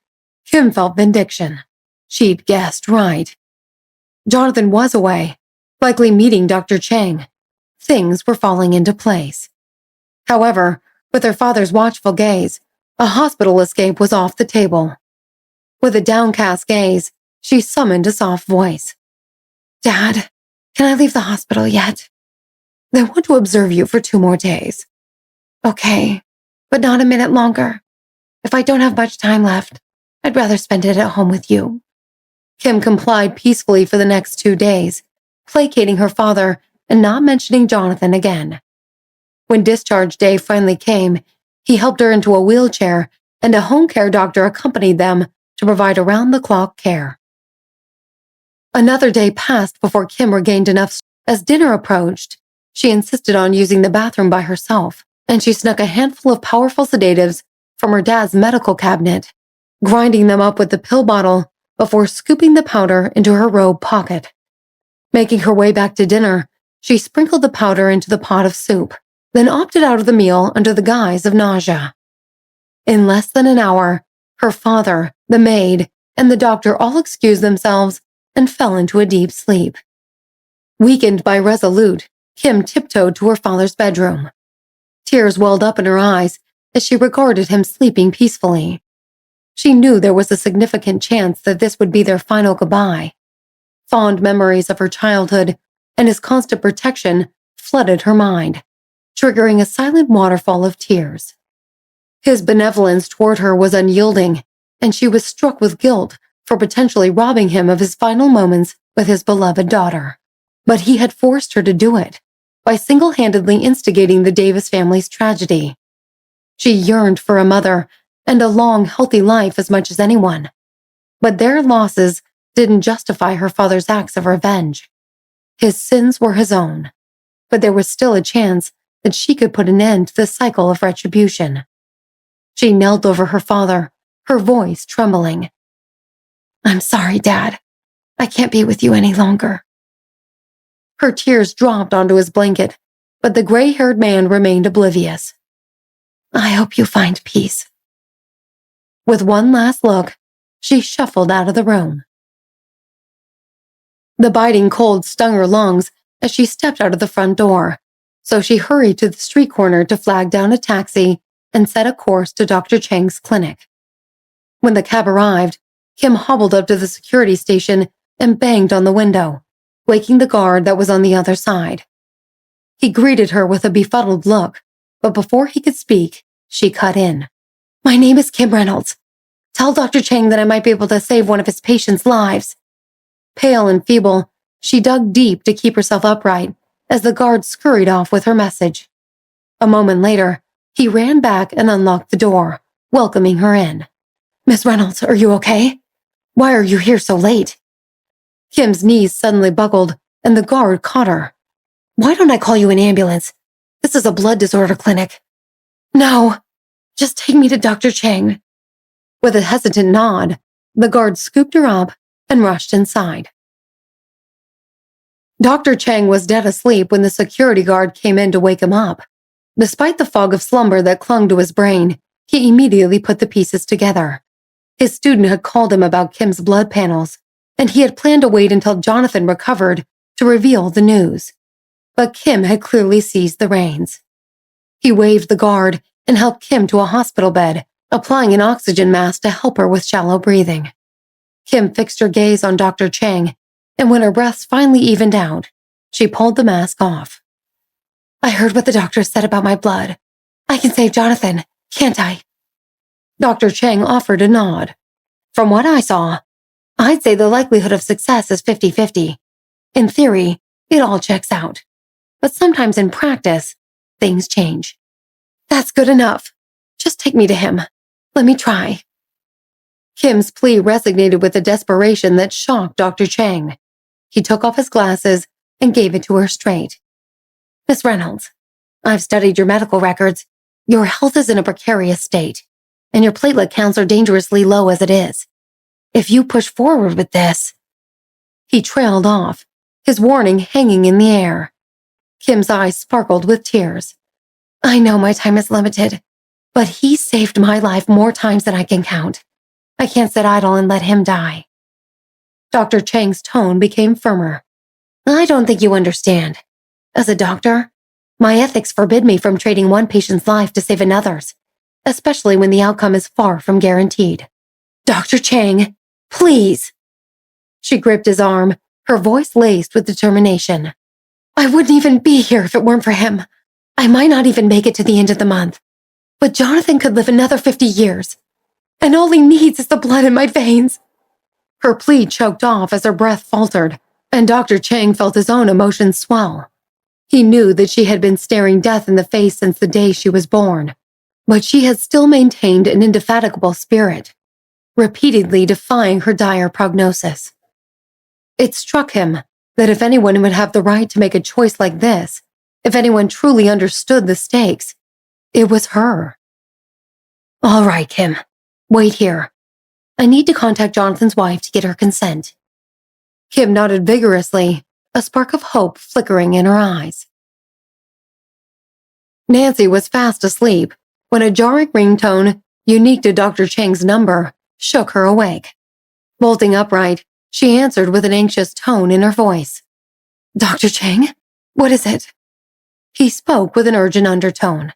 Kim felt vindication. She'd guessed right. Jonathan was away, likely meeting Dr. Chang. Things were falling into place. However, with her father's watchful gaze, a hospital escape was off the table. With a downcast gaze, she summoned a soft voice. "Dad, can I leave the hospital yet? They want to observe you for 2 more days." "Okay, but not a minute longer. If I don't have much time left, I'd rather spend it at home with you." Kim complied peacefully for the next 2 days, placating her father and not mentioning Jonathan again. When discharge day finally came, he helped her into a wheelchair, and a home care doctor accompanied them to provide around-the-clock care. Another day passed before Kim regained enough strength. As dinner approached, she insisted on using the bathroom by herself, and she snuck a handful of powerful sedatives from her dad's medical cabinet, grinding them up with the pill bottle before scooping the powder into her robe pocket. Making her way back to dinner, she sprinkled the powder into the pot of soup, then opted out of the meal under the guise of nausea. In less than an hour, her father, the maid, and the doctor all excused themselves and fell into a deep sleep. Weakened by Resolute, Kim tiptoed to her father's bedroom. Tears welled up in her eyes as she regarded him sleeping peacefully. She knew there was a significant chance that this would be their final goodbye. Fond memories of her childhood and his constant protection flooded her mind, triggering a silent waterfall of tears. His benevolence toward her was unyielding, and she was struck with guilt for potentially robbing him of his final moments with his beloved daughter. But he had forced her to do it, by single-handedly instigating the Davis family's tragedy. She yearned for a mother and a long, healthy life as much as anyone. But their losses didn't justify her father's acts of revenge. His sins were his own, but there was still a chance that she could put an end to the cycle of retribution. She knelt over her father, her voice trembling. "I'm sorry, Dad. I can't be with you any longer." Her tears dropped onto his blanket, but the gray-haired man remained oblivious. "I hope you find peace." With one last look, she shuffled out of the room. The biting cold stung her lungs as she stepped out of the front door, so she hurried to the street corner to flag down a taxi and set a course to Dr. Chang's clinic. When the cab arrived, Kim hobbled up to the security station and banged on the window, waking the guard that was on the other side. He greeted her with a befuddled look, but before he could speak, she cut in. "My name is Kim Reynolds. Tell Dr. Chang that I might be able to save one of his patients' lives." Pale and feeble, she dug deep to keep herself upright as the guard scurried off with her message. A moment later, he ran back and unlocked the door, welcoming her in. "Miss Reynolds, are you okay? Why are you here so late?" Kim's knees suddenly buckled, and the guard caught her. "Why don't I call you an ambulance? This is a blood disorder clinic." "No, just take me to Dr. Chang." With a hesitant nod, the guard scooped her up and rushed inside. Dr. Chang was dead asleep when the security guard came in to wake him up. Despite the fog of slumber that clung to his brain, he immediately put the pieces together. His student had called him about Kim's blood panels, and he had planned to wait until Jonathan recovered to reveal the news. But Kim had clearly seized the reins. He waved the guard and helped Kim to a hospital bed, applying an oxygen mask to help her with shallow breathing. Kim fixed her gaze on Dr. Chang, and when her breaths finally evened out, she pulled the mask off. "I heard what the doctor said about my blood. I can save Jonathan, can't I?" Dr. Chang offered a nod. "From what I saw, I'd say the likelihood of success is 50-50. In theory, it all checks out. But sometimes in practice, things change." "That's good enough. Just take me to him. Let me try." Kim's plea resonated with the desperation that shocked Dr. Chang. He took off his glasses and gave it to her straight. "Miss Reynolds, I've studied your medical records. Your health is in a precarious state, and your platelet counts are dangerously low as it is. If you push forward with this—" He trailed off, his warning hanging in the air. Kim's eyes sparkled with tears. "I know my time is limited, but he saved my life more times than I can count. I can't sit idle and let him die." Dr. Chang's tone became firmer. "I don't think you understand. As a doctor, my ethics forbid me from trading one patient's life to save another's, especially when the outcome is far from guaranteed. Dr. Chang, please." She gripped his arm, her voice laced with determination. "I wouldn't even be here if it weren't for him. I might not even make it to the end of the month. But Jonathan could live another 50 years. And all he needs is the blood in my veins." Her plea choked off as her breath faltered, and Dr. Chang felt his own emotions swell. He knew that she had been staring death in the face since the day she was born, but she had still maintained an indefatigable spirit, repeatedly defying her dire prognosis. It struck him that if anyone would have the right to make a choice like this, if anyone truly understood the stakes, it was her. "All right, Kim. Wait here. I need to contact Jonathan's wife to get her consent." Kim nodded vigorously, a spark of hope flickering in her eyes. Nancy was fast asleep when a jarring ringtone, unique to Dr. Chang's number, shook her awake. Bolting upright, she answered with an anxious tone in her voice. "Dr. Chang? What is it?" He spoke with an urgent undertone.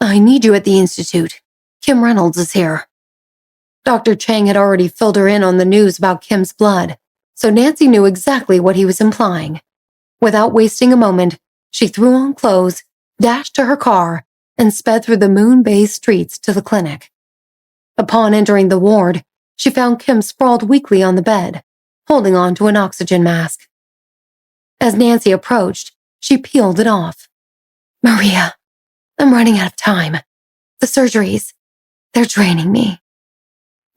"I need you at the Institute. Kim Reynolds is here." Dr. Chang had already filled her in on the news about Kim's blood, so Nancy knew exactly what he was implying. Without wasting a moment, she threw on clothes, dashed to her car, and sped through the moon-bathed streets to the clinic. Upon entering the ward, she found Kim sprawled weakly on the bed, holding on to an oxygen mask. As Nancy approached, she peeled it off. "Maria, I'm running out of time. The surgeries, they're draining me."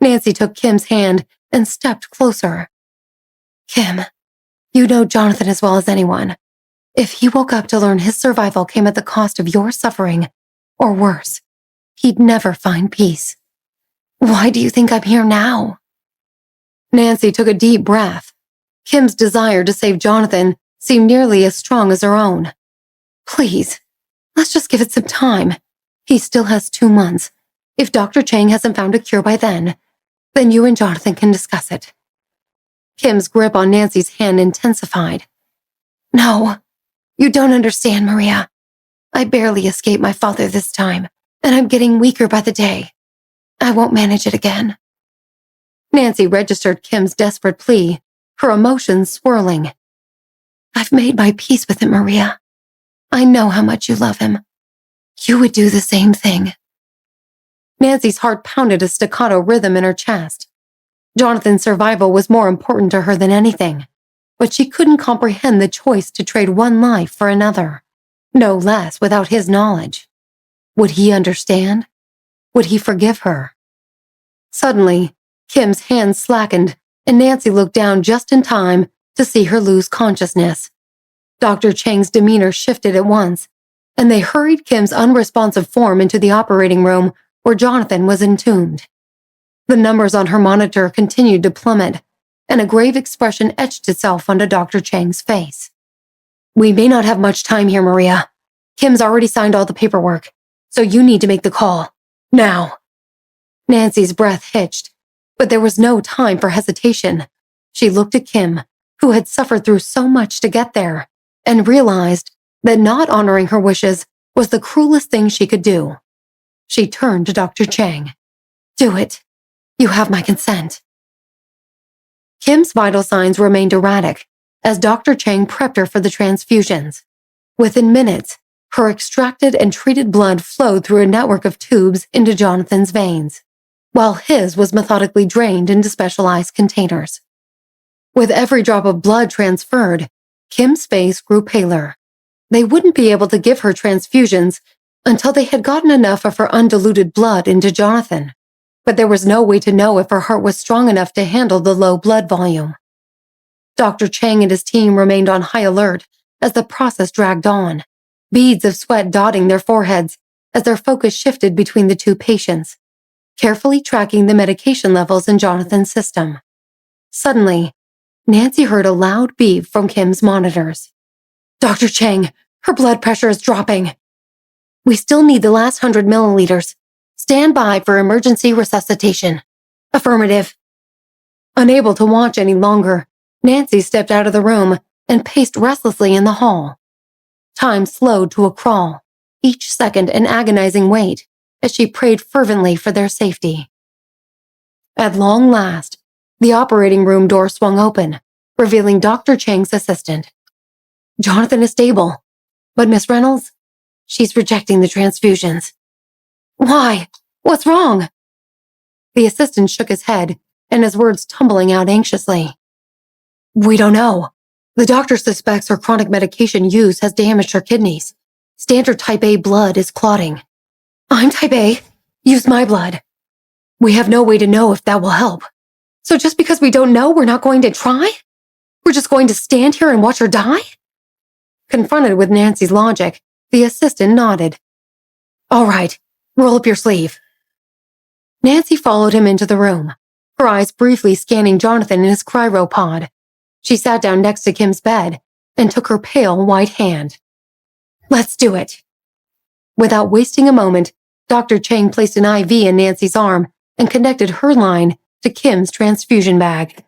Nancy took Kim's hand and stepped closer. "Kim, you know Jonathan as well as anyone. If he woke up to learn his survival came at the cost of your suffering, or worse, he'd never find peace. Why do you think I'm here now?" Nancy took a deep breath. Kim's desire to save Jonathan seemed nearly as strong as her own. "Please, let's just give it some time. He still has 2 months. If Dr. Chang hasn't found a cure by then you and Jonathan can discuss it." Kim's grip on Nancy's hand intensified. "No, you don't understand, Maria. I barely escaped my father this time, and I'm getting weaker by the day. I won't manage it again." Nancy registered Kim's desperate plea, her emotions swirling. "I've made my peace with him, Maria. I know how much you love him. You would do the same thing." Nancy's heart pounded a staccato rhythm in her chest. Jonathan's survival was more important to her than anything. but she couldn't comprehend the choice to trade one life for another, no less without his knowledge. Would he understand? Would he forgive her? Suddenly, Kim's hands slackened, and Nancy looked down just in time to see her lose consciousness. Dr. Chang's demeanor shifted at once, and they hurried Kim's unresponsive form into the operating room where Jonathan was entombed. The numbers on her monitor continued to plummet, and a grave expression etched itself onto Dr. Chang's face. "We may not have much time here, Maria. Kim's already signed all the paperwork, so you need to make the call. Now." Nancy's breath hitched, but there was no time for hesitation. She looked at Kim, who had suffered through so much to get there, and realized that not honoring her wishes was the cruelest thing she could do. She turned to Dr. Chang. "Do it. You have my consent." Kim's vital signs remained erratic as Dr. Chang prepped her for the transfusions. Within minutes, her extracted and treated blood flowed through a network of tubes into Jonathan's veins, while his was methodically drained into specialized containers. With every drop of blood transferred, Kim's face grew paler. They wouldn't be able to give her transfusions until they had gotten enough of her undiluted blood into Jonathan, but there was no way to know if her heart was strong enough to handle the low blood volume. Dr. Chang and his team remained on high alert as the process dragged on, beads of sweat dotting their foreheads as their focus shifted between the two patients, carefully tracking the medication levels in Jonathan's system. Suddenly, Nancy heard a loud beep from Kim's monitors. "Dr. Chang, her blood pressure is dropping. We still need the last 100 milliliters. Stand by for emergency resuscitation." "Affirmative." Unable to watch any longer, Nancy stepped out of the room and paced restlessly in the hall. Time slowed to a crawl, each second an agonizing wait, as she prayed fervently for their safety. At long last, the operating room door swung open, revealing Dr. Chang's assistant. "Jonathan is stable, but Miss Reynolds, she's rejecting the transfusions." "Why? What's wrong?" The assistant shook his head, and his words tumbling out anxiously. "We don't know. The doctor suspects her chronic medication use has damaged her kidneys. Standard type A blood is clotting." "I'm type A. Use my blood." "We have no way to know if that will help. So just because we don't know, we're not going to try? We're just going to stand here and watch her die?" Confronted with Nancy's logic, the assistant nodded. "All right, roll up your sleeve." Nancy followed him into the room, her eyes briefly scanning Jonathan in his cryopod. She sat down next to Kim's bed and took her pale white hand. "Let's do it." Without wasting a moment, Dr. Chang placed an IV in Nancy's arm and connected her line to Kim's transfusion bag.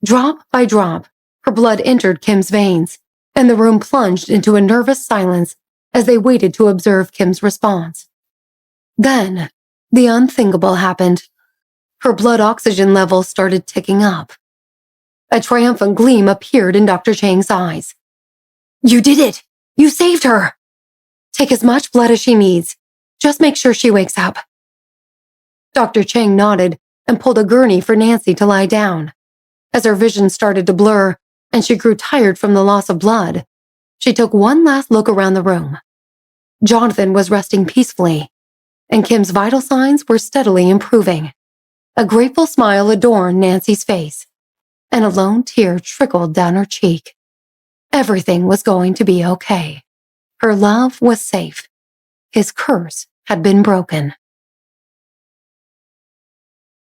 Drop by drop, her blood entered Kim's veins, and the room plunged into a nervous silence as they waited to observe Kim's response. Then, the unthinkable happened. Her blood oxygen levels started ticking up. A triumphant gleam appeared in Dr. Chang's eyes. "You did it! You saved her! Take as much blood as she needs. Just make sure she wakes up." Dr. Chang nodded and pulled a gurney for Nancy to lie down. As her vision started to blur and she grew tired from the loss of blood, she took one last look around the room. Jonathan was resting peacefully, and Kim's vital signs were steadily improving. A grateful smile adorned Nancy's face, and a lone tear trickled down her cheek. Everything was going to be okay. Her love was safe. His curse had been broken.